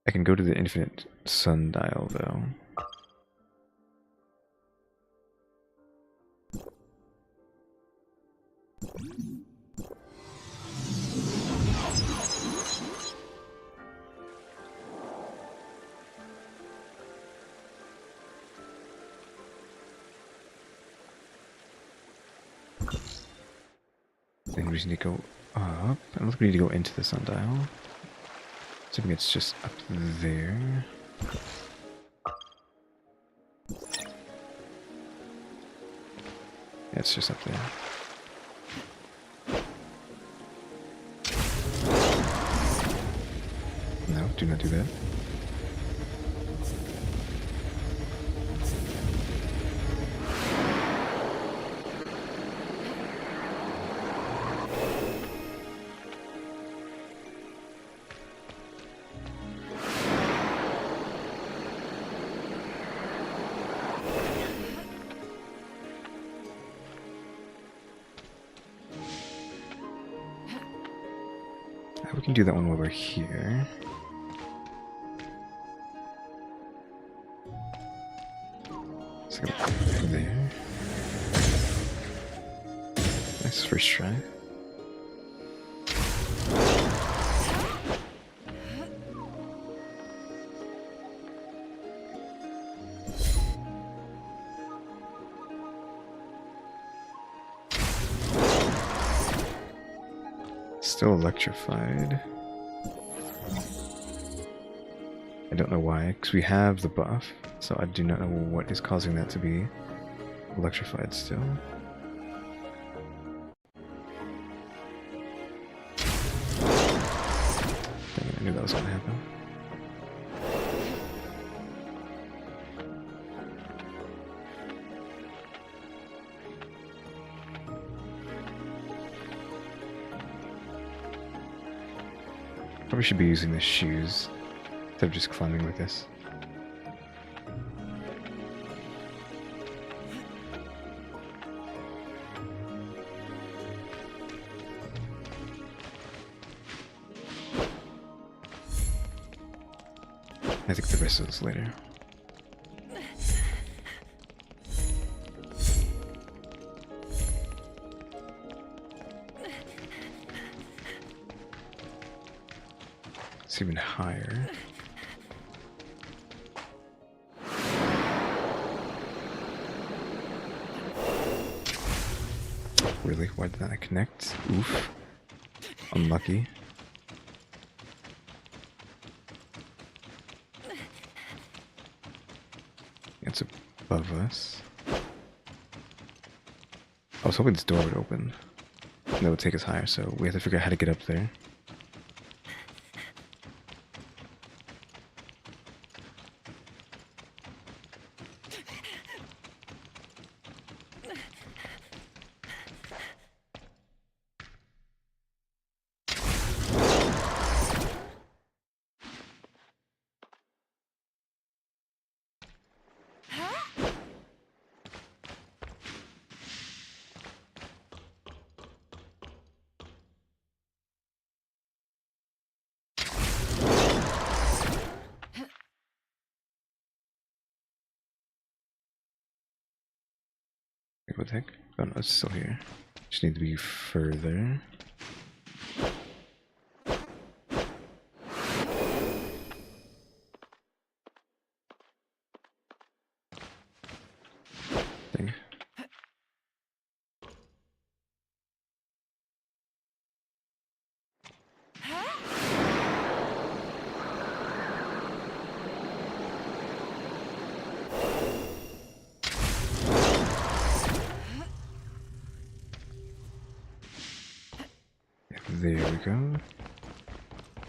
I can go to the infinite sundial, though. Then we just need to go up. I don't think we need to go into the sundial. I think it's just up there. Yeah, it's just up there. No, do not do that. We can do that one while we're here. Let's go there. Nice first try. Still electrified. I don't know why, because we have the buff, so I do not know what is causing that to be electrified still. Dang it, I knew that was going to happen. Probably should be using the shoes instead of just climbing with this. I think the rest of this later. It's even higher. Really? Why did that connect? Oof. Unlucky. It's above us. I was hoping this door would open. That would take us higher, so we have to figure out how to get up there. What the heck? Oh no, it's still here. Just need to be further. Thing. There we go.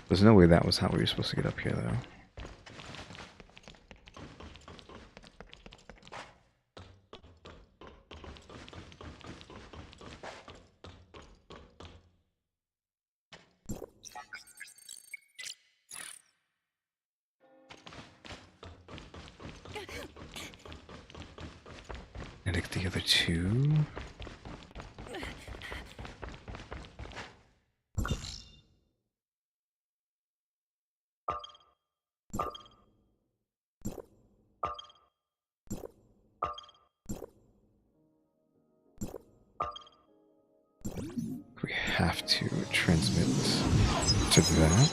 There's no way that was how we were supposed to get up here, though. And take the other two. We have to transmit to that.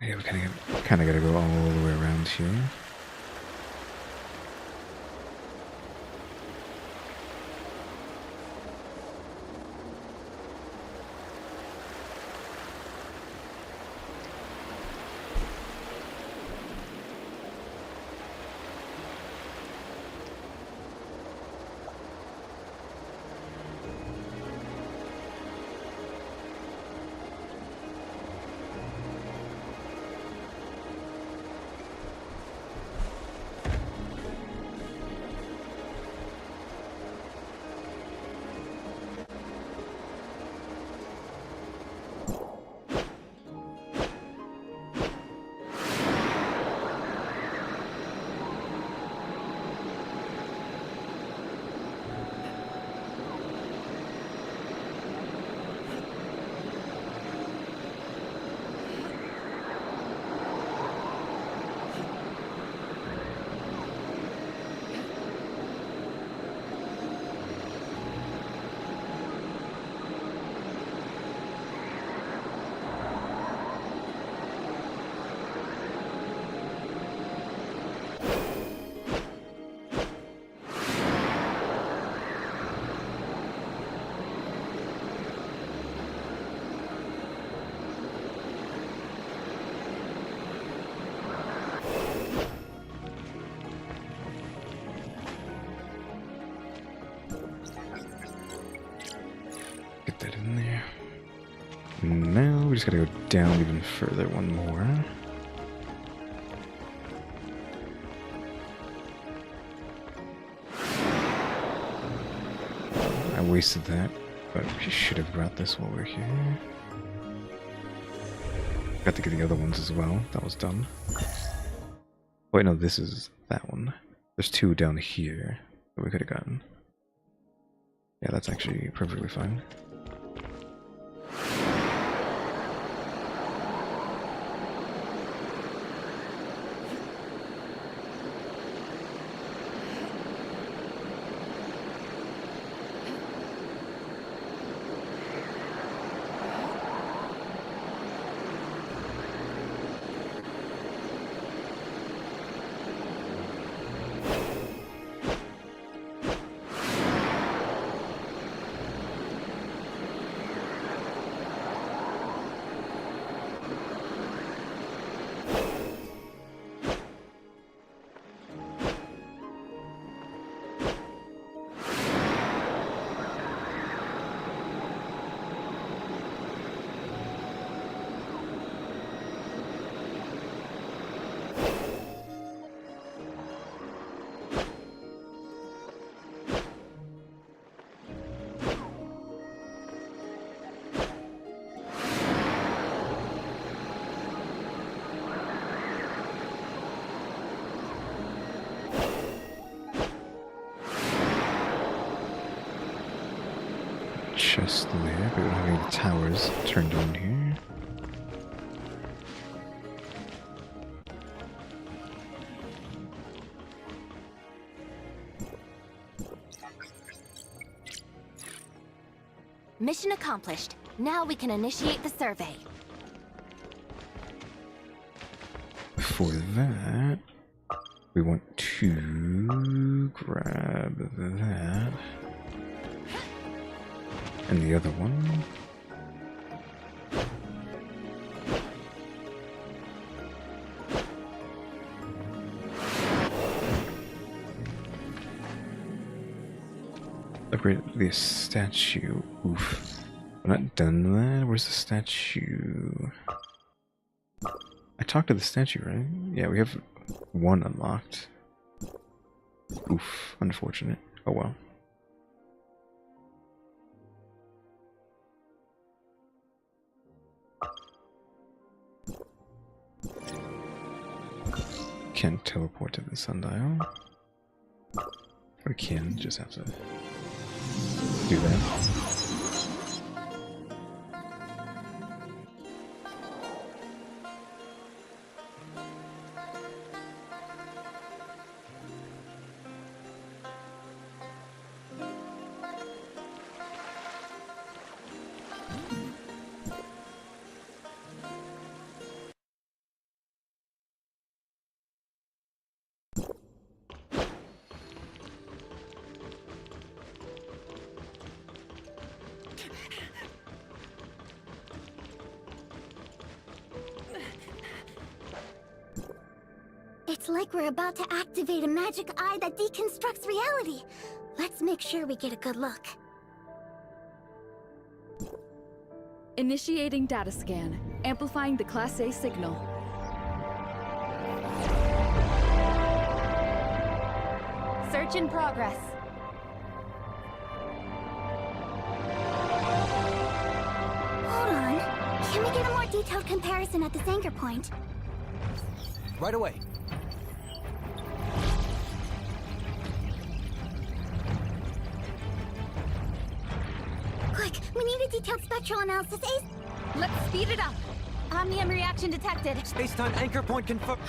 Yeah, we kind of gotta go all the way around here. Now we just gotta go down even further, one more. I wasted that, but we should have brought this while we're here. Got to get the other ones as well. That was dumb. Wait, no, this is that one. There's two down here that we could have gotten. Yeah, that's actually perfectly fine. Chest there, but we don't have any towers turned on here. Mission accomplished. Now we can initiate the survey. For that, we want to grab that. And the other one. Upgrade the statue. Oof. We're not done with that. Where's the statue? I talked to the statue, right? Yeah, we have one unlocked. Oof. Unfortunate. Oh well. Can't teleport to the sundial. Or can, just have to do that. It's like we're about to activate a magic eye that deconstructs reality. Let's make sure we get a good look. Initiating data scan. Amplifying the Class A signal. Search in progress. Hold on. Can we get a more detailed comparison at this anchor point? Right away. Quick, we need a detailed spectral analysis. Let's speed it up. Omnium reaction detected. Space-time anchor point confirmed.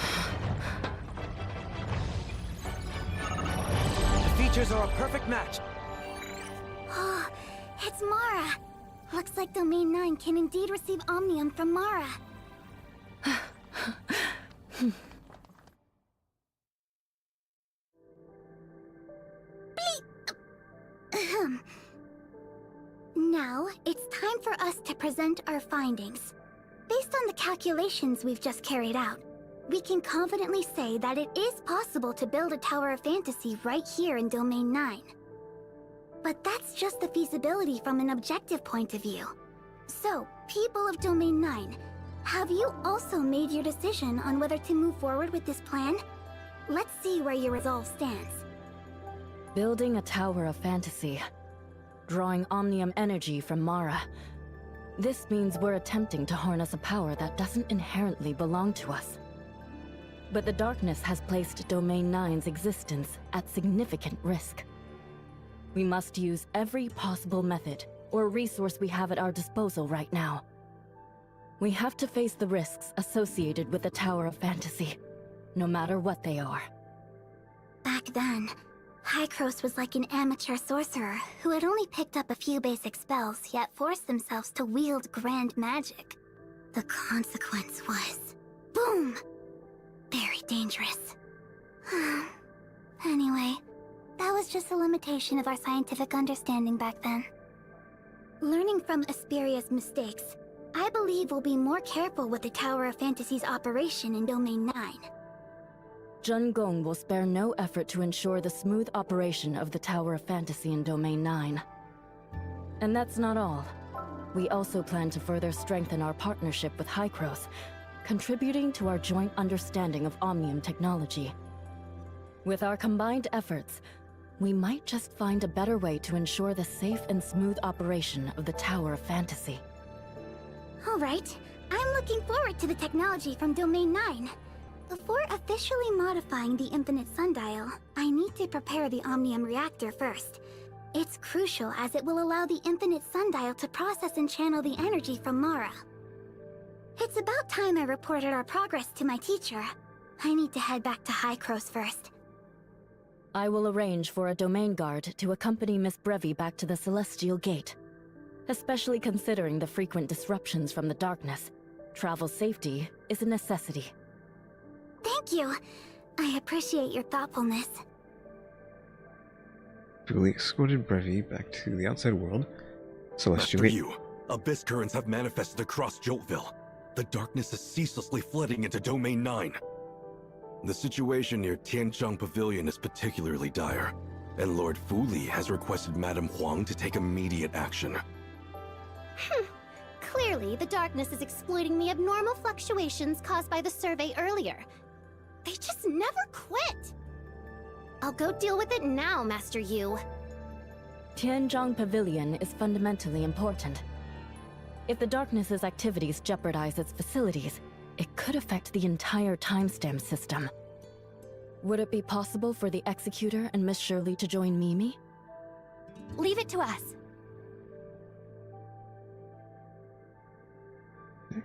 The features are a perfect match. Oh, it's Mara. Looks like Domain 9 can indeed receive Omnium from Mara. Now, it's time for us to present our findings. Based on the calculations we've just carried out, we can confidently say that it is possible to build a Tower of Fantasy right here in Domain 9. But that's just the feasibility from an objective point of view. So, people of Domain 9, have you also made your decision on whether to move forward with this plan? Let's see where your resolve stands. Building a tower of fantasy. Drawing omnium energy from Mara. This means we're attempting to harness a power that doesn't inherently belong to us. But the darkness has placed Domain 9's existence at significant risk. We must use every possible method or resource we have at our disposal right now. We have to face the risks associated with the Tower of Fantasy, no matter what they are. Back then, Hykros was like an amateur sorcerer who had only picked up a few basic spells, yet forced themselves to wield grand magic. The consequence was... boom! Very dangerous. Anyway, that was just a limitation of our scientific understanding back then. Learning from Asperia's mistakes, I believe we'll be more careful with the Tower of Fantasy's operation in Domain 9. Jun Gong will spare no effort to ensure the smooth operation of the Tower of Fantasy in Domain 9. And that's not all. We also plan to further strengthen our partnership with Hykros, contributing to our joint understanding of Omnium technology. With our combined efforts, we might just find a better way to ensure the safe and smooth operation of the Tower of Fantasy. Alright, I'm looking forward to the technology from Domain 9. Before officially modifying the Infinite Sundial, I need to prepare the Omnium Reactor first. It's crucial as it will allow the Infinite Sundial to process and channel the energy from Mara. It's about time I reported our progress to my teacher. I need to head back to Hykros first. I will arrange for a domain guard to accompany Miss Brevi back to the Celestial Gate. Especially considering the frequent disruptions from the darkness, travel safety is a necessity. Thank you. I appreciate your thoughtfulness. We escorted Brevi back to the outside world. Celestial Gate. Master Yu, abyss currents have manifested across Joltville. The darkness is ceaselessly flooding into Domain 9. The situation near Tianzhong Pavilion is particularly dire, and Lord Fu Li has requested Madame Huang to take immediate action. Clearly, the darkness is exploiting the abnormal fluctuations caused by the survey earlier. They just never quit! I'll go deal with it now, Master Yu. Tianzhong Pavilion is fundamentally important. If the darkness's activities jeopardize its facilities, it could affect the entire timestamp system. Would it be possible for the Executor and Miss Shirley to join Mimi? Leave it to us.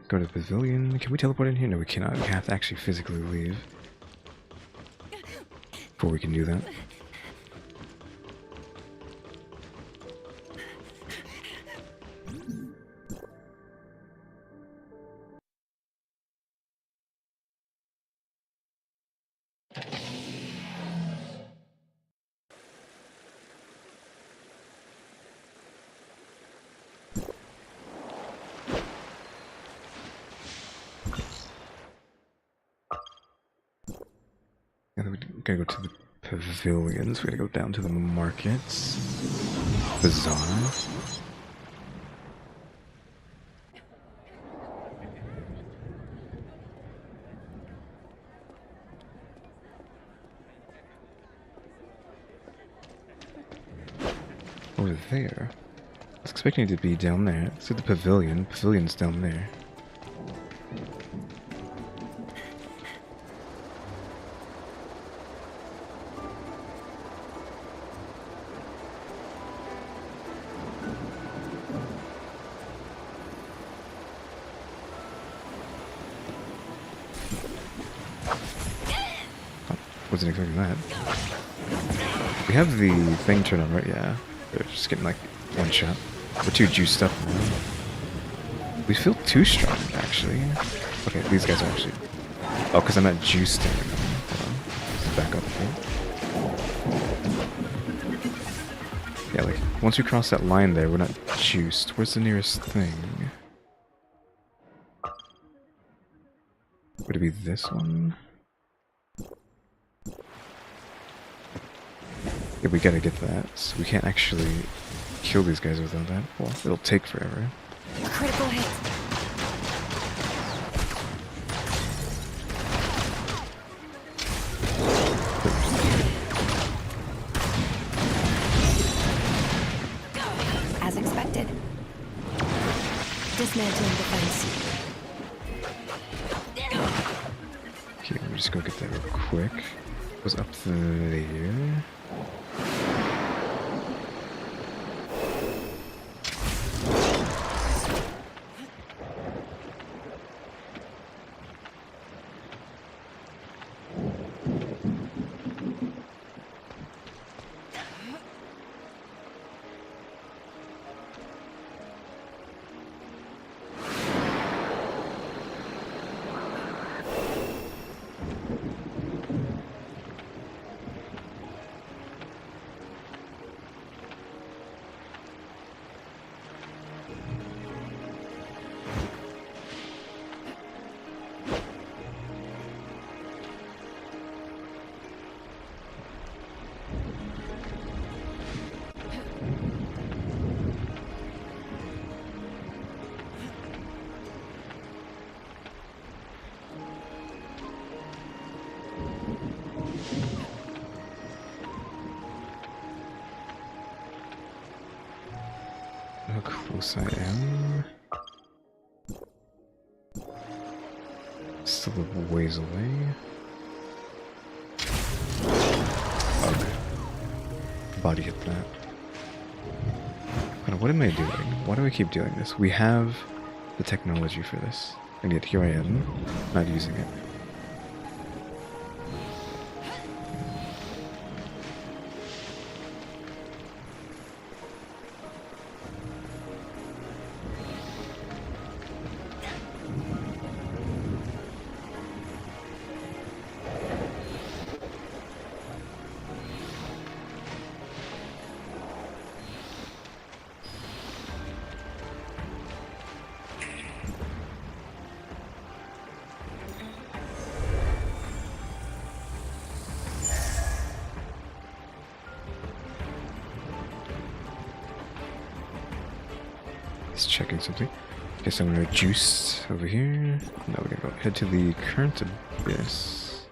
Go to the pavilion. Can we teleport in here? No, we cannot. We have to actually physically leave before we can do that. And then we gotta go to the pavilions. We gotta go down to the markets. Bazaar. Over there. I was expecting it to be down there. It's at the pavilion. Pavilion's down there. Wasn't expecting that. We have the thing turned on, right? Yeah. We're just getting like one shot. We're too juiced up now. We feel too strong, actually. Okay, these guys are actually... Oh, because I'm not juiced anymore. Hold on. Let's back up here. Yeah, like, once we cross that line there, we're not juiced. Where's the nearest thing? Would it be this one? Yeah, we gotta get that. So we can't actually kill these guys without that. Well, it'll take forever. A critical hit. As expected. Dismantling defense. Okay, let me just go get that real quick. It was up there. How close I am. Still a ways away. Okay. Body hit that. What am I doing? Why do I keep doing this? We have the technology for this. And yet here I am, not using it. Checking something. Guess I'm gonna juice over here. Now we're gonna go head to the current abyss.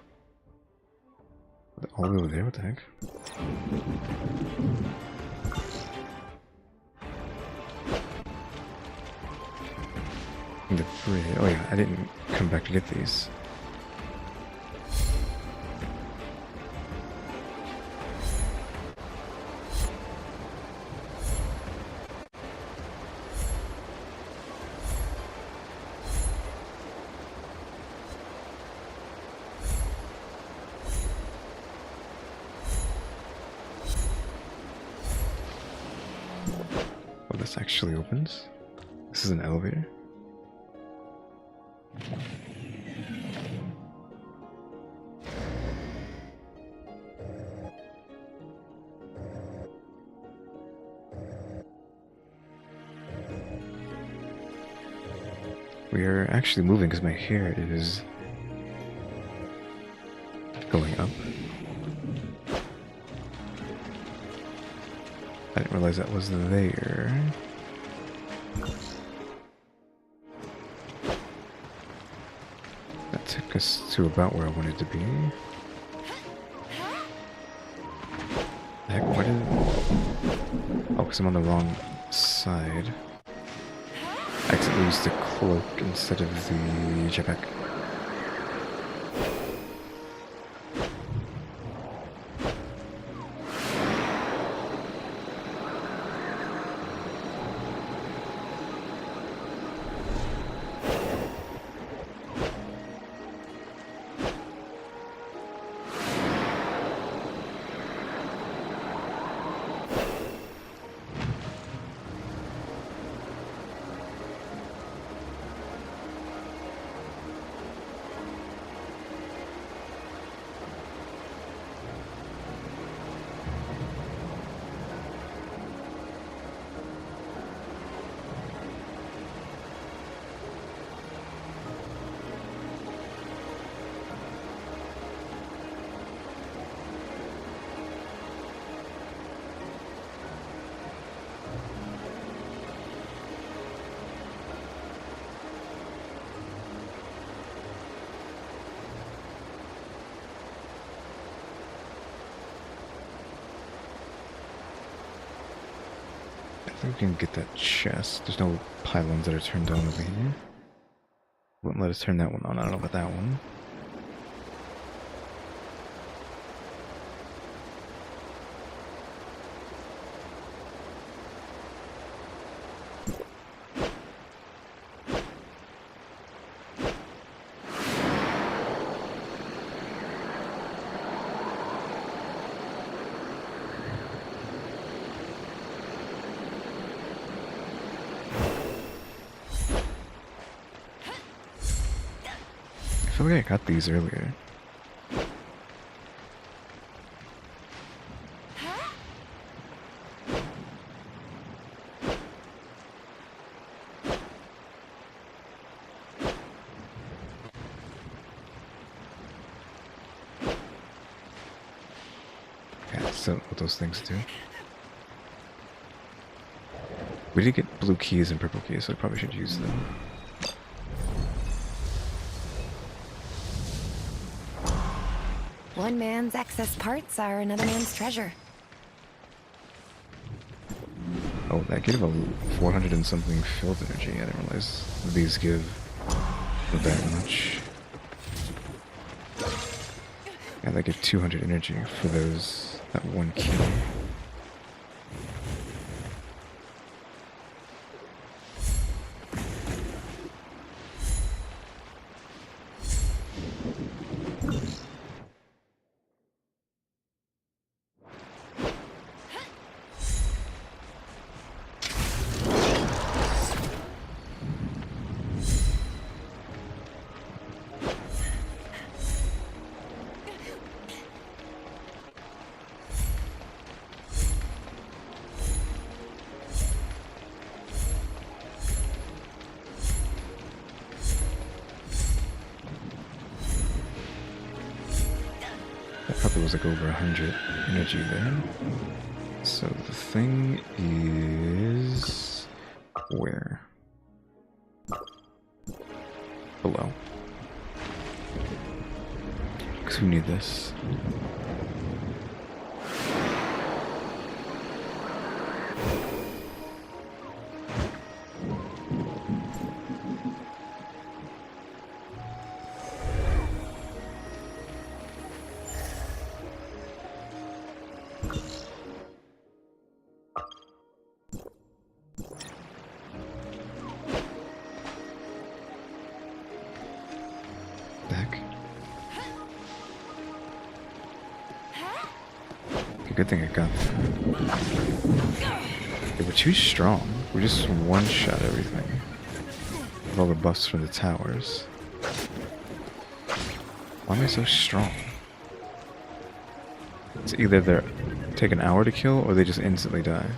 All the way over there, what the heck? The bridge. Oh yeah, I didn't come back to get these. This actually opens. This is an elevator. We are actually moving because my hair is going up. I didn't realize that was there. That took us to about where I wanted to be. Heck, why did... Oh, because I'm on the wrong side. I accidentally used the cloak instead of the jetpack. think we can get that chest. There's no pylons that are turned on over here. Wouldn't let us turn that one on. I don't know about that one. I feel like I got these earlier. Yeah, so what those things do. We did get blue keys and purple keys, so I probably should use them. One man's excess parts are another man's treasure. Oh, that gave a 400 and something field energy. I didn't realize these give that much. Yeah, they give 200 energy for that one key. Probably was like over 100 energy there. So the thing is where? Below. Because we need this. Good thing I got that. They were too strong. We just one-shot everything. With all the buffs from the towers. Why am I so strong? It's either they take an hour to kill, or they just instantly die.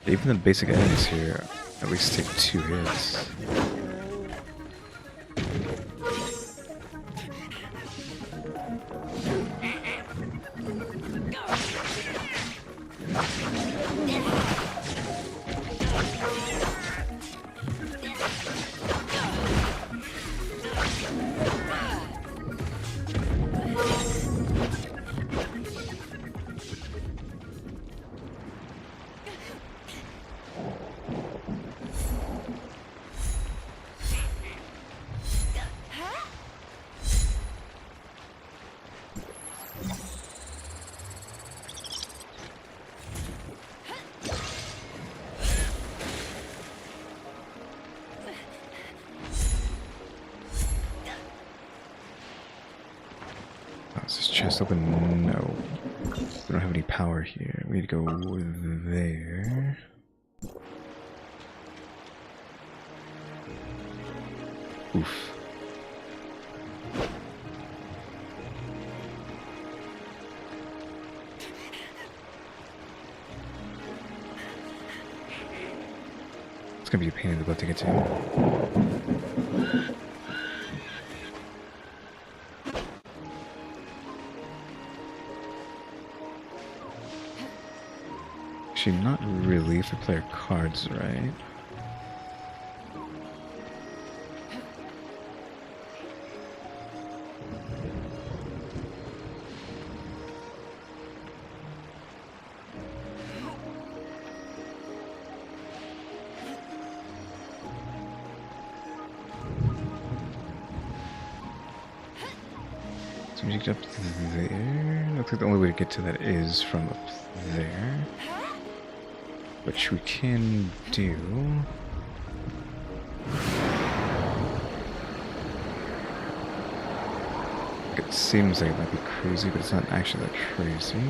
Even the basic enemies here at least take 2 hits. Is this chest open? No. We don't have any power here. We need to go there. Oof. It's gonna be a pain in the butt to get to. Actually, not really if we play our cards right. So we can get up there. Looks like the only way to get to that is from up there. Which we can do. It seems like it might be crazy, but it's not actually that crazy.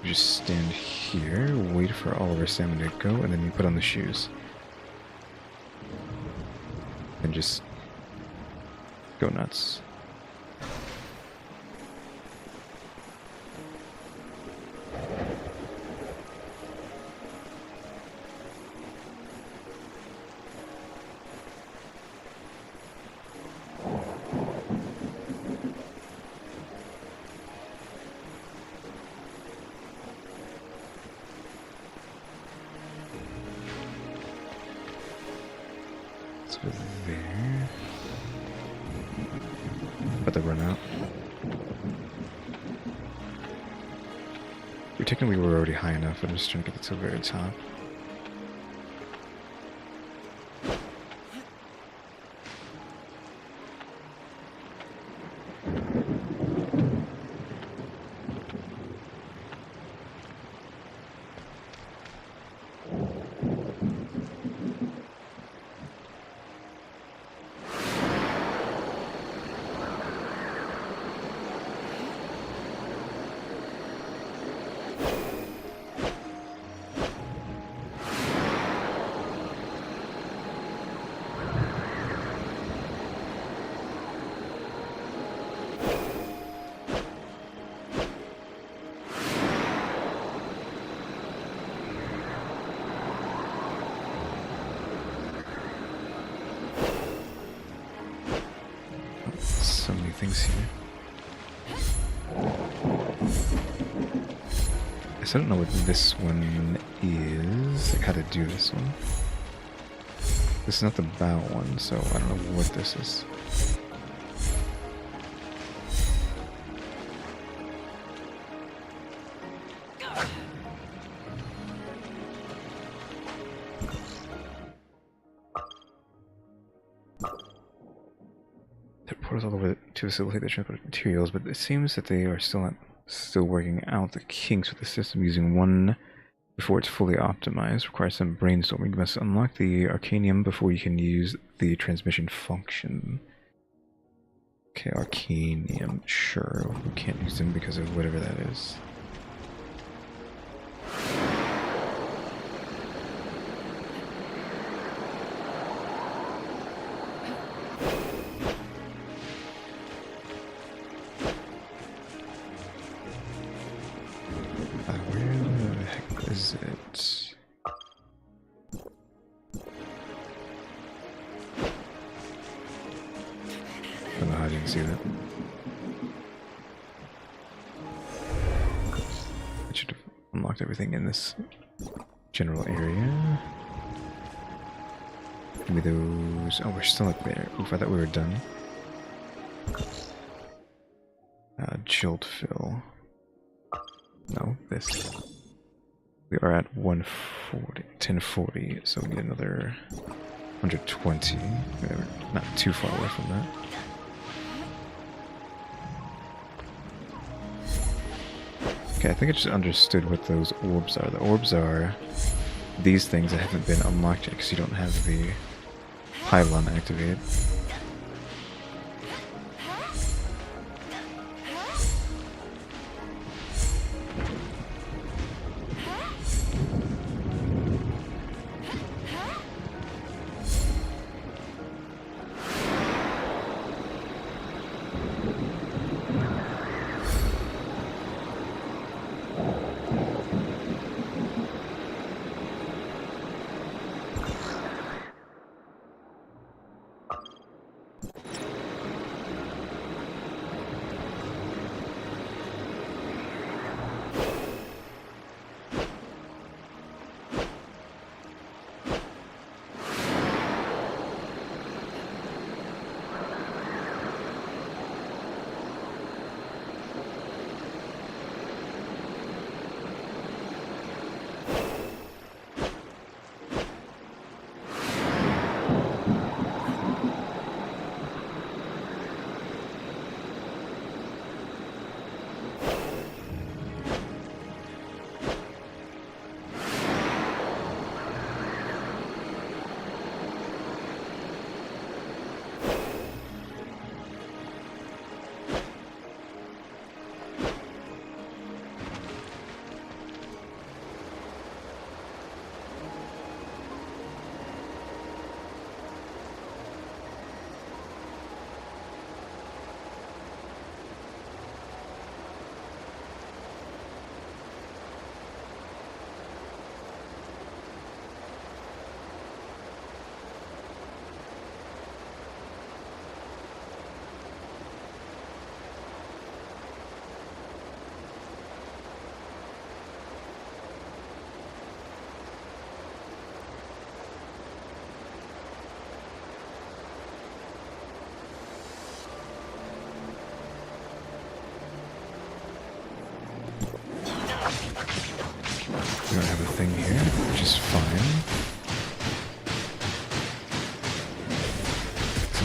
Just stand here, wait for all of our stamina to go, and then you put on the shoes. And just go nuts. There. But they run out. Technically we're already high enough, I'm just trying to get to the very top. So many things here. I still don't know what this one is, like how to do this one. This is not the bow one, so I don't know what this is. Portals all over to facilitate the transport of materials, but it seems that they are still working out the kinks with the system. Using one before it's fully optimized requires some brainstorming. You must unlock the Arcanium before you can use the transmission function. Okay, Arcanium, sure. We can't use them because of whatever that is. Is it? I don't know how I didn't see that. I should have unlocked everything in this general area. Give me those. Oh, we're still up there. Oof, I thought we were done. Jolt fill. No, this. We are at 1040, so we need another 120. We're not too far away from that. Okay, I think I just understood what those orbs are. The orbs are these things that haven't been unlocked yet because you don't have the pylon activated.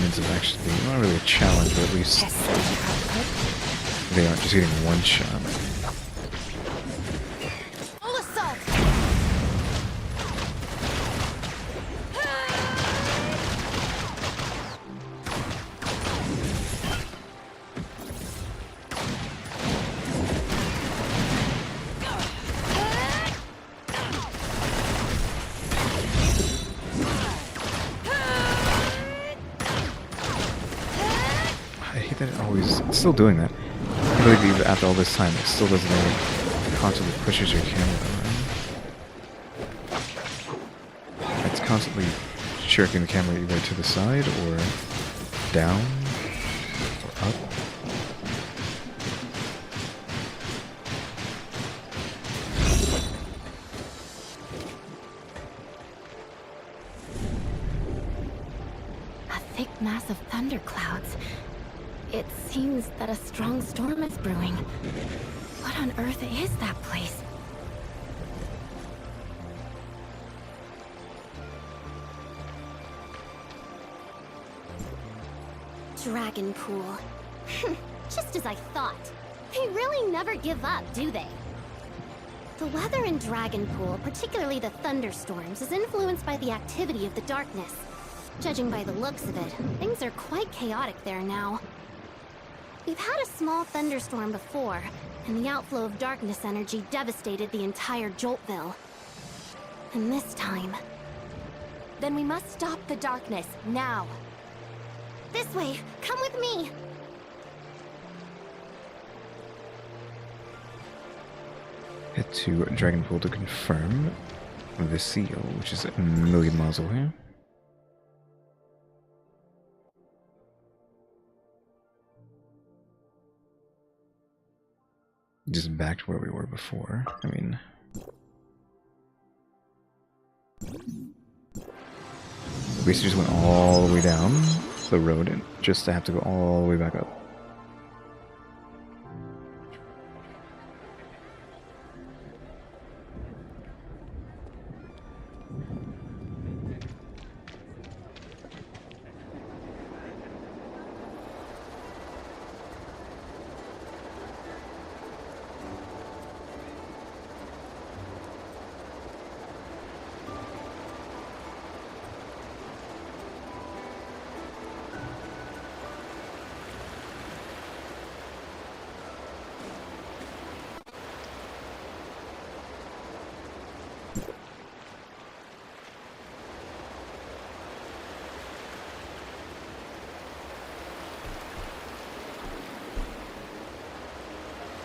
means of actually not really a challenge, but at least they aren't just getting one shot. Full assault! I hate that it always... It's still doing that. I believe even after all this time, it still doesn't really constantly pushes your camera around. It's constantly jerking the camera either to the side or down or up. A thick mass of thunderclouds. It seems that a strong storm is brewing. What on earth is that place? Dragon Pool. Just as I thought. They really never give up, do they? The weather in Dragon Pool, particularly the thunderstorms, is influenced by the activity of the darkness. Judging by the looks of it, things are quite chaotic there now. We've had a small thunderstorm before, and the outflow of darkness energy devastated the entire Joltville. And this time... Then we must stop the darkness, now. This way! Come with me! Head to Dragon Pool to confirm the seal, which is a million miles away. Just back to where we were before. I mean... We basically just went all the way down the road and just to have to go all the way back up.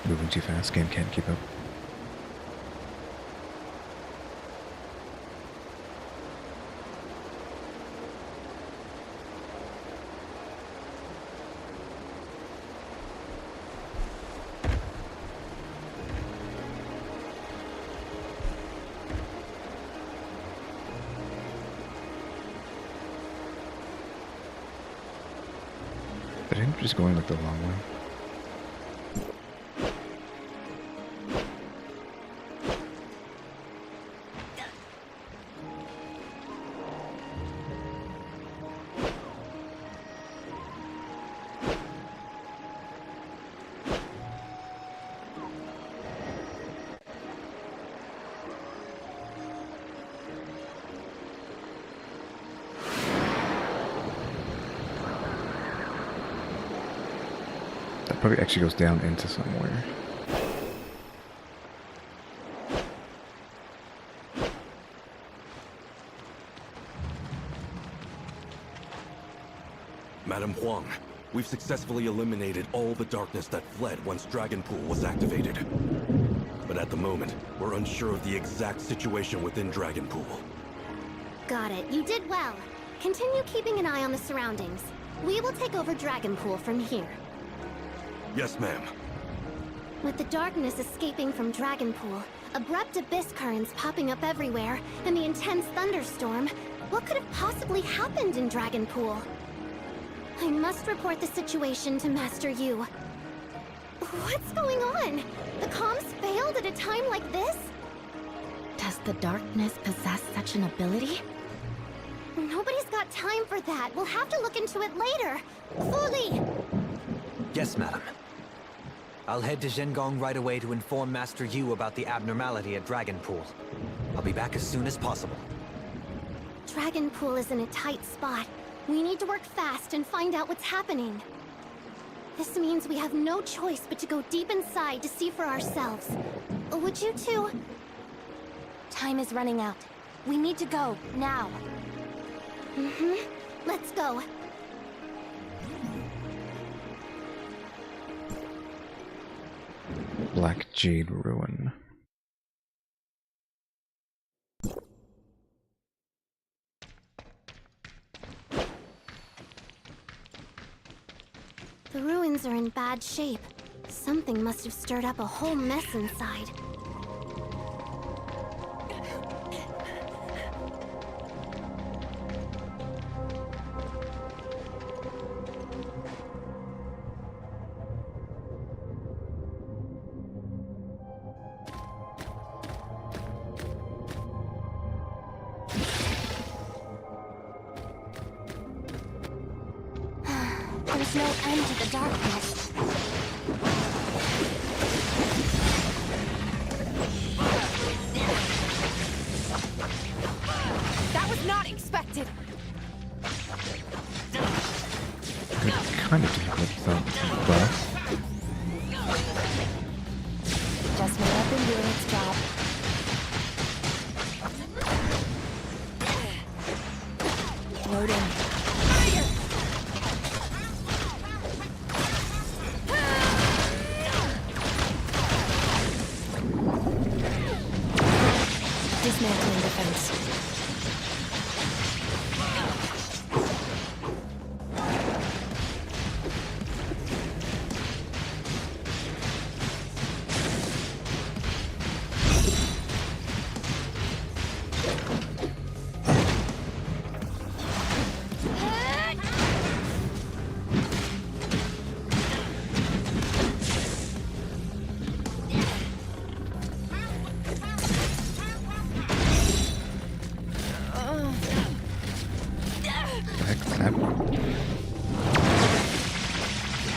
Moving too fast, game can't keep up. But I think I'm just going like the long way. Probably actually goes down into somewhere. Madam Huang, we've successfully eliminated all the darkness that fled once Dragon Pool was activated. But at the moment, we're unsure of the exact situation within Dragon Pool. Got it. You did well. Continue keeping an eye on the surroundings. We will take over Dragon Pool from here. Yes, ma'am. With the darkness escaping from Dragon Pool, abrupt abyss currents popping up everywhere, and the intense thunderstorm, what could have possibly happened in Dragon Pool? I must report the situation to Master Yu. What's going on? The comms failed at a time like this? Does the darkness possess such an ability? Nobody's got got time for that. We'll have to look into it later. Fully! Yes, madam. I'll head to Zhengong right away to inform Master Yu about the abnormality at Dragonpool. I'll be back as soon as possible. Dragonpool is in a tight spot. We need to work fast and find out what's happening. This means we have no choice but to go deep inside to see for ourselves. Would you two? Time is running out. We need to go, now. Let's go. Black Jade Ruin. The ruins are in bad shape. Something must have stirred up a whole mess inside. There's no end to the darkness. That was not expected! Kind of difficult without buff. Just may have been doing its job. Loading. Dismantling defense.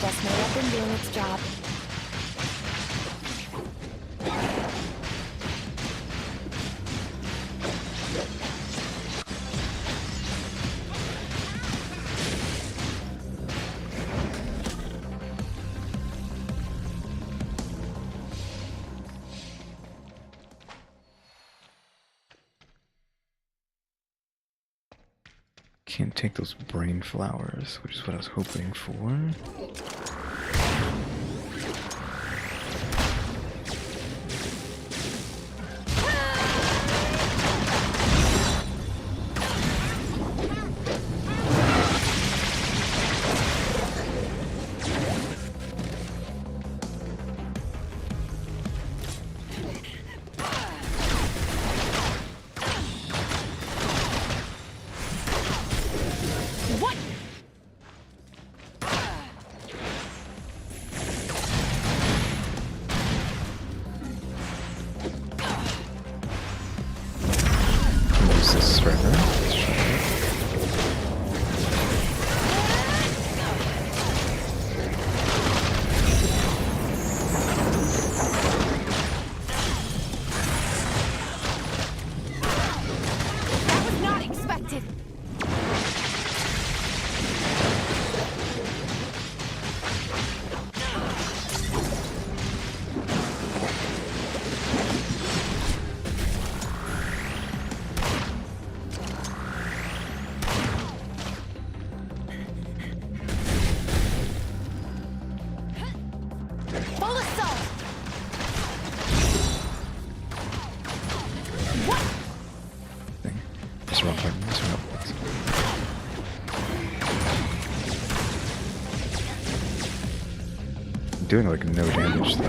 Just may have been doing its job. Can't take those brain flowers, which is what I was hoping for. Doing like no damage though.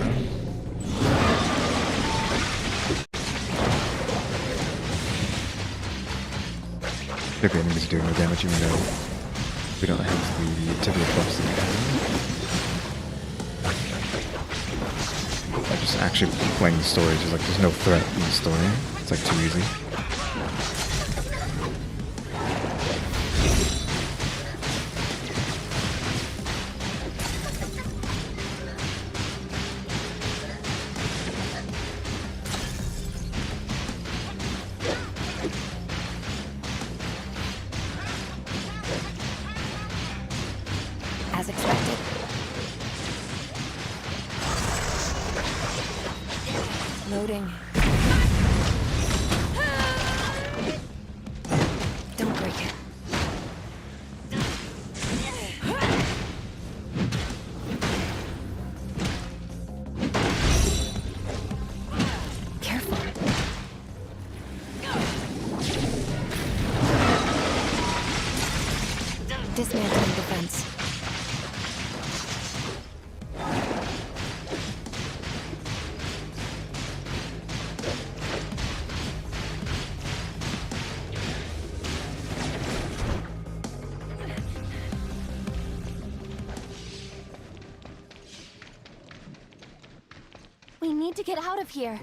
If the enemies are doing no damage, even though we don't have the typical buffs that we have. Just actually playing the story, just like there's no threat in the story. It's like too easy. As expected. Loading. Don't break it. Careful. Dismantling defense. We need to get out of here.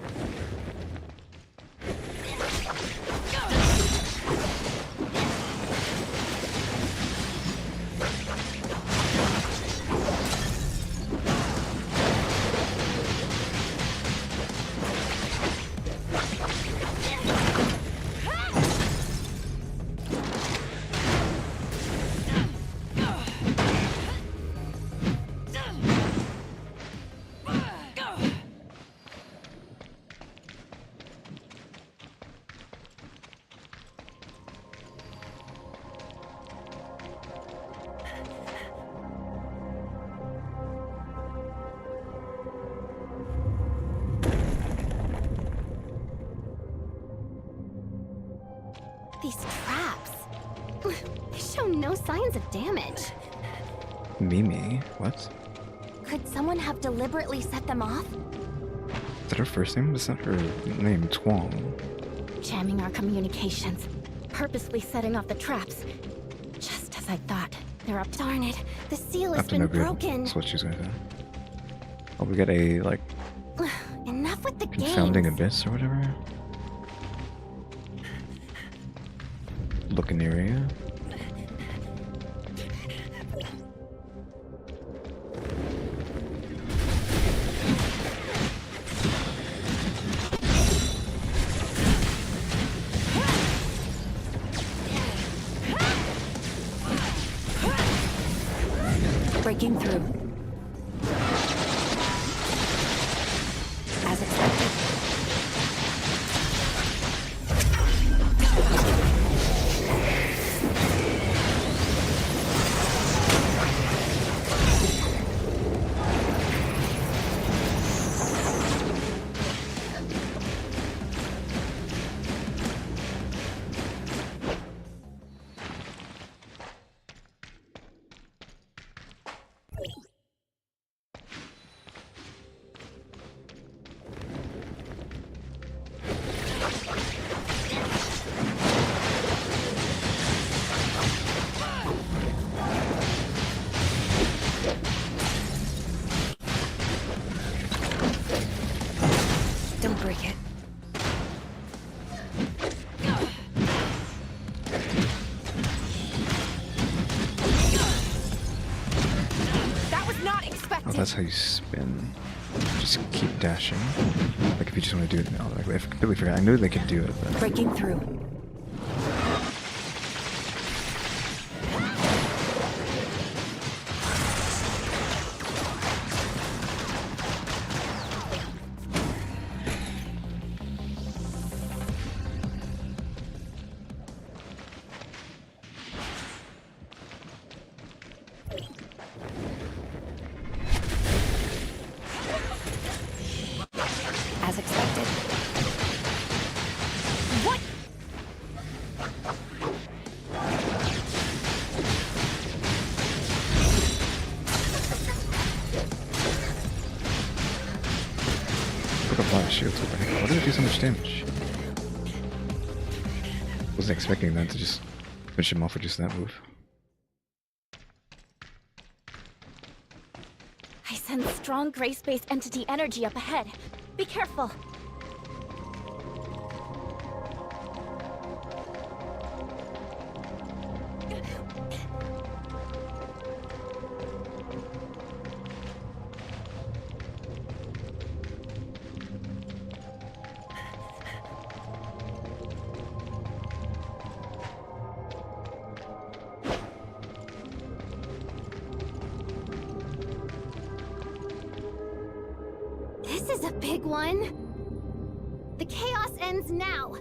These traps. They show no signs of damage. Mimi? What? Could someone have deliberately set them off? Is that her first name? That's not her name, Twong. Jamming our communications. Purposely setting off the traps. Just as I thought. They're up. Darn it. The seal has Up to been no good. broken. That's what she's gonna say. Oh, we got a, like, Enough with the confounding games. abyss or whatever? Looking area. Breaking through. As expected. Don't break it. That was not Oh, expected. that's how you spin. Just keep dashing. Like if you just want to do it now. Like I completely forgot. I knew they could do it, but Breaking through. As expected. What? look at a lot of shields. What the heck? Why did it do so much damage? Wasn't expecting that to just finish him off with just that move. I sense strong gray-space entity energy up ahead. Be careful. This is a big one. The chaos ends now.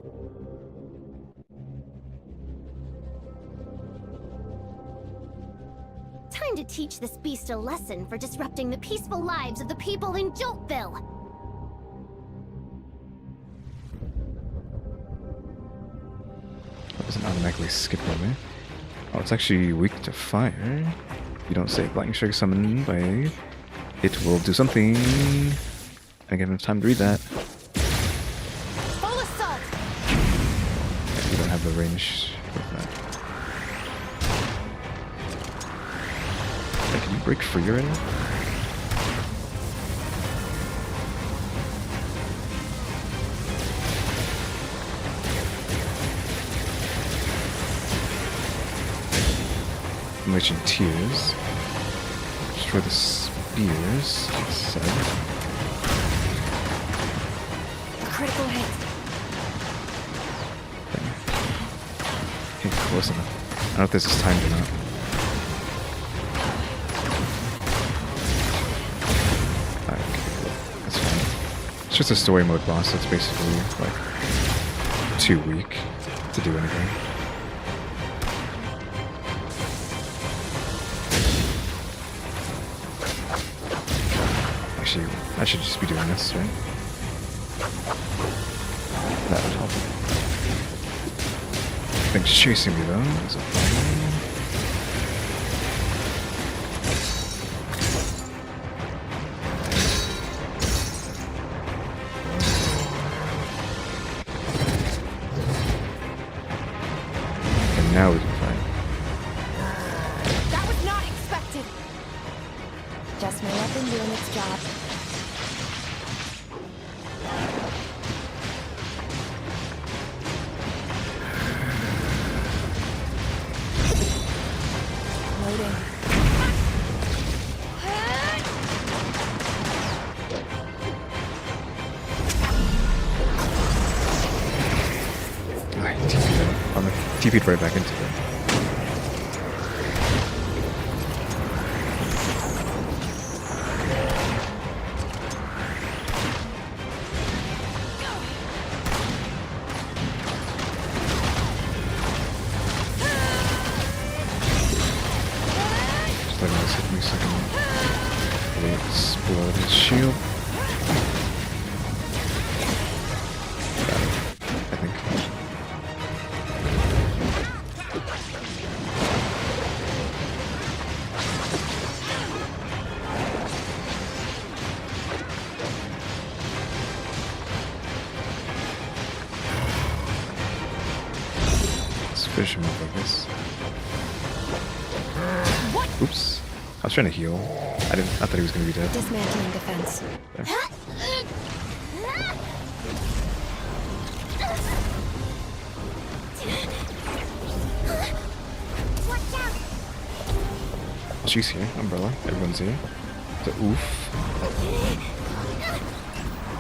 Time to teach this beast a lesson for disrupting the peaceful lives of the people in Joltville. That doesn't automatically skip over. Oh, it's actually weak to fire. You don't say lightning strike summon by it will do something. I give him time to read that. Full assault. You don't have the range with that. Hey, can you break free already? I'm reaching tears. Destroy the spears. Critical hit. Okay, close enough. I don't know if this is timed or not. Okay, that's fine. It's just a story mode boss that's basically like too weak to do anything. Actually, I should just be doing this, right? That would help. Thing's chasing me though. Is it fine? And now we can fight. That was not expected. Just my weapon doing its job. Loading. I TP'd right back into it. Just letting this hit me so I can really explode his shield. Got it, I think. Let's fish him up, I guess. Oops. I was trying to heal. I thought he was gonna be dead. Dismantling defense. There. Watch out. She's here. Umbrella. Everyone's here. The oof.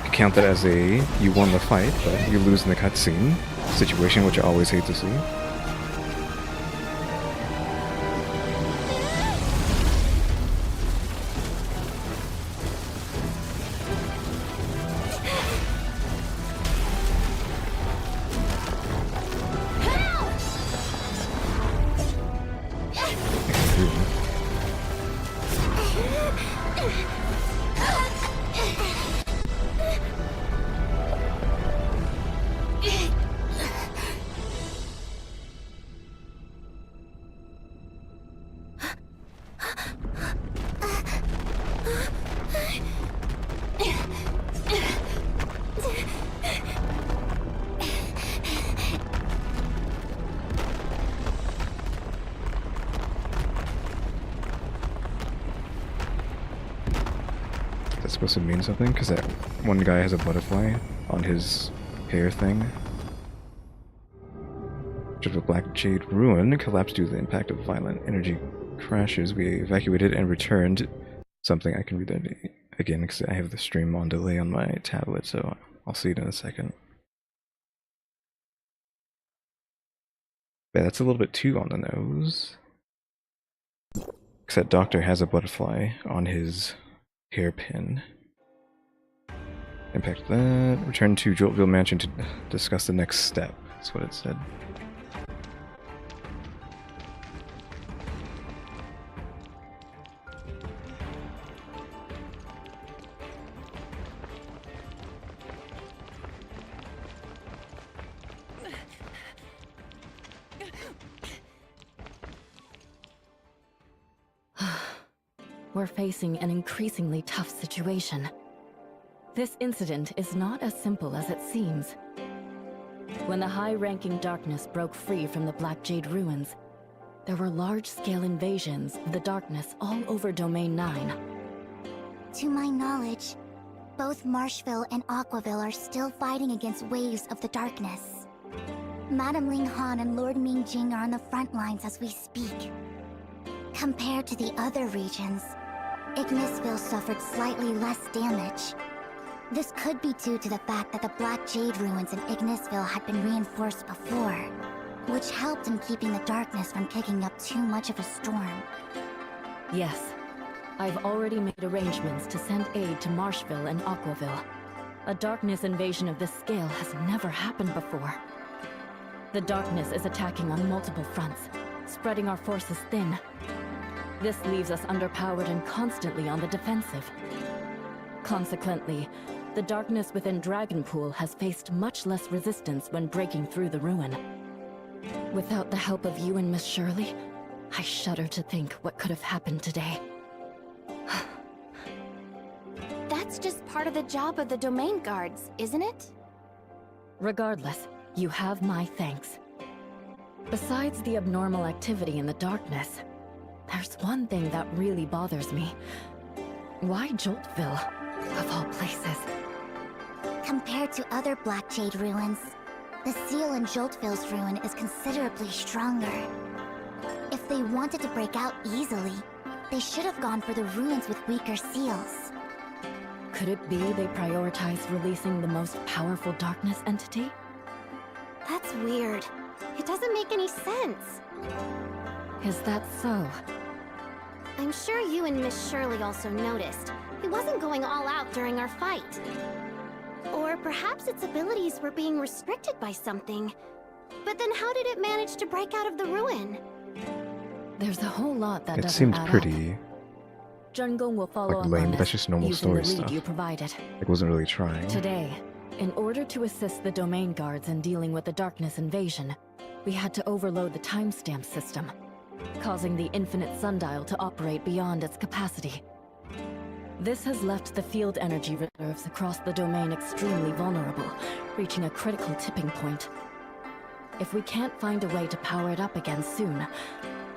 You count that as a you won the fight, but you lose in the cutscene situation, which I always hate to see. That's supposed to mean something, because that one guy has a butterfly on his hair thing. Of a black jade ruin collapsed due to the impact of violent energy crashes. We evacuated and returned. Something I can read that again because I have the stream on delay on my tablet, so I'll see it in a second. Yeah, that's a little bit too on the nose. Because that doctor has a butterfly on his hairpin. Impact that. Return to Joltville Mansion to discuss the next step. That's what it said. We're facing an increasingly tough situation. This incident is not as simple as it seems. When the high-ranking darkness broke free from the Black Jade ruins, there were large-scale invasions of the darkness all over Domain 9. To my knowledge, both Marshville and Aquaville are still fighting against waves of the darkness. Madame Ling Han and Lord Ming Jing are on the front lines as we speak. Compared to the other regions, Ignisville suffered slightly less damage. This could be due to the fact that the Black Jade ruins in Ignisville had been reinforced before, which helped in keeping the darkness from kicking up too much of a storm. Yes, I've already made arrangements to send aid to Marshville and Aquaville. A darkness invasion of this scale has never happened before. The darkness is attacking on multiple fronts, spreading our forces thin. This leaves us underpowered and constantly on the defensive. Consequently, the darkness within Dragonpool has faced much less resistance when breaking through the ruin. Without the help of you and Miss Shirley, I shudder to think what could have happened today. That's just part of the job of the domain guards, isn't it? Regardless, you have my thanks. Besides the abnormal activity in the darkness, there's one thing that really bothers me. Why Joltville, of all places? Compared to other Black Jade ruins, the seal in Joltville's ruin is considerably stronger. If they wanted to break out easily, they should have gone for the ruins with weaker seals. Could it be they prioritized releasing the most powerful darkness entity? That's weird. It doesn't make any sense. Is that so? I'm sure you and Miss Shirley also noticed. It wasn't going all out during our fight. Or perhaps its abilities were being restricted by something. But then how did it manage to break out of the ruin? There's a whole lot that doesn't seemed add pretty up. Jungong will follow like up lame, on but that's this, just normal using story the lead stuff. you provided. Like, wasn't really trying. Today, in order to assist the domain guards in dealing with the darkness invasion, we had to overload the timestamp system, causing the infinite sundial to operate beyond its capacity. This has left the field energy reserves across the domain extremely vulnerable, reaching a critical tipping point. If we can't find a way to power it up again soon,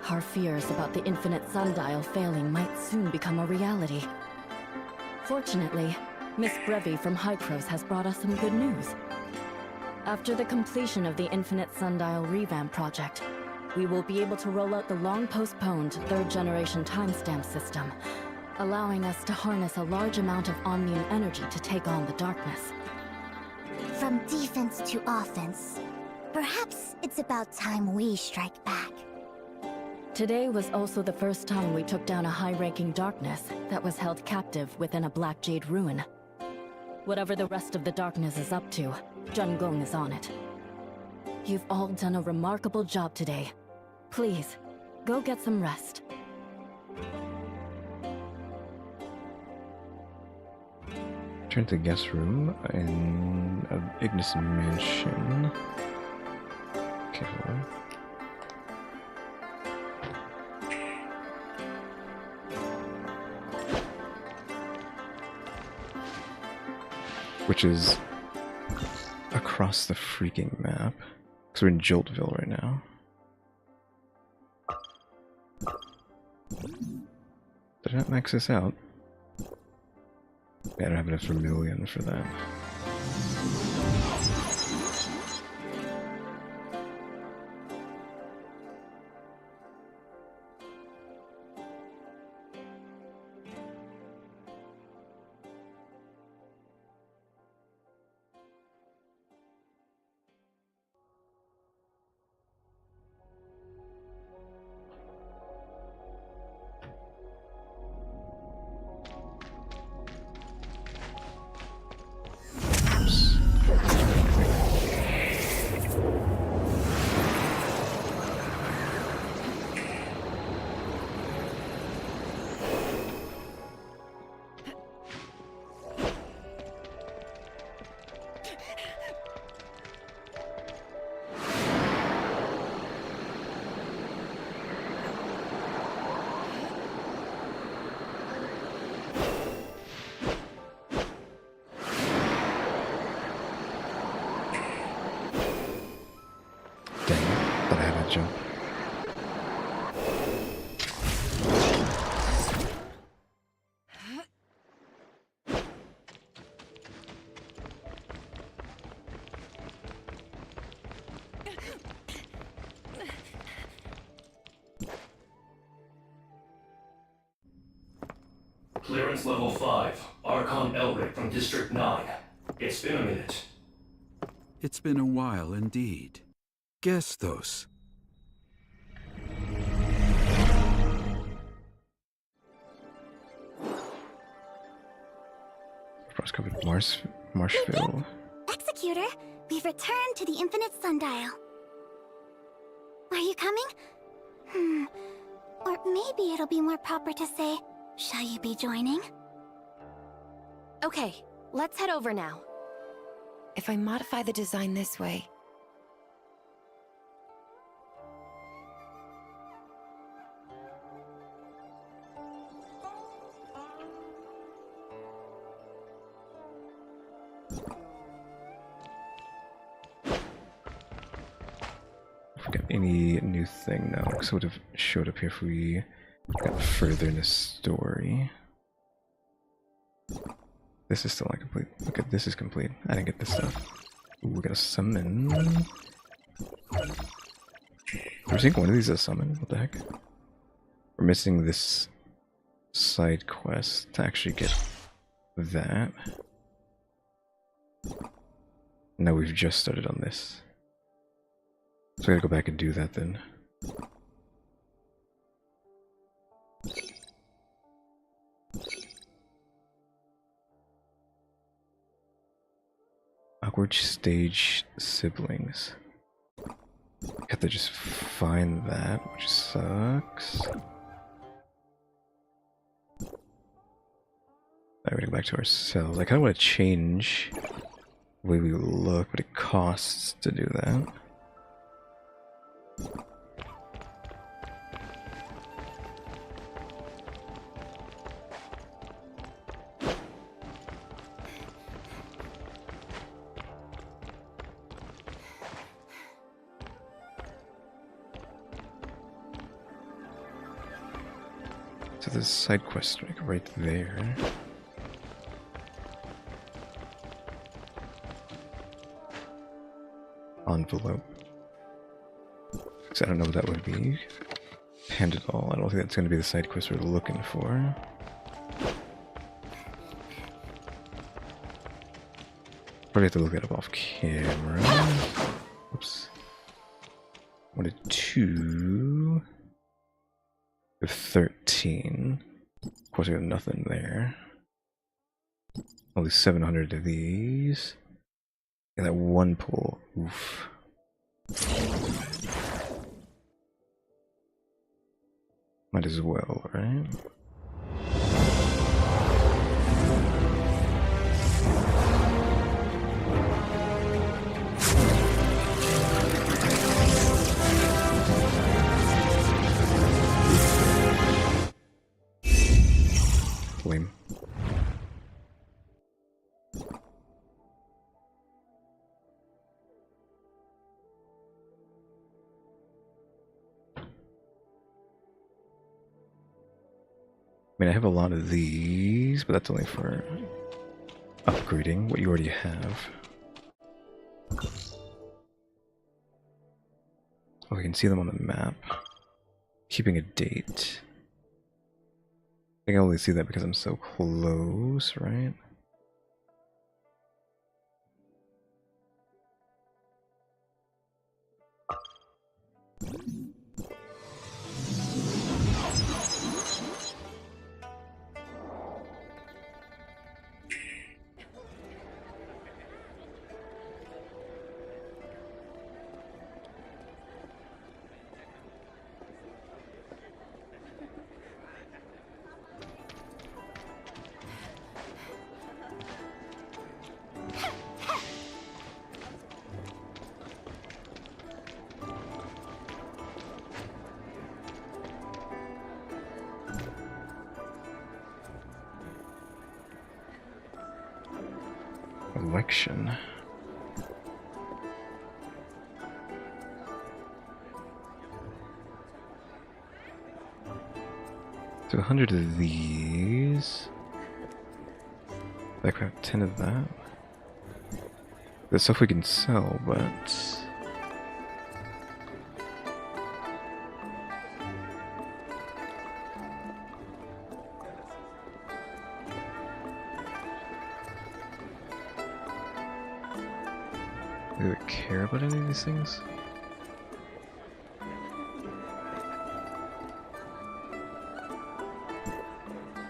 our fears about the infinite sundial failing might soon become a reality. Fortunately, Miss Brevi from Hycros has brought us some good news. After the completion of the Infinite Sundial revamp project, we will be able to roll out the long-postponed third-generation timestamp system, allowing us to harness a large amount of Omnium energy to take on the darkness. From defense to offense, perhaps it's about time we strike back. Today was also the first time we took down a high-ranking darkness that was held captive within a Black Jade ruin. Whatever the rest of the darkness is up to, Jungong is on it. You've all done a remarkable job today. Please, go get some rest. Turn to the guest room in Ignis Mansion. Okay, hold on. Which is across the freaking map. Because we're in Joltville right now. Did I not max this out? Yeah, I don't have enough vermilion for that. Clearance level 5. Archon Elric from District 9. It's been a minute. It's been a while indeed. Gestos. Cross-covered Marshville. Executor, we've returned to the Infinite Sundial. Are you coming? Or maybe it'll be more proper to say, shall you be joining? Okay, let's head over now. If I modify the design this way... Got any new thing now? Because it would have showed up here if we got further in the story. This is still not complete. Look at this is complete. I didn't get this stuff. Ooh, we got a summon. We're seeing one of these as a summon. What the heck? We're missing this side quest to actually get that. Now we've just started on this. So I gotta go back and do that then. Awkward stage siblings. I have to just find that, which sucks. Alright, we go back to ourselves. I kinda wanna change the way we look, but it costs to do that. So there's a side quest like right there. Envelope. So I don't know what that would be. Hand it all. I don't think that's going to be the side quest we're looking for. Probably have to look that up off camera. Oops. Wanted 2. We have 13. Of course, we have nothing there. Only 700 of these. And that one pull. Oof. Might as well, right? Lame. I mean, I have a lot of these, but that's only for upgrading what you already have. Oh, you can see them on the map. Keeping a date. I can only see that because I'm so close, right? Election. So 100 of these. Like we have 10 of that. There's stuff we can sell, but Do they care about any of these things?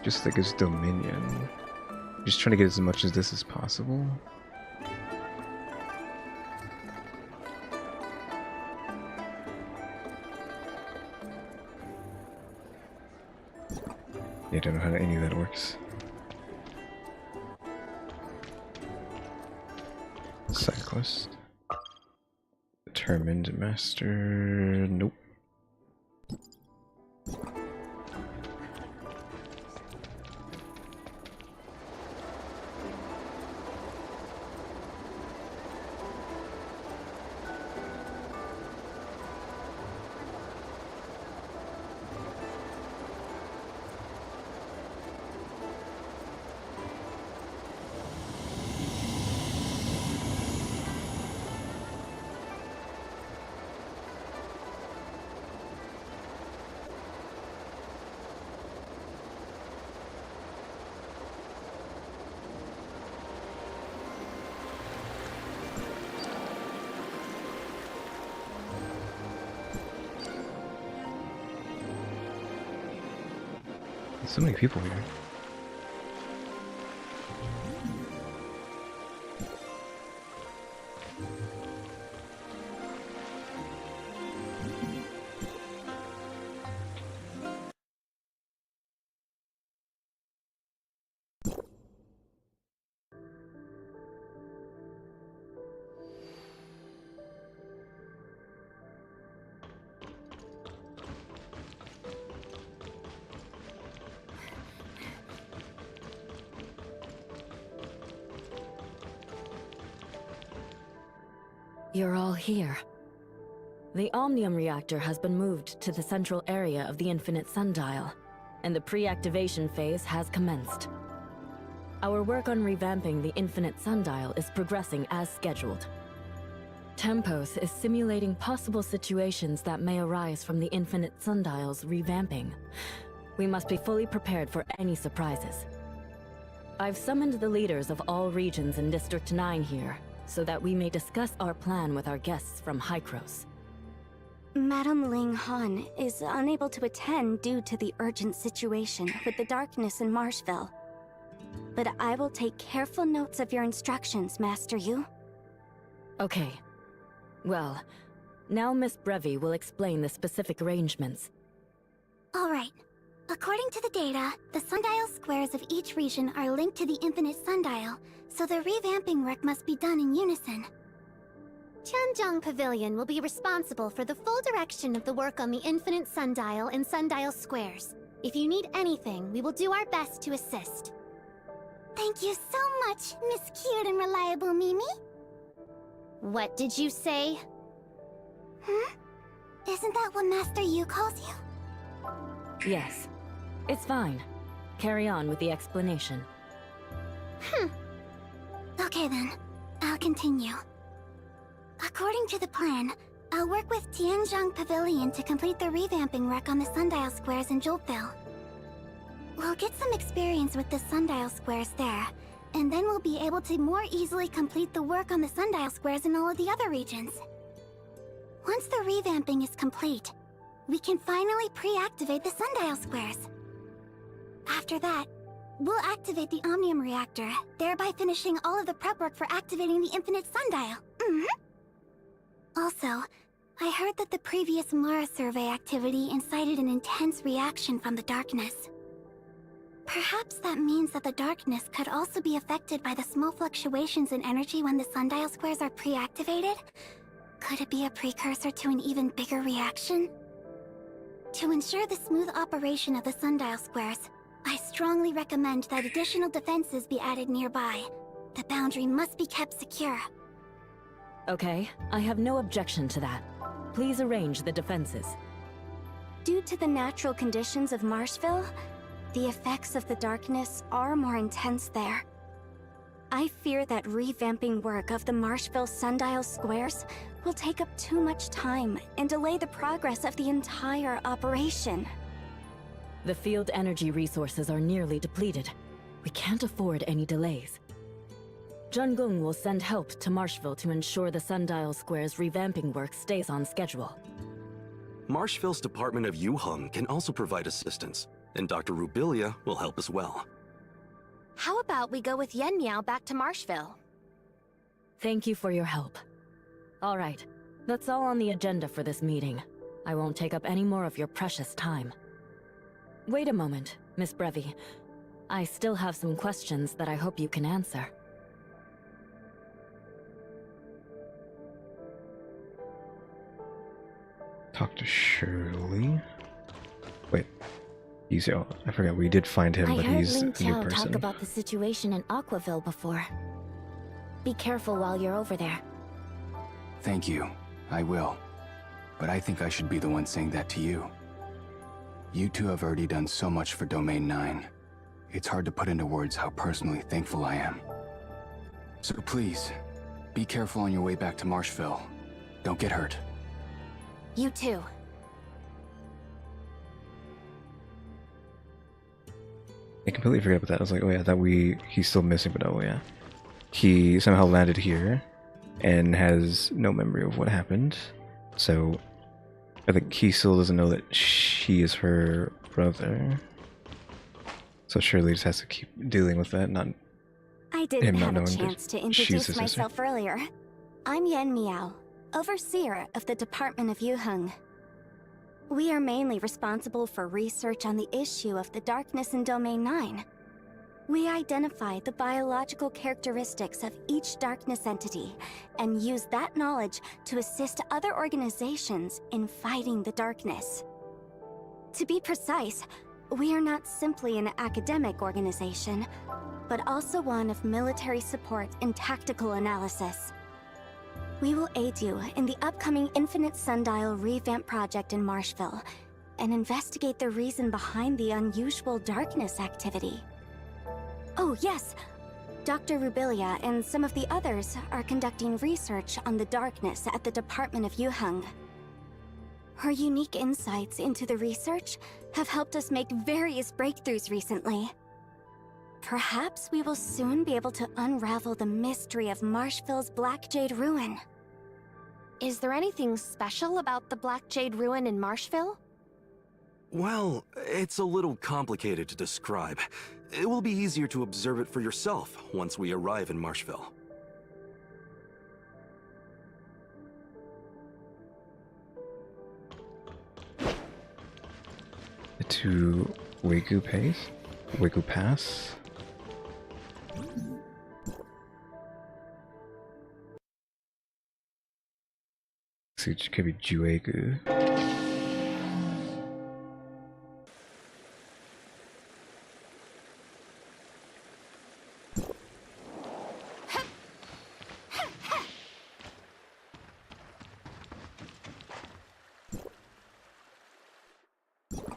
Just like his dominion. Just trying to get as much of this as possible. Yeah, I don't know how any of that works. Side quest. Determined master. Nope. So many people here. You're all here. The Omnium reactor has been moved to the central area of the Infinite Sundial, and the pre-activation phase has commenced. Our work on revamping the Infinite Sundial is progressing as scheduled. Tempos is simulating possible situations that may arise from the Infinite Sundial's revamping. We must be fully prepared for any surprises. I've summoned the leaders of all regions in District 9 here, so that we may discuss our plan with our guests from Hykros. Madame Ling Han is unable to attend due to the urgent situation with the darkness in Marshville. But I will take careful notes of your instructions, Master Yu. Okay. Well, now Miss Brevi will explain the specific arrangements. Alright. According to the data, the sundial squares of each region are linked to the Infinite Sundial, so the revamping work must be done in unison. Tianzhong Pavilion will be responsible for the full direction of the work on the Infinite Sundial and Sundial Squares. If you need anything, we will do our best to assist. Thank you so much, Miss Cute and Reliable Mimi. What did you say? Isn't that what Master Yu calls you? Yes. It's fine. Carry on with the explanation. Okay then, I'll continue. According to the plan, I'll work with Tianzhong Pavilion to complete the revamping work on the Sundial Squares in Joltville. We'll get some experience with the Sundial Squares there, and then we'll be able to more easily complete the work on the Sundial Squares in all of the other regions. Once the revamping is complete, we can finally pre-activate the Sundial Squares. After that, we'll activate the Omnium Reactor, thereby finishing all of the prep work for activating the Infinite Sundial. Also, I heard that the previous Mara survey activity incited an intense reaction from the darkness. Perhaps that means that the darkness could also be affected by the small fluctuations in energy when the Sundial Squares are pre-activated? Could it be a precursor to an even bigger reaction? To ensure the smooth operation of the Sundial Squares, I strongly recommend that additional defenses be added nearby. The boundary must be kept secure. Okay, I have no objection to that. Please arrange the defenses. Due to the natural conditions of Marshville, the effects of the darkness are more intense there. I fear that revamping work of the Marshville Sundial Squares will take up too much time and delay the progress of the entire operation. The field energy resources are nearly depleted. We can't afford any delays. Junggung will send help to Marshville to ensure the Sundial Square's revamping work stays on schedule. Marshville's Department of Yuheng can also provide assistance, and Dr. Rubilia will help as well. How about we go with Yen Miao back to Marshville? Thank you for your help. All right, that's all on the agenda for this meeting. I won't take up any more of your precious time. Wait a moment, Miss Brevi. I still have some questions that I hope you can answer. Talk to Shirley. Wait, he's oh, I forgot we did find him, but he's a new Xiao person. talk about the situation in Aquaville before. Be careful while you're over there. Thank you. I will. But I think I should be the one saying that to you. You two have already done so much for Domain 9. It's hard to put into words how personally thankful I am. So please, be careful on your way back to Marshville. Don't get hurt. You too. I completely forgot about that. I was like, oh yeah, I thought he's still missing, but oh yeah. He somehow landed here and has no memory of what happened. So I think he still doesn't know that she is her brother. So Shirley just has to keep dealing with that, not I didn't him not have a knowing chance to that she's his introduce sister. myself earlier. I'm Yen Miao, overseer of the Department of Yuheng. We are mainly responsible for research on the issue of the darkness in Domain 9. We identify the biological characteristics of each darkness entity and use that knowledge to assist other organizations in fighting the darkness. To be precise, we are not simply an academic organization, but also one of military support and tactical analysis. We will aid you in the upcoming Infinite Sundial revamp project in Marshville and investigate the reason behind the unusual darkness activity. Oh yes, Dr. Rubilia and some of the others are conducting research on the darkness at the Department of Yuheng. Her unique insights into the research have helped us make various breakthroughs recently. Perhaps we will soon be able to unravel the mystery of Marshville's Black Jade Ruin. Is there anything special about the Black Jade Ruin in Marshville? Well, it's a little complicated to describe. It will be easier to observe it for yourself once we arrive in Marshville. To Waku Pass. So it could be Juegu.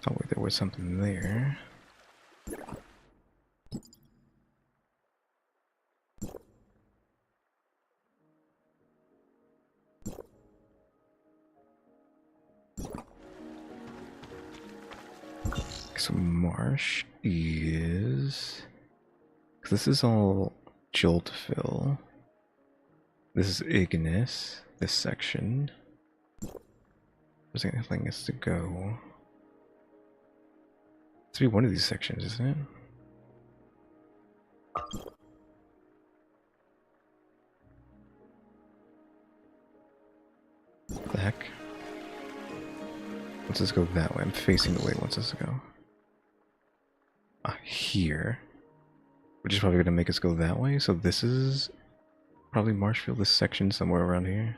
Oh wait, there was something there. So Marsh is... this is all Joltville. This is Ignis, this section. There's anything else to go. It's to be one of these sections, isn't it? What the heck? Let's just go that way. I'm facing the way it wants us to go. Here. Which is probably going to make us go that way. So this is probably Marshville, this section somewhere around here.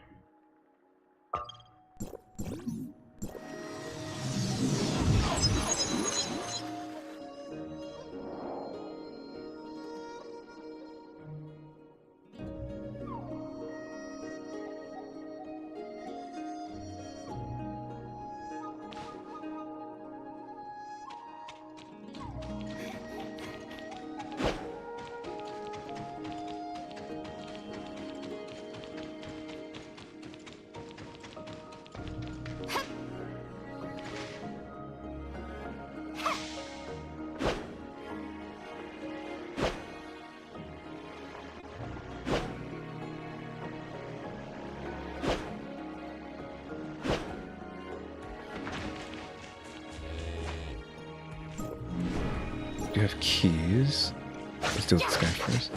do have keys. Let's deal with this guy first.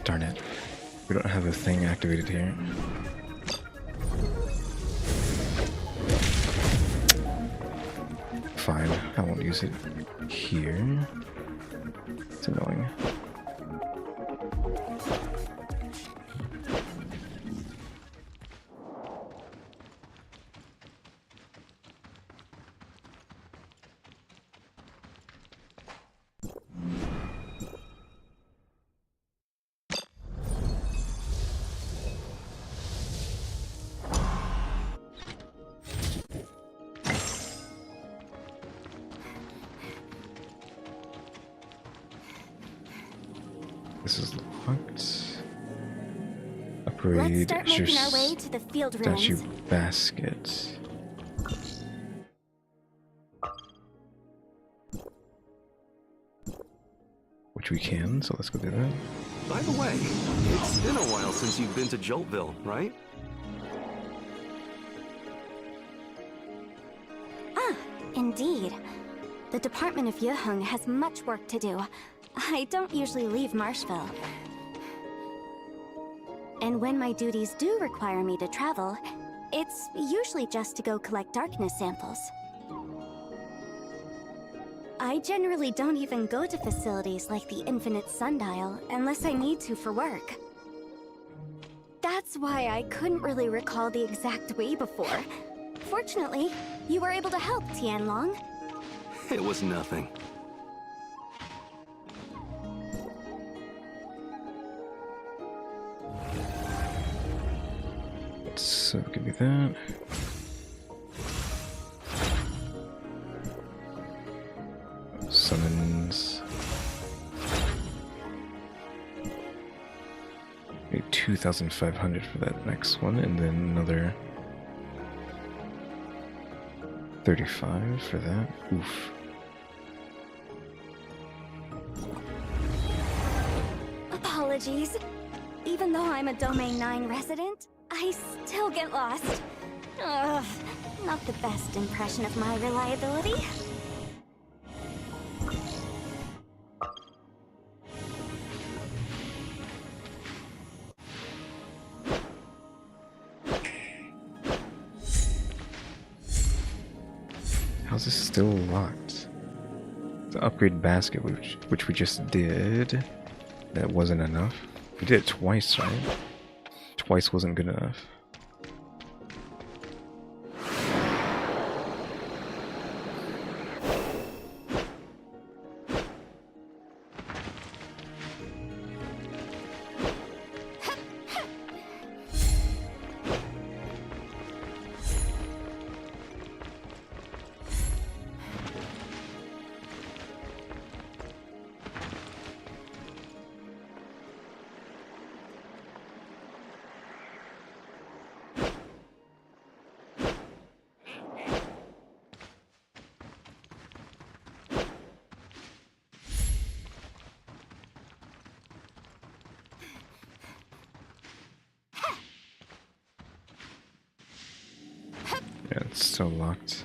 Darn it. We don't have a thing activated here. Fine, I won't use it here. It's annoying. This is locked. Upgrade Let's start making our way to the field statue ruins. basket. Which we can, so let's go do that. By the way, it's been a while since you've been to Joltville, right? Ah, indeed. The Department of Yuheng has much work to do. I don't usually leave Marshville. And when my duties do require me to travel, it's usually just to go collect darkness samples. I generally don't even go to facilities like the Infinite Sundial unless I need to for work. That's why I couldn't really recall the exact way before. Fortunately, you were able to help, Tianlong. It was nothing. So give me that. Summons. Maybe 2,500 for that next one, and then another 35 for that. Oof. Apologies. Even though I'm a Domain 9 resident, I still get lost. Ugh, not the best impression of my reliability. How's this still locked? The upgrade basket, which we just did, that wasn't enough. We did it twice, right? Twice wasn't good enough. Yeah, it's still locked.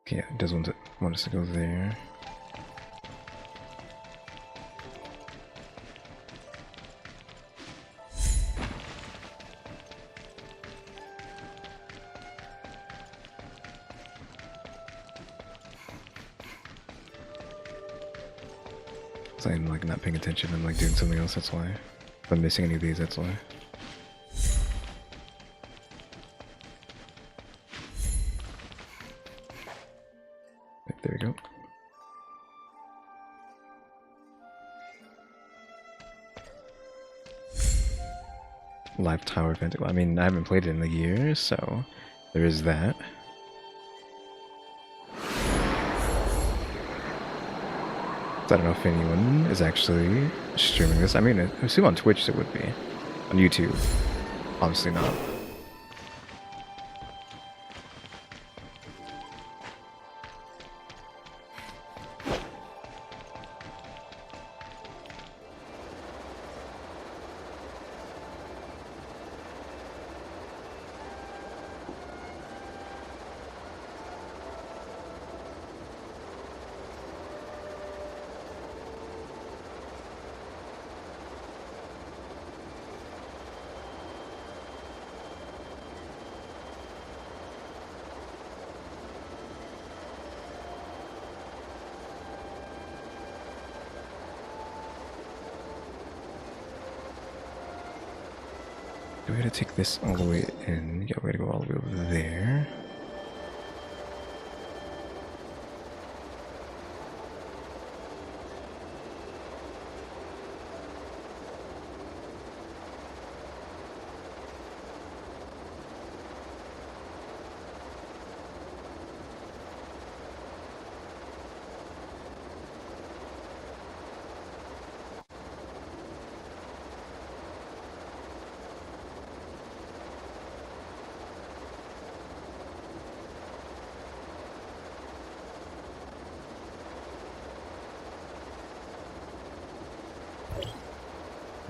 Yeah, it does want us to go there. So I'm like not paying attention, I'm like doing something else, that's why. If I'm missing any of these, that's why. There we go. Live tower event. I mean, I haven't played it in a year, so there is that. I don't know if anyone is actually streaming this. I mean, I assume on Twitch it would be. On YouTube, obviously not. We gotta take this all the way in. Yeah, we gotta go all the way over there.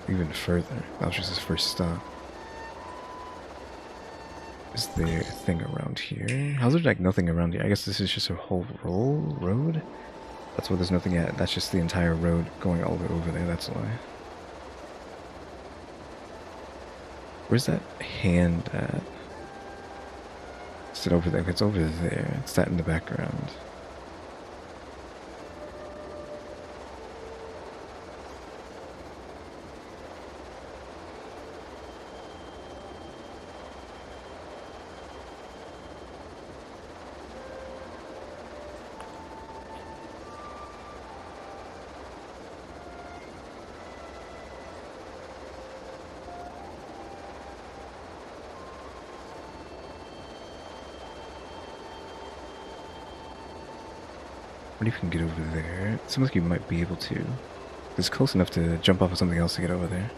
Even further. That was just his first stop. Is there a thing around here? How's there like nothing around here? I guess this is just a whole road? That's why there's nothing at. That's just the entire road going all the way over there, that's why. Where's that hand at? Is it over there? It's over there. It's that in the background. What if you can get over there? It seems like you might be able to. It's close enough to jump off of something else to get over there.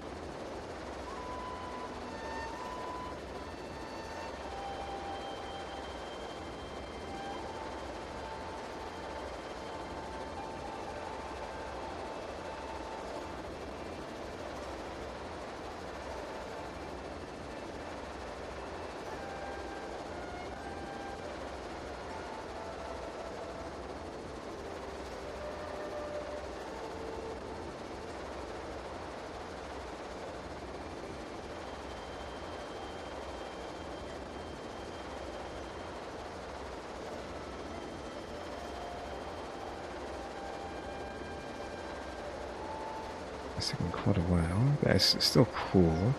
It's taken quite a while, but it's still cool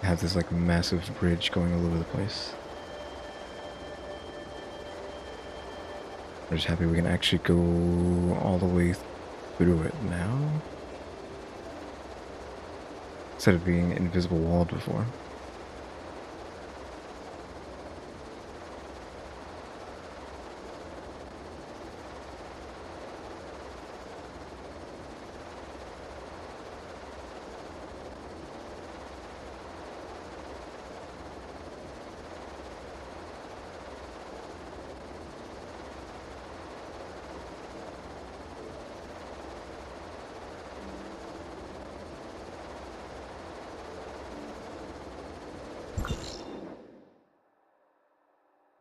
to have this like massive bridge going all over the place. I'm just happy we can actually go all the way through it now, instead of being invisible walled before.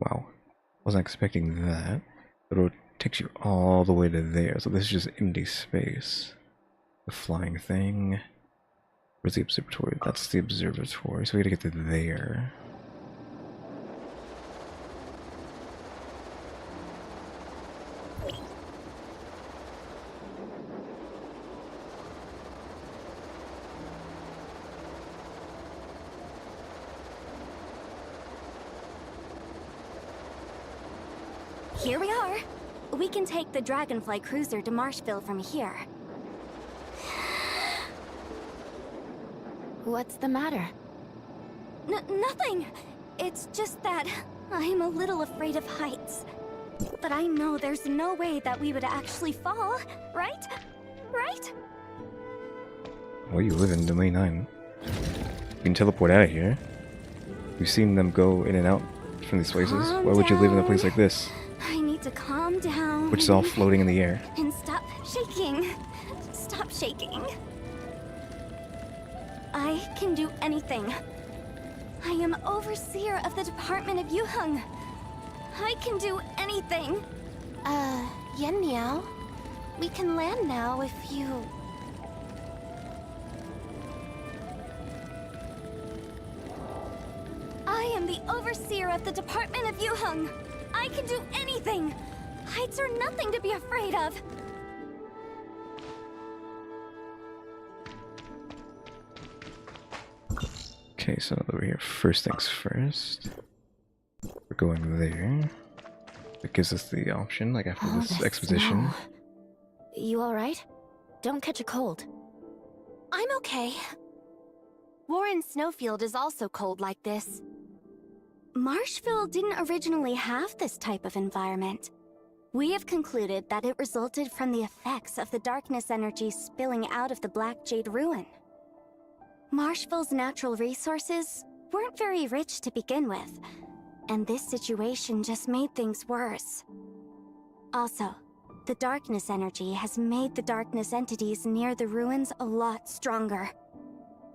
Wow, wasn't expecting that. The road takes you all the way to there, so this is just empty space. The flying thing. Where's the observatory? That's the observatory, so we gotta get to there. Here we are. We can take the Dragonfly cruiser to Marshville from here. What's the matter? Nothing! It's just that I'm a little afraid of heights. But I know there's no way that we would actually fall, right? Right? Well, you live in Domain 9. You can teleport out of here. We've seen them go in and out from these places. Why would you live in a place like this? I need to calm down. Which is all floating in the air. And stop shaking. Stop shaking. I can do anything. I am overseer of the Department of Yuheng. I can do anything. Yen Niao, we can land now if you... I am the overseer of the Department of Yuheng. I can do anything. Heights are nothing to be afraid of. Okay, so over here, first things first. We're going there. It gives us the option, like after this exposition. You alright? Don't catch a cold. I'm okay. Warren Snowfield is also cold like this. Marshville didn't originally have this type of environment. We have concluded that it resulted from the effects of the darkness energy spilling out of the Black Jade Ruin. Marshville's natural resources weren't very rich to begin with, and this situation just made things worse. Also, the darkness energy has made the darkness entities near the ruins a lot stronger,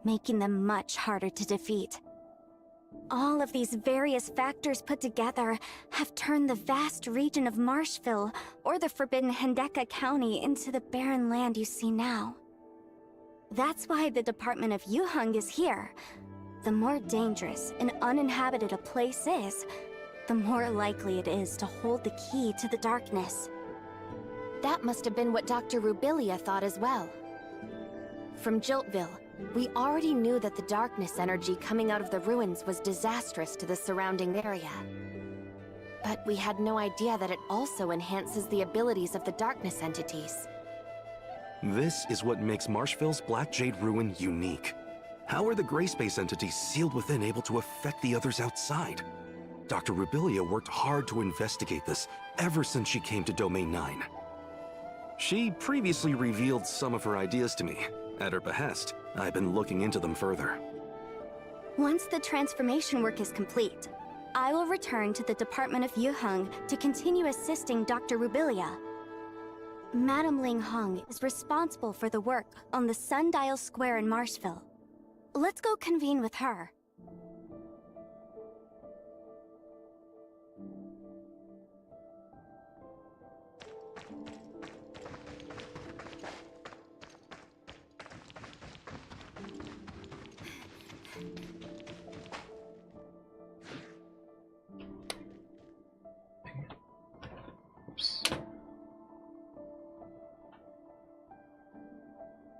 making them much harder to defeat. All of these various factors put together have turned the vast region of Marshville, or the Forbidden Hendeka County, into the barren land you see now. That's why the Department of Yuheng is here. The more dangerous and uninhabited a place is, the more likely it is to hold the key to the darkness. That must have been what Dr. Rubilia thought as well. From Jiltville, we already knew that the darkness energy coming out of the ruins was disastrous to the surrounding area. But we had no idea that it also enhances the abilities of the darkness entities. This is what makes Marshville's Black Jade Ruin unique. How are the gray space entities sealed within able to affect the others outside? Dr. Rubilia worked hard to investigate this ever since she came to Domain 9. She previously revealed some of her ideas to me. At her behest, I've been looking into them further. Once the transformation work is complete, I will return to the Department of Yuheng to continue assisting Dr. Rubilia. Madame Ling Hong is responsible for the work on the Sundial Square in Marshville. Let's go convene with her.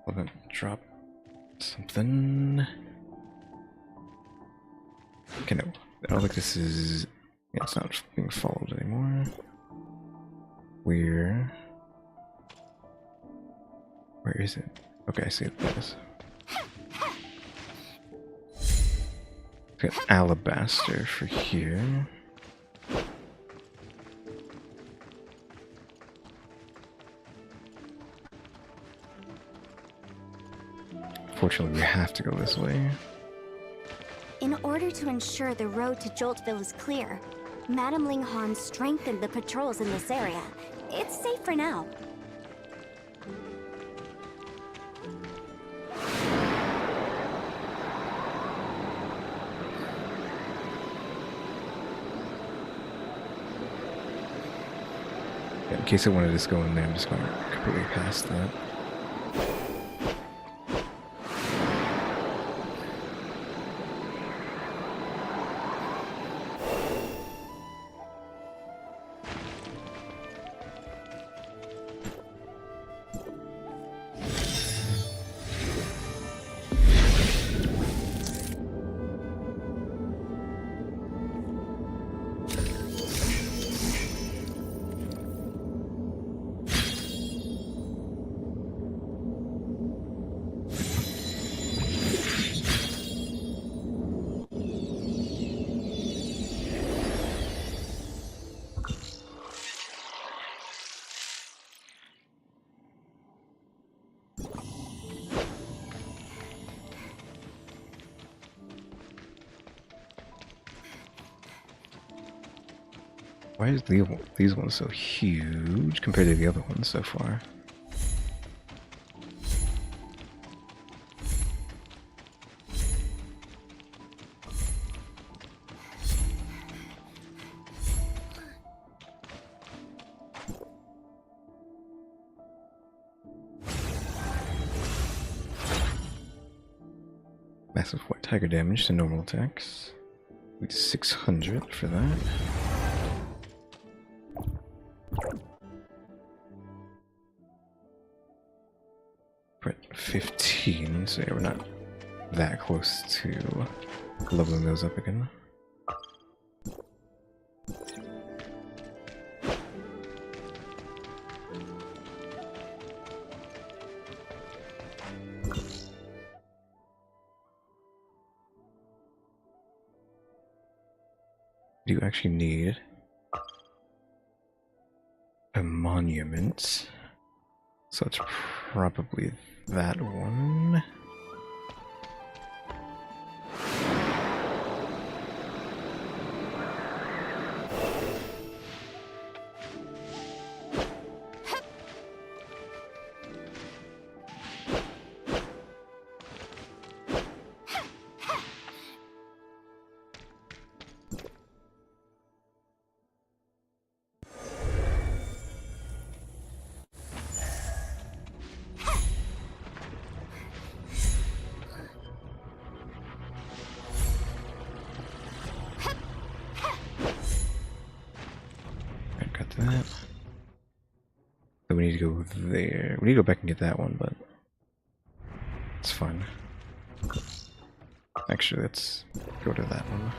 We're gonna drop something. Okay, no. I don't think this is... Yeah, it's not being followed anymore. Where is it? Okay, I see it. There's... Got alabaster for here. Fortunately, we have to go this way. In order to ensure the road to Joltville is clear, Madame Ling Han strengthened the patrols in this area. It's safe for now. Yeah, in case I wanted to just go in there, I'm just going completely past that. Why is these ones so huge compared to the other ones so far? Massive white tiger damage to normal attacks. We do 600 for that. We're at 15, so yeah, we're not that close to leveling those up again. Do you actually need a monument? So it's probably that one. That. So we need to go there. We need to go back and get that one, but it's fine. Actually, let's go to that one.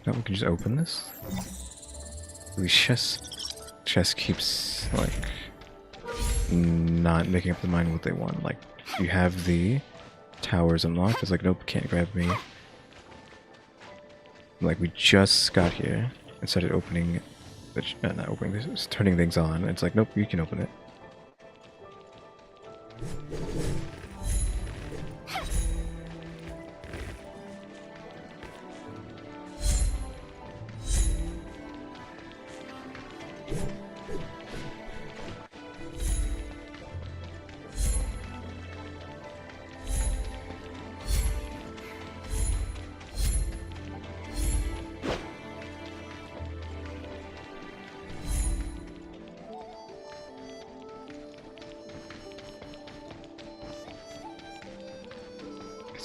No, we can just open this. The chest keeps like not making up the mind what they want. Like you have the towers unlocked. It's like nope, can't grab me. Like we just got here and started opening, not opening this, it's turning things on. It's like nope, you can open it.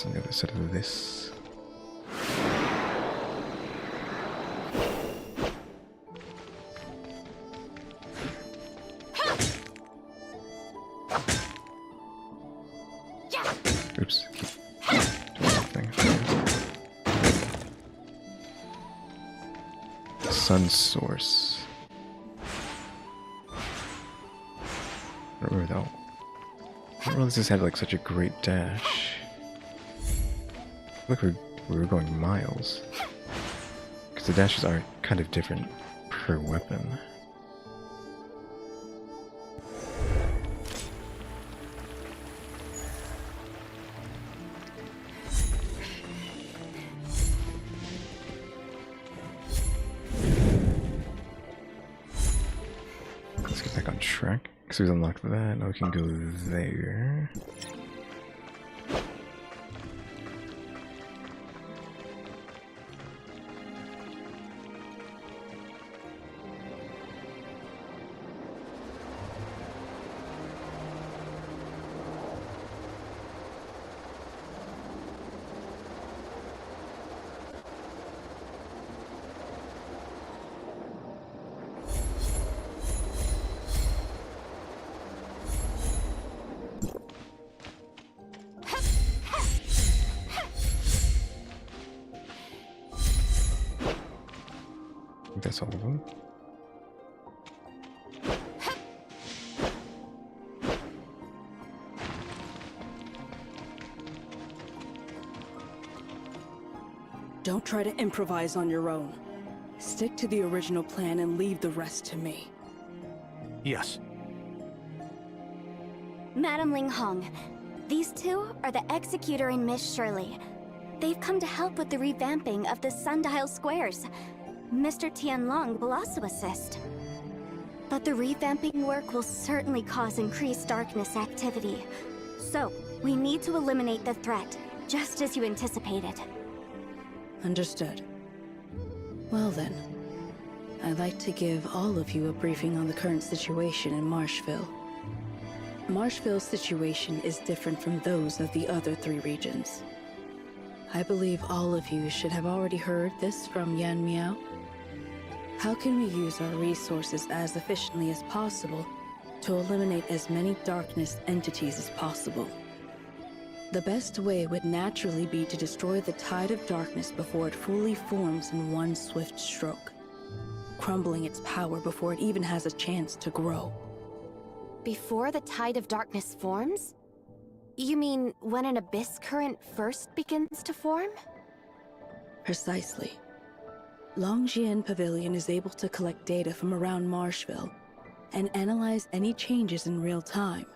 On the other side of this. Oops. Sun source. I don't remember though. I didn't realize this had like such a great dash. Look, we were going miles. Because the dashes are kind of different per weapon. Let's get back on track. Because we unlocked that, now we can go there. That's all of them. Don't try to improvise on your own. Stick to the original plan and leave the rest to me. Yes. Madam Ling Hong, these two are the Executor and Miss Shirley. They've come to help with the revamping of the sundial squares. Mr. Tianlong will also assist. But the revamping work will certainly cause increased darkness activity. So, we need to eliminate the threat, just as you anticipated. Understood. Well then, I'd like to give all of you a briefing on the current situation in Marshville. Marshville's situation is different from those of the other 3 regions. I believe all of you should have already heard this from Yan Miao. How can we use our resources as efficiently as possible to eliminate as many darkness entities as possible? The best way would naturally be to destroy the tide of darkness before it fully forms in one swift stroke, crumbling its power before it even has a chance to grow. Before the tide of darkness forms? You mean when an abyss current first begins to form? Precisely. Longjian Pavilion is able to collect data from around Marshville and analyze any changes in real time,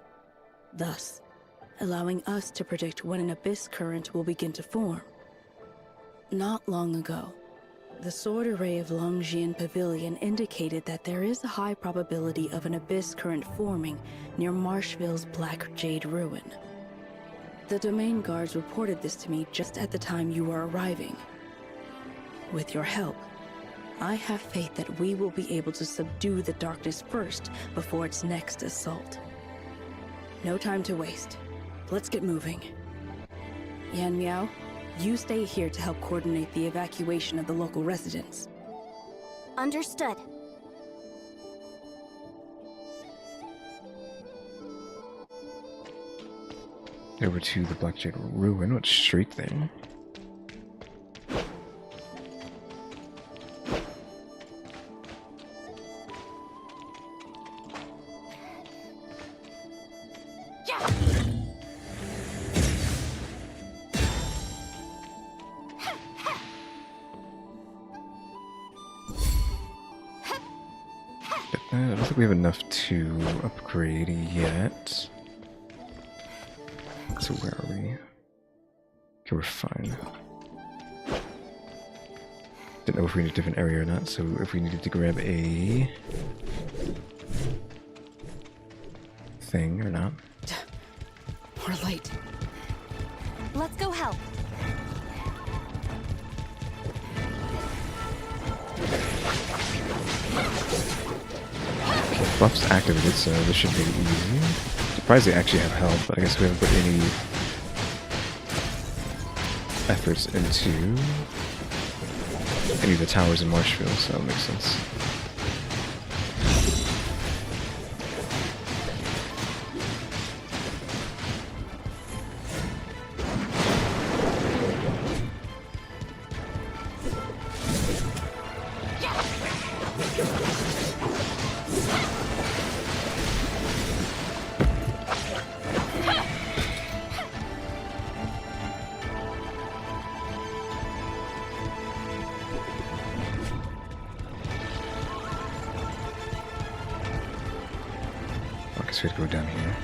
thus allowing us to predict when an abyss current will begin to form. Not long ago, the sword array of Longjian Pavilion indicated that there is a high probability of an abyss current forming near Marshville's Black Jade Ruin. The domain guards reported this to me just at the time you were arriving. With your help, I have faith that we will be able to subdue the darkness first before its next assault. No time to waste. Let's get moving. Yan Miao, you stay here to help coordinate the evacuation of the local residents. Understood. Over to the Black Jade Ruin. What street thing? I don't think we have enough to upgrade yet. So where are we? Okay, we're fine. Didn't know if we need a different area or not, so if we needed to grab a thing or not. We're late. Let's go help. Buff's activated, so this should be easy. Surprised they actually have help, but I guess we haven't put any efforts into any of the towers in Marshville, so it makes sense. I guess we have to go down here.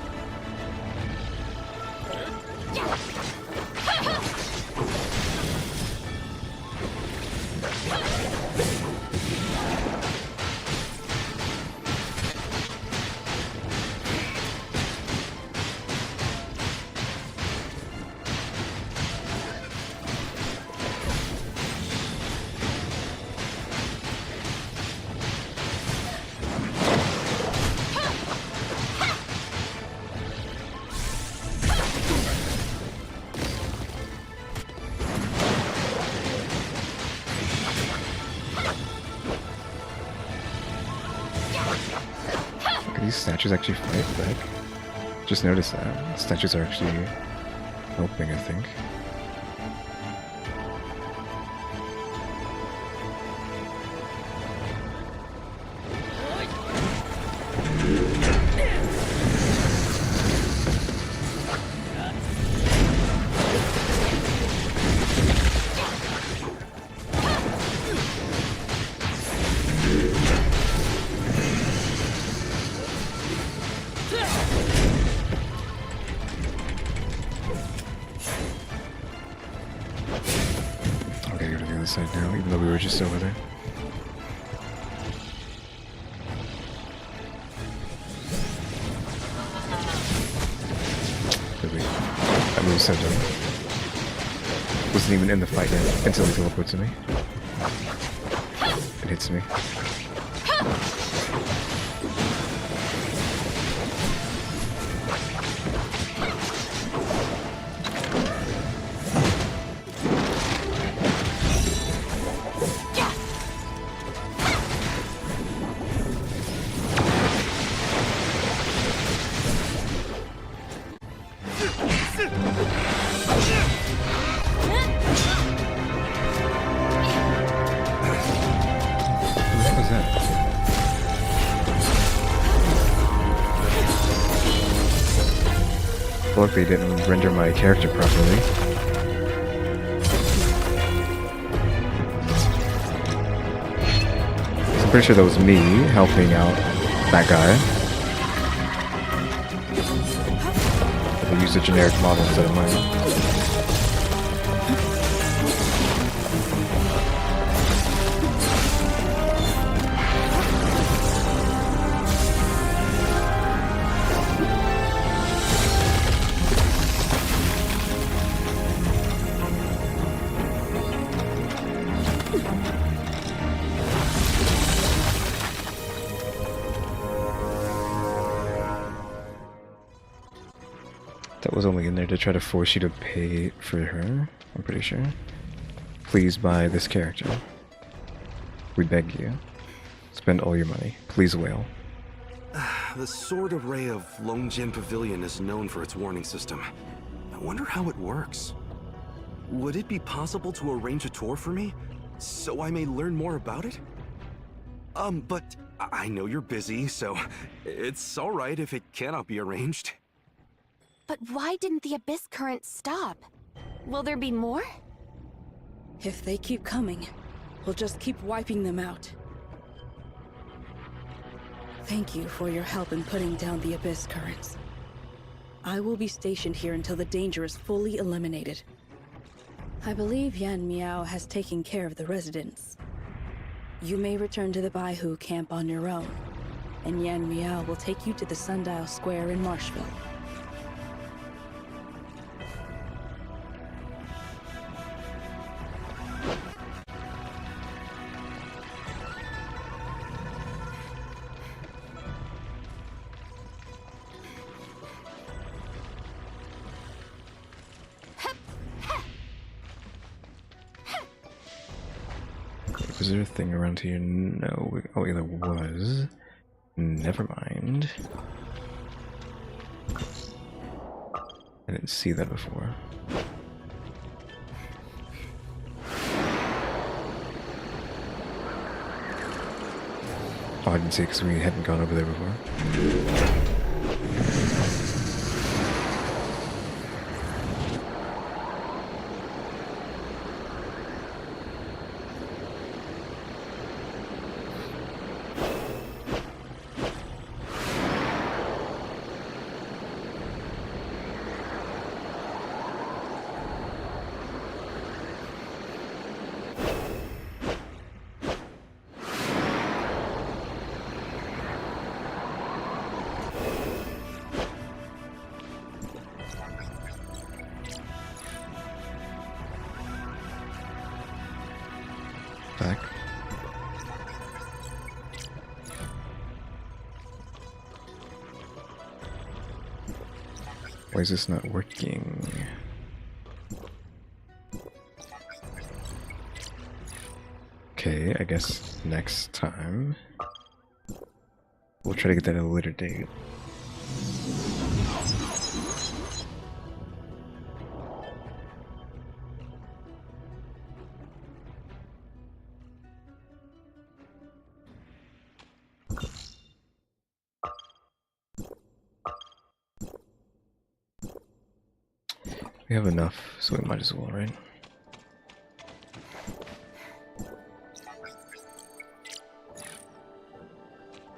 These statues actually fight back. Just noticed that. Statues are actually helping, I think. side now, even though we were just over there. That move is so dumb. Wasn't even in the fight yet. Instantly teleports to me. It hits me. Look, they didn't render my character properly. So I'm pretty sure that was me helping out that guy. But they used a generic model instead of mine. That was only in there to try to force you to pay for her, I'm pretty sure. Please buy this character. We beg you. Spend all your money. Please whale. The sword array of Longjin Pavilion is known for its warning system. I wonder how it works. Would it be possible to arrange a tour for me, so I may learn more about it? But I know you're busy, so it's alright if it cannot be arranged. But why didn't the Abyss Current stop? Will there be more? If they keep coming, we'll just keep wiping them out. Thank you for your help in putting down the Abyss Currents. I will be stationed here until the danger is fully eliminated. I believe Yan Miao has taken care of the residents. You may return to the Baihu camp on your own, and Yan Miao will take you to the Sundial Square in Marshville. Was there a thing around here? No. Oh, yeah, there was. Never mind. I didn't see that before. Oh, I didn't see it because we hadn't gone over there before. Back. Why is this not working? Okay, I guess next time we'll try to get that at a later date. We have enough, so we might as well, right?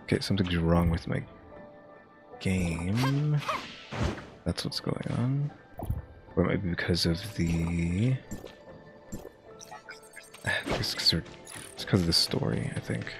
Okay, something's wrong with my game. That's what's going on. Or it might be because of the It's because of the story, I think.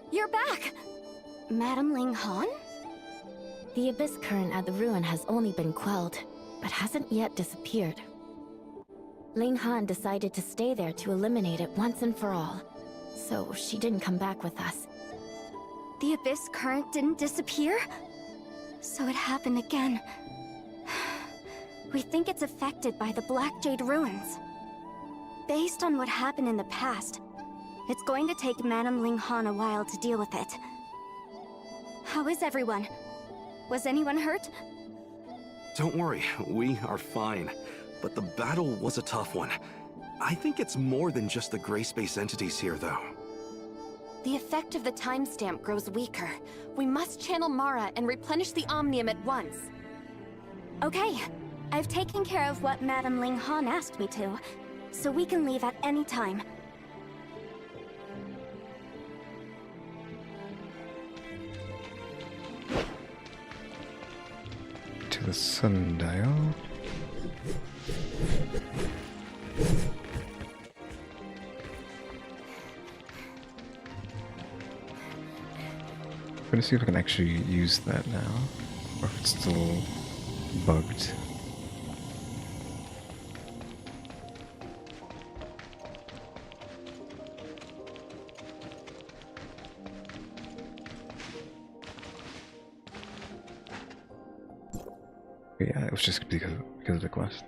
You're back! Madam Ling Han? The abyss current at the ruin has only been quelled, but hasn't yet disappeared. Ling Han decided to stay there to eliminate it once and for all, so she didn't come back with us. The abyss current didn't disappear? So it happened again. We think it's affected by the Black Jade ruins. Based on what happened in the past, it's going to take Madam Ling Han a while to deal with it. How is everyone? Was anyone hurt? Don't worry, we are fine. But the battle was a tough one. I think it's more than just the gray space entities here, though. The effect of the timestamp grows weaker. We must channel Mara and replenish the Omnium at once. Okay, I've taken care of what Madam Ling Han asked me to, so we can leave at any time. To the sundial. I'm gonna see if I can actually use that now, or if it's still bugged. Yeah, it was just because of the quest.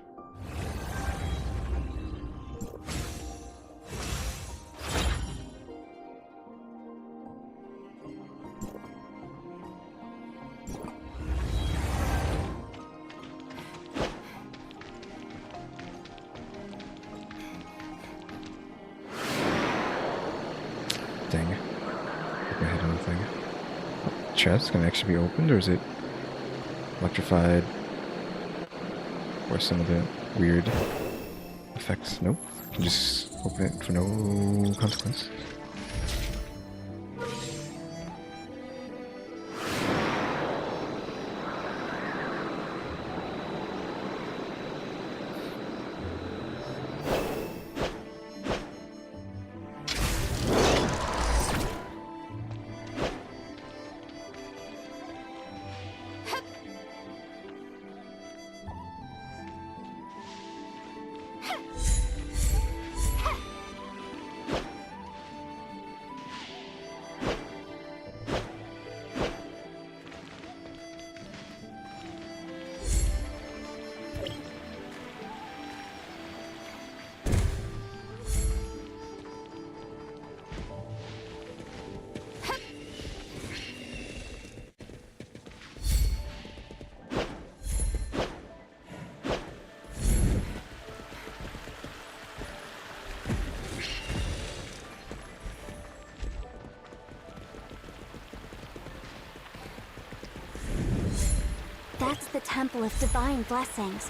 Dang it. Look ahead on the thing. Chest can actually be opened, or is it electrified? Or some of the weird effects? Nope. You can just open it for no consequence. That's the Temple of Divine Blessings.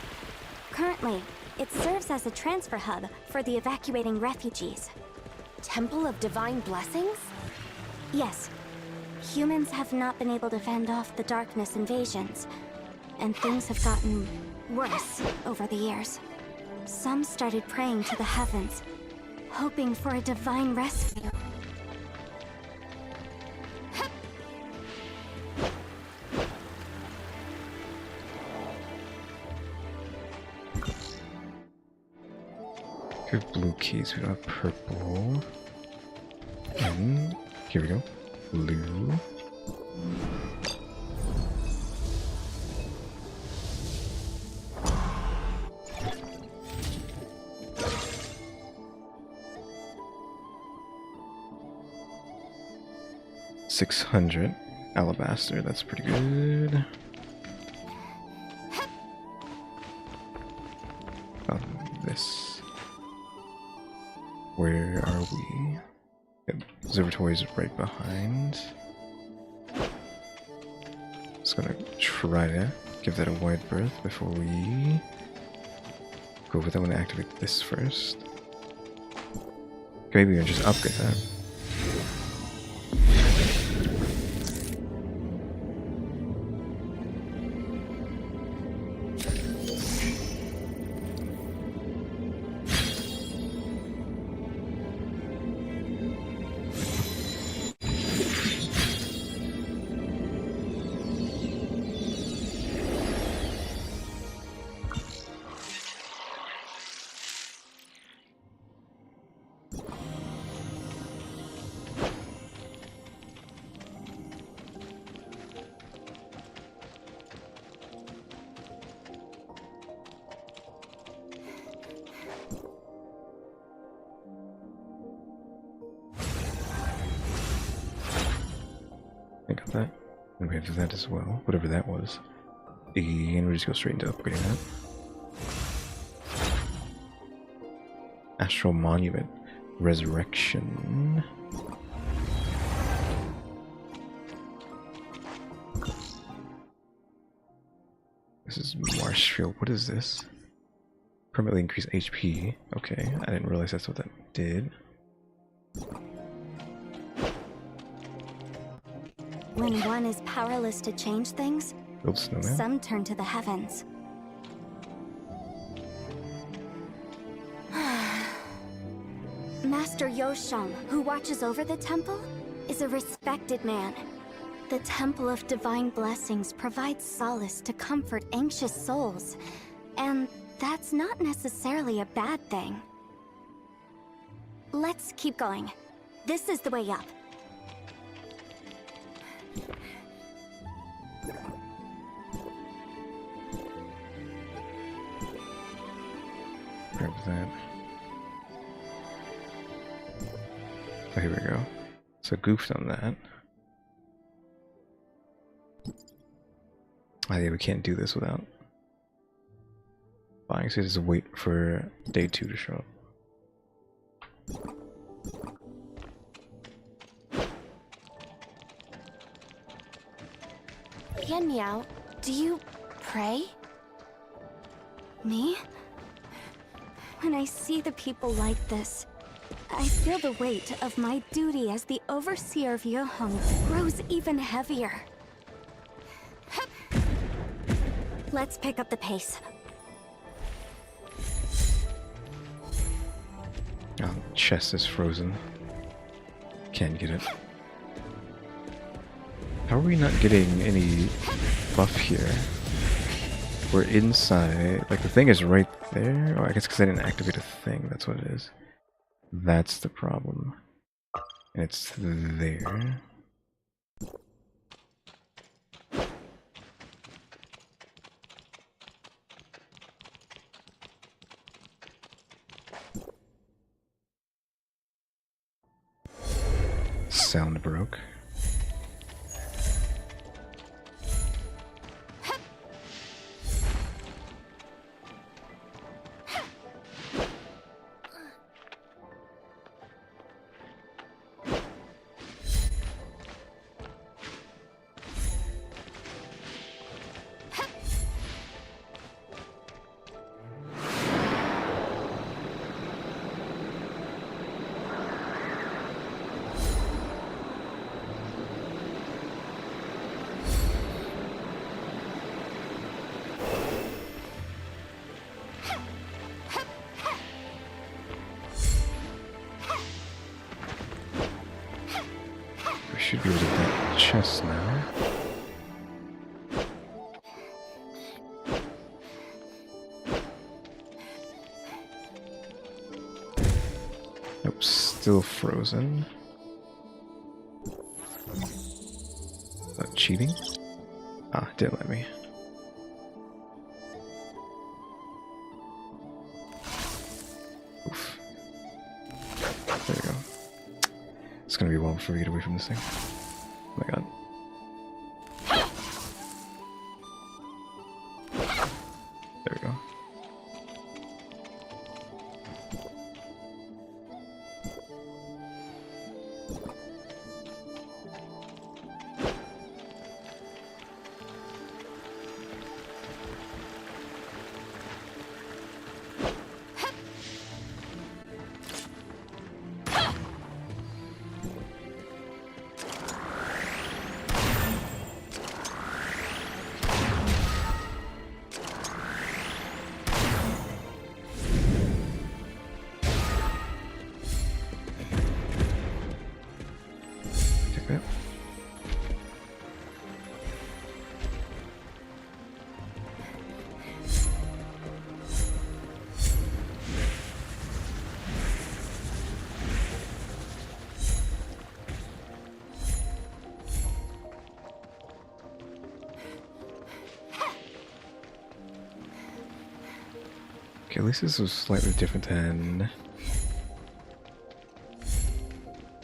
Currently, it serves as a transfer hub for the evacuating refugees. Temple of Divine Blessings? Yes. Humans have not been able to fend off the darkness invasions, and things have gotten worse over the years. Some started praying to the heavens, hoping for a divine rescue. We have blue keys, we don't have purple. And here we go. Blue. $600 alabaster, that's pretty good. This. Where are we? Yep, observatory is right behind. Just gonna try to give that a wide berth before we go over that. I'm gonna activate this first. Maybe we can just upgrade that. I got that. And we have that as well, whatever that was. And we just go straight into upgrading that. Astral Monument. Resurrection. This is Marshfield. What is this? Permanently increase HP. Okay, I didn't realize that's what that did. When one is powerless to change things, Build snowman. some turn to the heavens. Master Yoshang, who watches over the temple, is a respected man. The Temple of Divine Blessings provides solace to comfort anxious souls, and that's not necessarily a bad thing. Let's keep going. This is the way up. Grab that. So here we go. So goofed on that. Oh yeah, we can't do this without buying. So just wait for day 2 to show up. Yan Miao, do you pray? Me? When I see the people like this, I feel the weight of my duty as the overseer of Yohong grows even heavier. Let's pick up the pace. Oh, chest is frozen. Can't get it. How are we not getting any buff here? We're inside. Like, the thing is right there. Oh, I guess because I didn't activate a thing. That's what it is. That's the problem. And it's there. Sound broke. Should be able to get that chest now. Nope, still frozen. Is that cheating? Ah, didn't let me. Oof. There you go. It's gonna be a while before we get away from this thing. Oh my god. There we go. Okay, at least this was slightly different than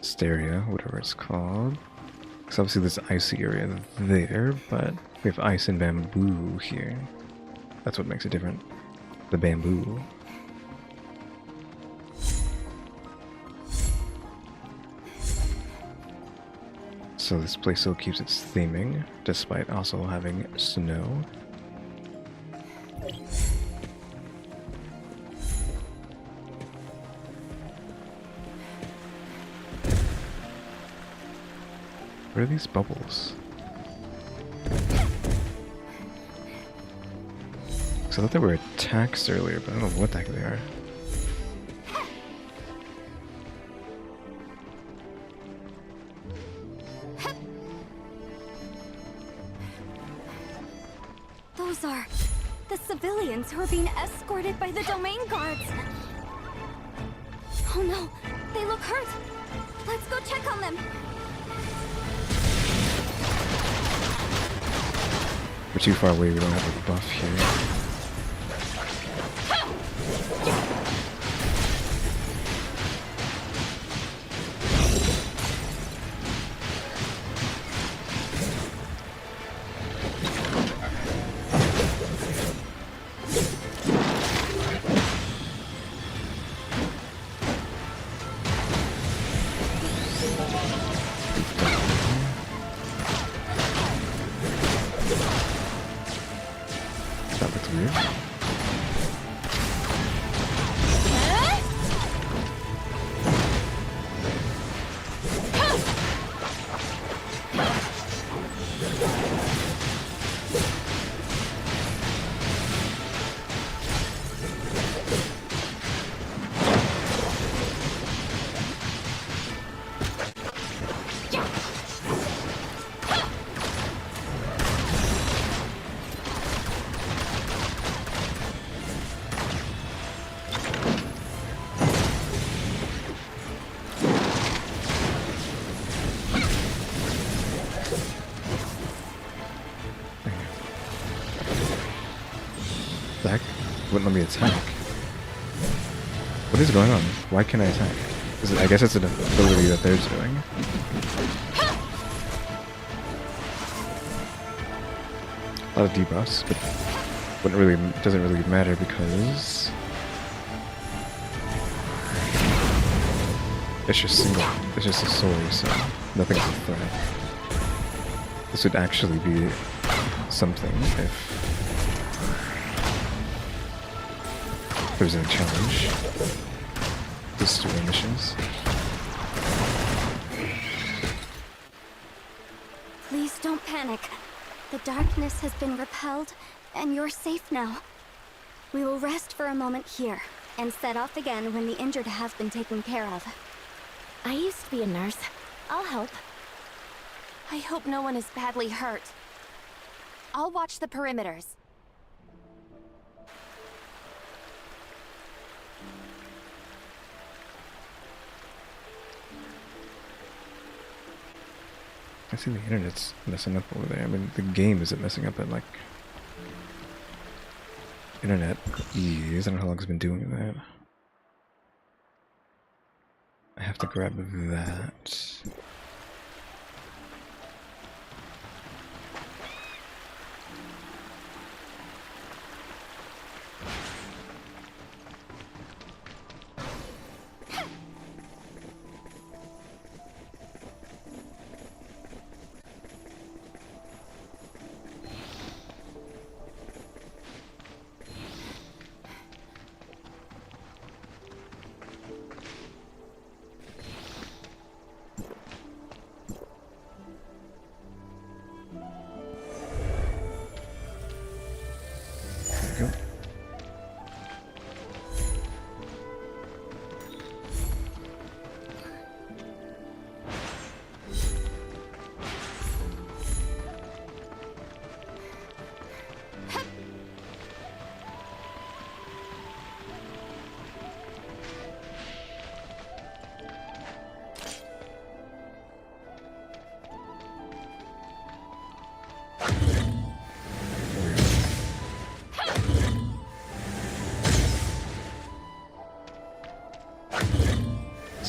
Stereo, whatever it's called. Because obviously there's an icy area there, but we have ice and bamboo here. That's what makes it different. The bamboo. So this place still keeps its theming, despite also having snow. What are these bubbles? So I thought they were attacks earlier, but I don't know what the heck they are. Those are the civilians who are being escorted by the domain guards. Oh no, they look hurt. Let's go check on them. We're too far away, we don't have a buff here. That looks weird. The heck? Wouldn't let me attack. What is going on? Why can't I attack? Is it, I guess it's an ability that they're doing. A lot of debuffs, but doesn't really matter because it's just it's just a sword, so nothing's a threat. This would actually be something if there's any challenge. Just doing missions. Please don't panic. The darkness has been repelled, and you're safe now. We will rest for a moment here, and set off again when the injured have been taken care of. I used to be a nurse. I'll help. I hope no one is badly hurt. I'll watch the perimeters. I see the internet's messing up over there. I mean, the game isn't messing up, but like internet ease. I don't know how long it's been doing that. I have to grab that.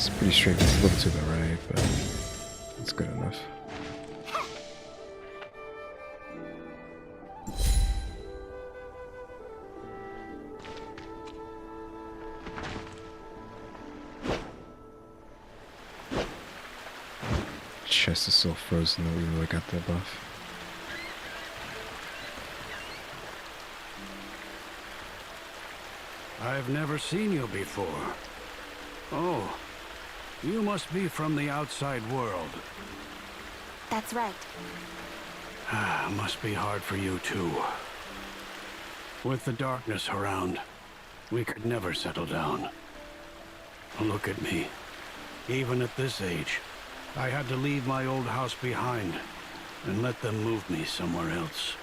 It's pretty straight. It's a little to the right, but it's good enough. Chest is so frozen that we really got that buff. I've never seen you before. Oh, you must be from the outside world. That's right. Must be hard for you too. With the darkness around, we could never settle down. Look at me. Even at this age, I had to leave my old house behind and let them move me somewhere else.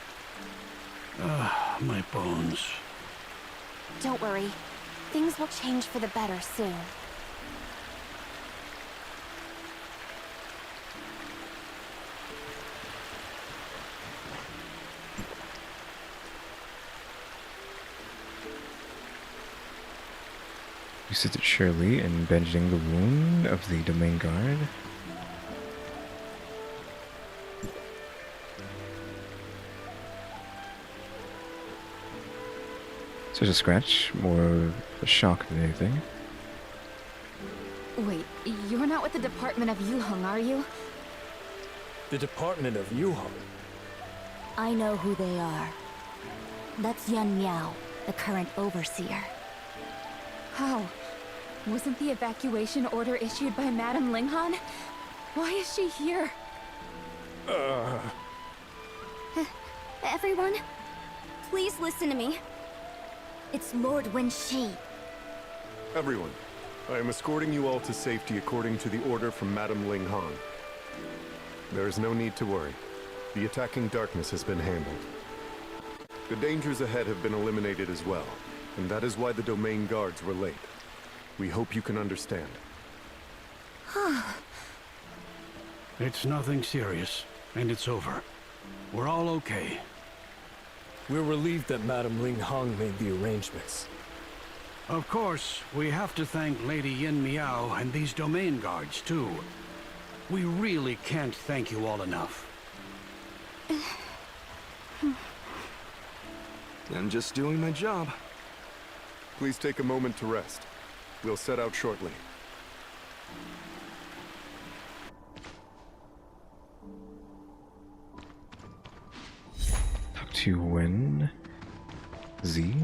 My bones. Don't worry. Things will change for the better soon. We sit at Shirley and bandaging the wound of the domain guard. So there's a scratch, more of a shock than anything. Wait, you're not with the Department of Yuheng, are you? The Department of Yuheng? I know who they are. That's Yan Miao, the current overseer. How? Wasn't the evacuation order issued by Madame Linghan? Why is she here? Everyone, please listen to me. It's Lord Wenxi. Everyone, I am escorting you all to safety according to the order from Madame Linghan. There is no need to worry. The attacking darkness has been handled. The dangers ahead have been eliminated as well, and that is why the domain guards were late. We hope you can understand. It's nothing serious, and it's over. We're all okay. We're relieved that Madame Linghan made the arrangements. Of course, we have to thank Lady Yin Miao and these domain guards, too. We really can't thank you all enough. I'm just doing my job. Please take a moment to rest. We'll set out shortly. Talk to Wen Z.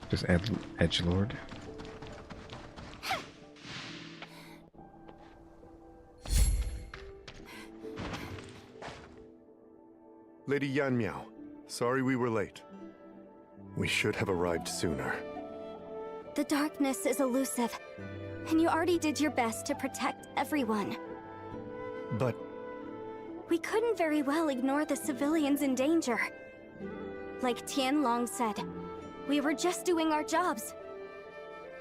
Just add Edgelord. Lady Yan Miao, sorry we were late. We should have arrived sooner. The darkness is elusive, and you already did your best to protect everyone. But We couldn't very well ignore the civilians in danger. Like Tianlong said, we were just doing our jobs.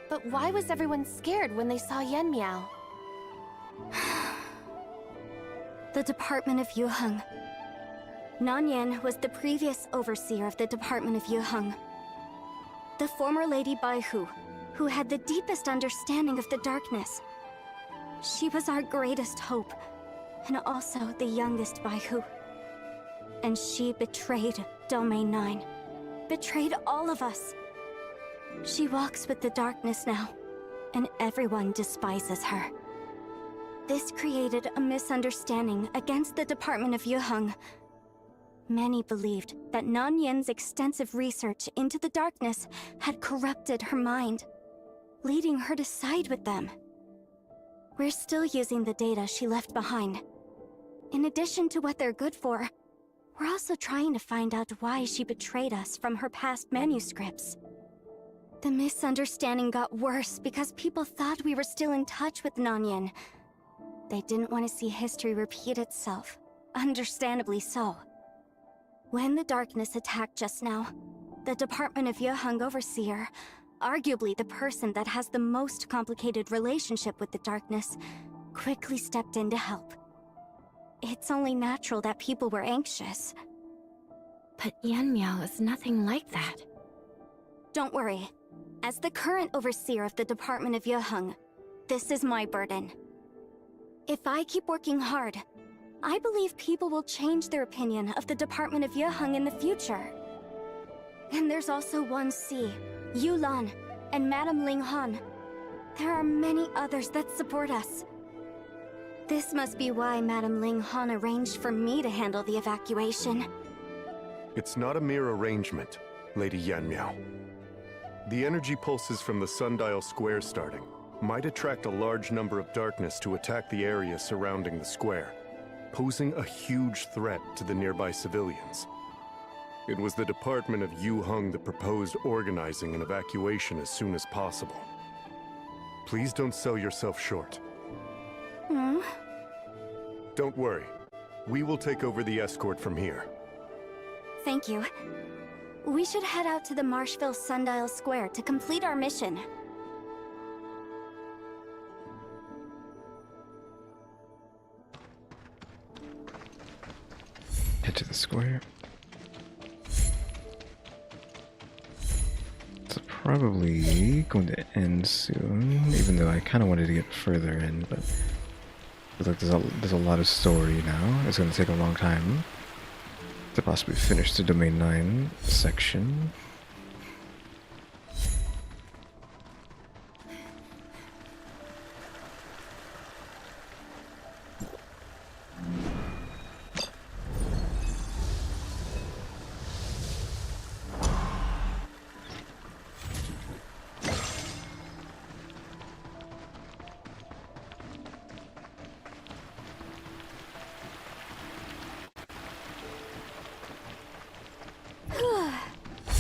But why was everyone scared when they saw Yan Miao? The Department of Yuheng. Nanyan was the previous overseer of the Department of Yuheng. The former Lady Baihu, who had the deepest understanding of the darkness. She was our greatest hope, and also the youngest Baihu. And she betrayed Domain 9. Betrayed all of us. She walks with the darkness now, and everyone despises her. This created a misunderstanding against the Department of Yuheng. Many believed that Nanyan's extensive research into the darkness had corrupted her mind, leading her to side with them. We're still using the data she left behind. In addition to what they're good for, we're also trying to find out why she betrayed us from her past manuscripts. The misunderstanding got worse because people thought we were still in touch with Nanyan. They didn't want to see history repeat itself, understandably so. When the darkness attacked just now, the Department of Yuheng Overseer, arguably the person that has the most complicated relationship with the darkness, quickly stepped in to help. It's only natural that people were anxious. But Yan Miao is nothing like that. Don't worry. As the current overseer of the Department of Yuheng, this is my burden. If I keep working hard, I believe people will change their opinion of the Department of Yuheng in the future. And there's also 1C, Yulan, and Madame Ling Han. There are many others that support us. This must be why Madame Ling Han arranged for me to handle the evacuation. It's not a mere arrangement, Lady Yanmiao. The energy pulses from the sundial square starting might attract a large number of darkness to attack the area surrounding the square, posing a huge threat to the nearby civilians. It was the Department of Yuheng that proposed organizing an evacuation as soon as possible. Please don't sell yourself short. Hmm? Don't worry. We will take over the escort from here. Thank you. We should head out to the Marshville Sundial Square to complete our mission. Head to the square. It's probably going to end soon, even though I kind of wanted to get further in, but I feel like there's a lot of story now. It's going to take a long time to possibly finish the Domain 9 section.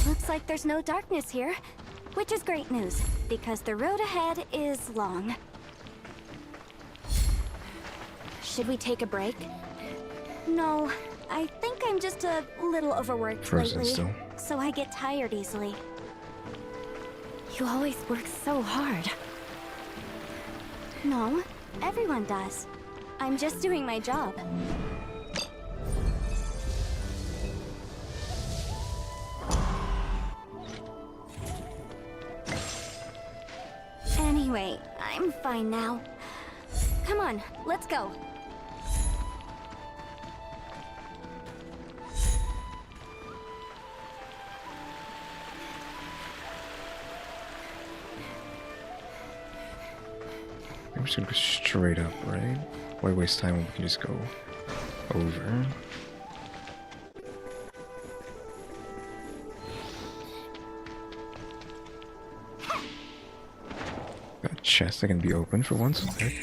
Looks like there's no darkness here, which is great news, because the road ahead is long. Should we take a break? No, I think I'm just a little overworked lately, so I get tired easily. You always work so hard. No, everyone does. I'm just doing my job. Anyway, I'm fine now. Come on, let's go. I'm just gonna go straight up, right? Why waste time when we can just go over? Got a chest that can be open for once. Okay.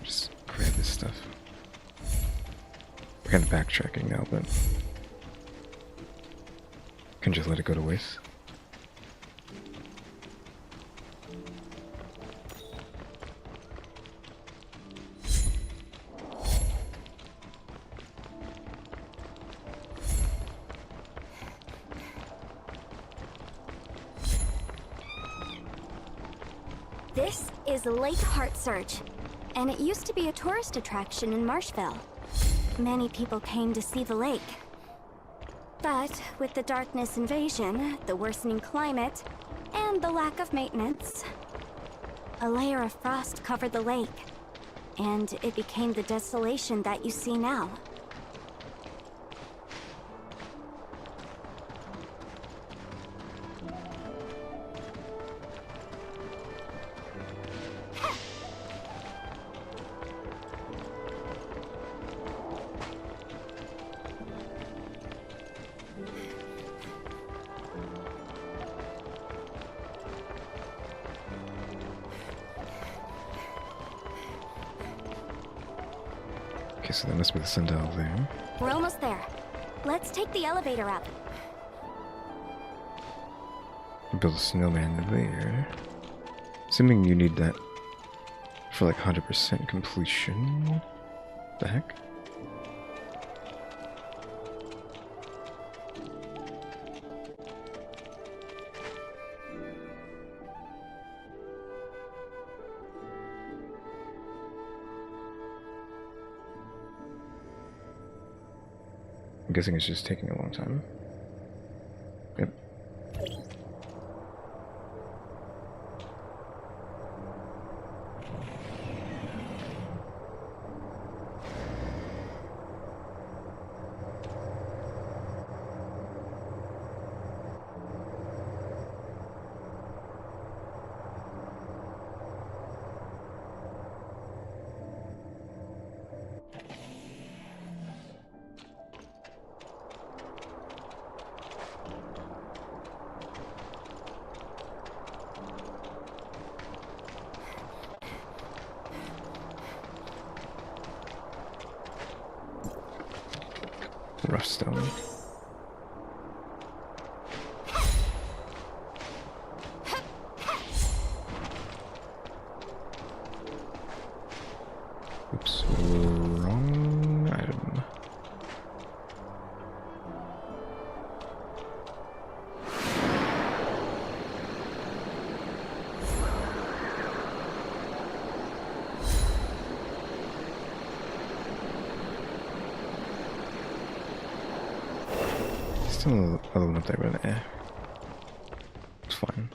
Just grab this stuff. We're kind of backtracking now, but can just let it go to waste. This is Lake Heart Surge, and it used to be a tourist attraction in Marshville. Many people came to see the lake. But with the darkness invasion, the worsening climate, and the lack of maintenance, a layer of frost covered the lake, and it became the desolation that you see now. Okay, so that must be the sundial there. We're almost there. Let's take the elevator up. Build a snowman there. Assuming you need that for like 100% completion. The heck? I'm guessing it's just taking a long time. Yep. Rough stone. Oops, wrong item. Still a little up there, but it's fine.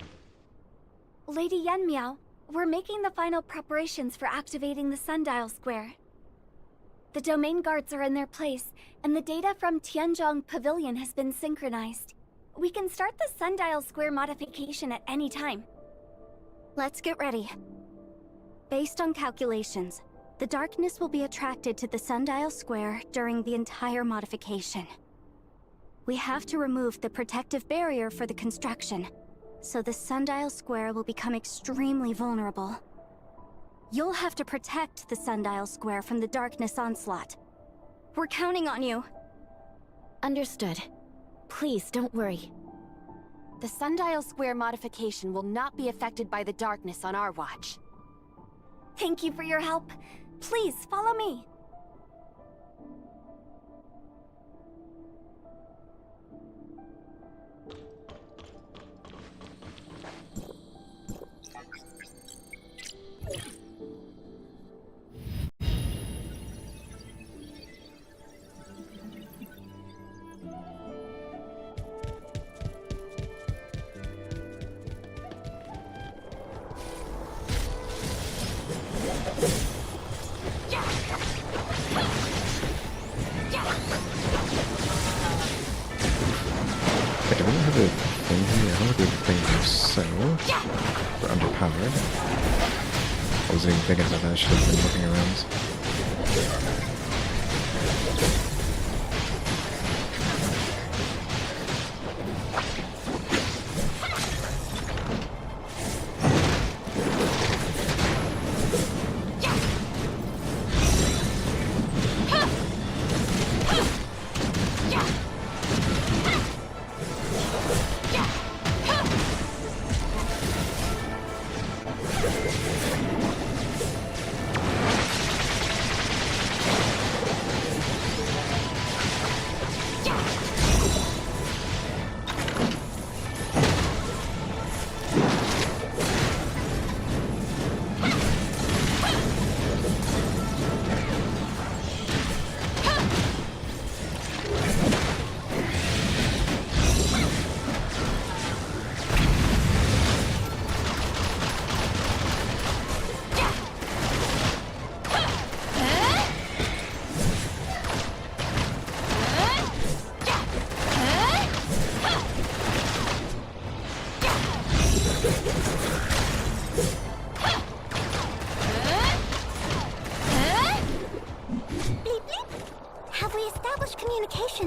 Lady Yenmiao, we're making the final preparations for activating the sundial square. The domain guards are in their place, and the data from Tianzhong Pavilion has been synchronized. We can start the sundial square modification at any time. Let's get ready. Based on calculations, the darkness will be attracted to the sundial square during the entire modification. We have to remove the protective barrier for the construction, so the sundial square will become extremely vulnerable. You'll have to protect the sundial square from the darkness onslaught. We're counting on you. Understood. Please, don't worry. The sundial square modification will not be affected by the darkness on our watch. Thank you for your help. Please, follow me. Okay, do we have a thing here? I don't have a thing to sell. We're underpowered. I wasn't even thinking about that. I should have been looking around.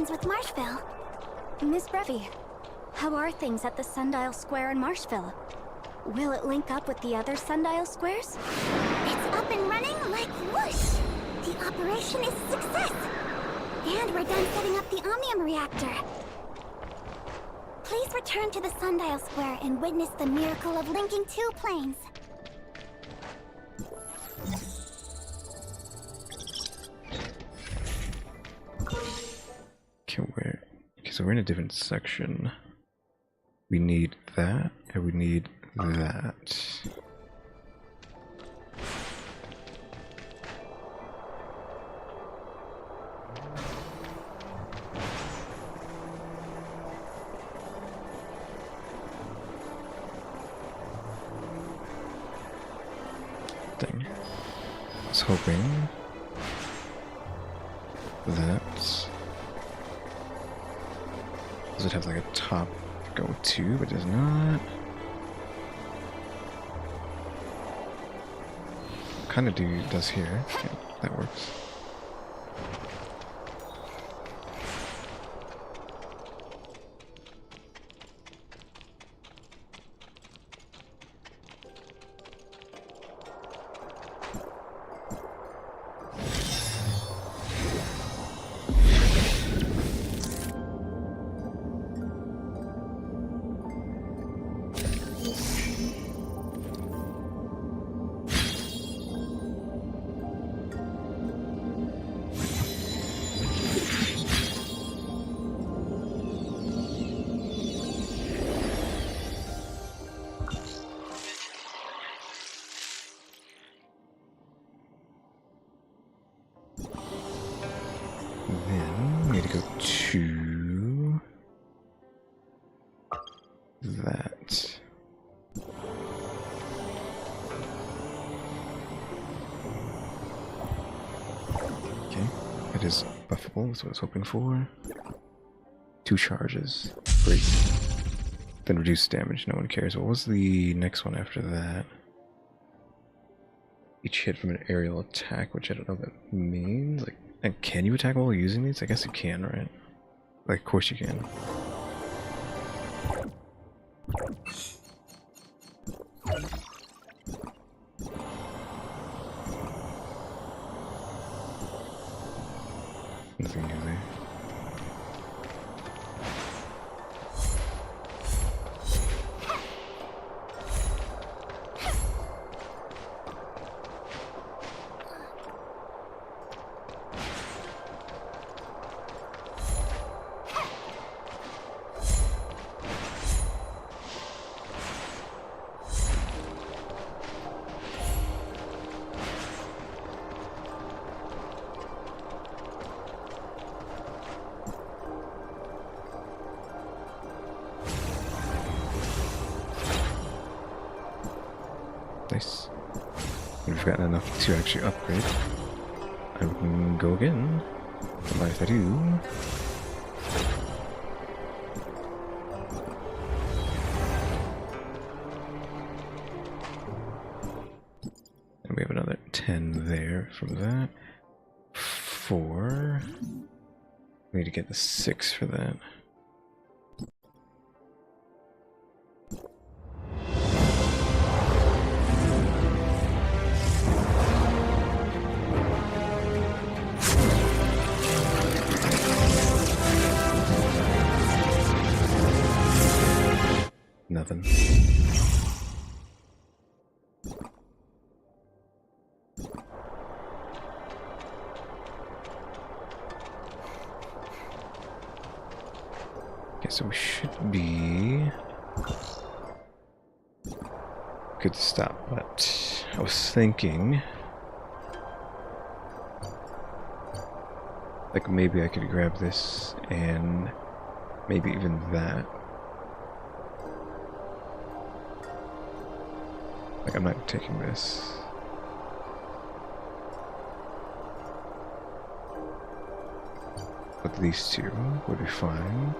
With Marshville. Miss Brevi, how are things at the Sundial Square in Marshville? Will it link up with the other Sundial Squares? It's up and running like whoosh! The operation is a success! And we're done setting up the Omnium reactor. Please return to the Sundial Square and witness the miracle of linking two planes. Okay, so we're in a different section. We need that, and we need that. was hoping that does it have like a top to go to, but does not. Kind of does here. Okay, that works. Then we need to go to that. Okay, it is buffable, that's what I was hoping for. 2 charges. Great. Then reduce damage, no one cares. What was the next one after that? Each hit from an aerial attack, which I don't know what that means. Like, and can you attack while using these? I guess you can, right? Like, of course you can. Nothing new there. Nice. We've gotten enough to actually upgrade. I can go again. Don't mind if I do. And we have another 10 there from that. 4. We need to get the 6 for that. Nothing. Okay, so we should be good to stop, but I was thinking like maybe I could grab this and maybe even that. Like, I'm not taking this. But these 2 would be fine.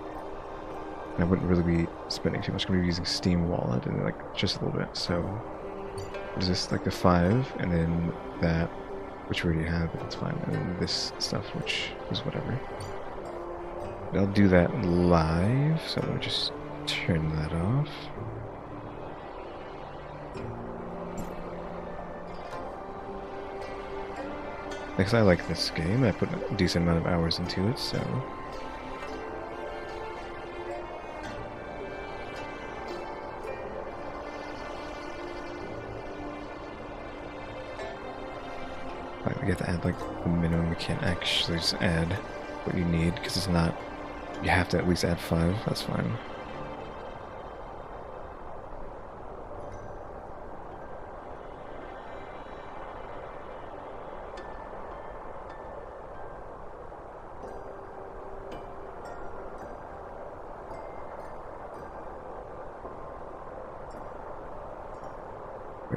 And I wouldn't really be spending too much. I'm going to be using Steam Wallet and like just a little bit. So, there's this like the 5, and then that, which we already have, but it's fine. And then this stuff, which is whatever. But I'll do that live, so let me just turn that off. Because I like this game, I put a decent amount of hours into it, so... Like, we have to add like the minimum. We can't actually just add what you need, because it's not... You have to at least add 5, that's fine.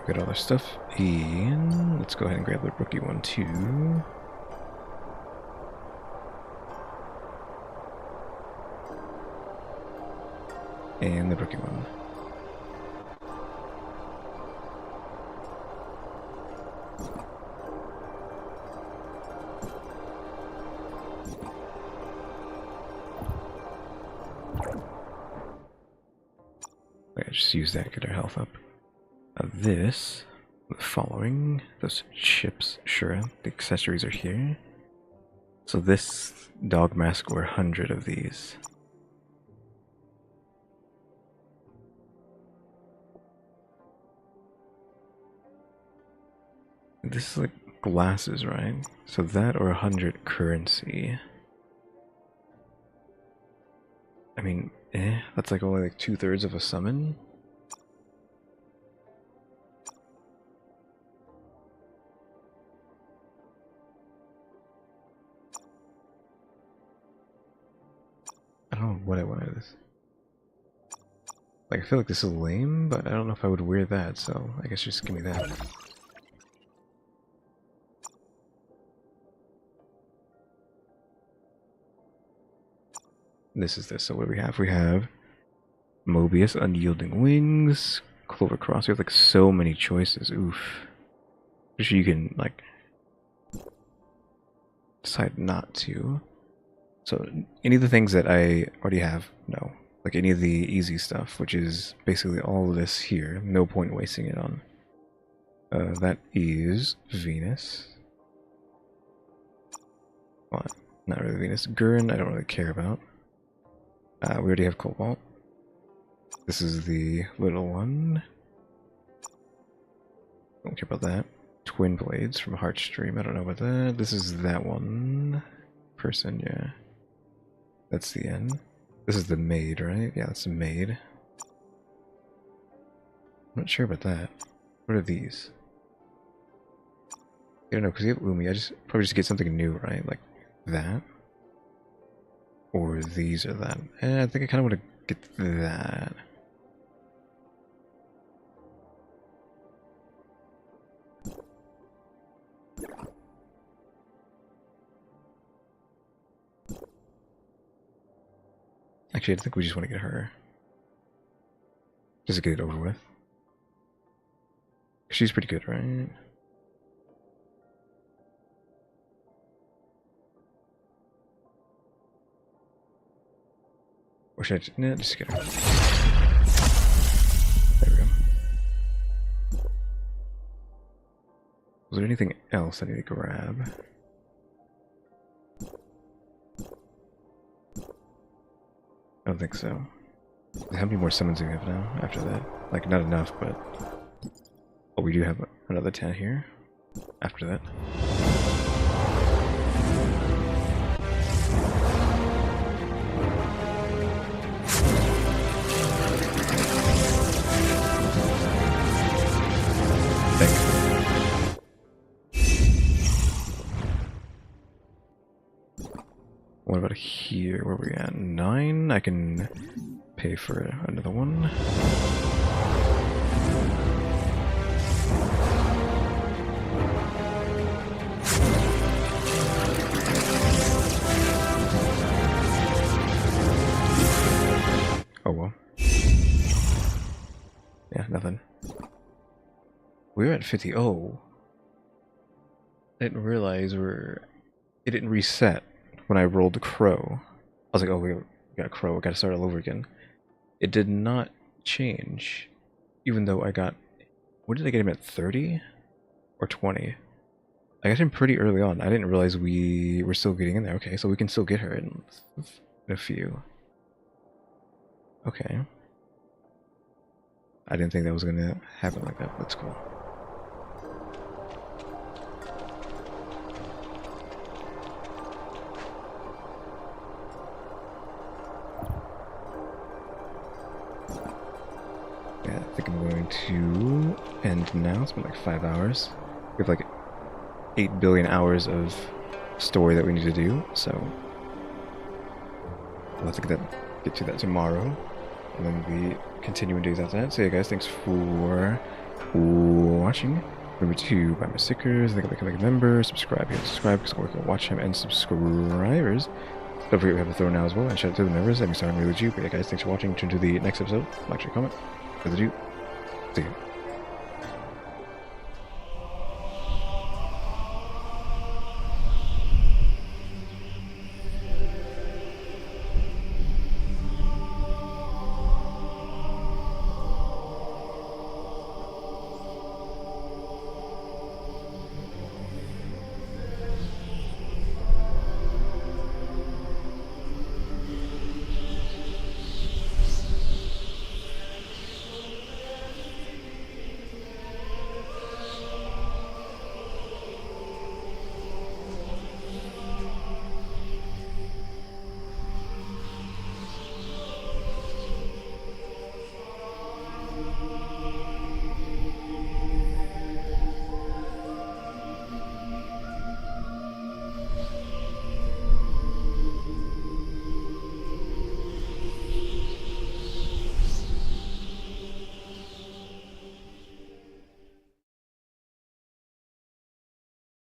we've got all our stuff in. Let's go ahead and grab the rookie one too. And the rookie one. Just use that to get our health up. This, the following, those chips, sure, the accessories are here. So this dog mask or 100 of these. This is like glasses, right? So that or 100 currency. I mean, that's like only like 2/3 of a summon. I don't know what I wanted this. Like, I feel like this is lame, but I don't know if I would wear that, so I guess just give me that. This is this. So what do we have? We have Mobius, Unyielding Wings, Clover Cross. We have like so many choices. Oof. Just you can like decide not to. So any of the things that I already have, no. Like any of the easy stuff, which is basically all of this here. No point wasting it on. That is Venus. Well, not really Venus. Gurren, I don't really care about. We already have Cobalt. This is the little one. Don't care about that. Twin Blades from Heartstream. I don't know about that. This is that one. Person, yeah. That's the end. This is the maid, right? Yeah, that's the maid. I'm not sure about that. What are these? I don't know, because you have Umi. I probably just get something new, right? Like that. Or these or that. I think I kind of want to get that. Actually, I think we just want to get her. Just to get it over with. She's pretty good, right? Or should I just get her? There we go. Was there anything else I need to grab? I don't think so. How many more summons do we have now after that? Like, not enough, but... Oh, we do have another 10 here after that. What about here? Where are we at? 9? I can pay for another one. Oh well. Yeah, nothing. We were at 50. Oh. I didn't realize it didn't reset. When I rolled Crow, I was like, oh, we got Crow, we gotta start all over again. It did not change, even though I got, what did I get him at, 30? Or 20? I got him pretty early on. I didn't realize we were still getting in there. Okay, so we can still get her in a few. Okay. I didn't think that was gonna happen like that. That's cool. Yeah, I think I'm going to end now. It's been like 5 hours. We have like 8 billion hours of story that we need to do, so we'll have to get to that tomorrow, and then we continue and do that. So yeah, guys, thanks for watching. Remember to buy my stickers, then become a member, subscribe if you subscribe, because I'm working on watch him and subscribers. Don't forget we have the throw now as well, and shout out to the members, EmmyStarr and RaleyDrew. But yeah guys, thanks for watching. Tune to the next episode. Like, share, comment. ZZZ. See you.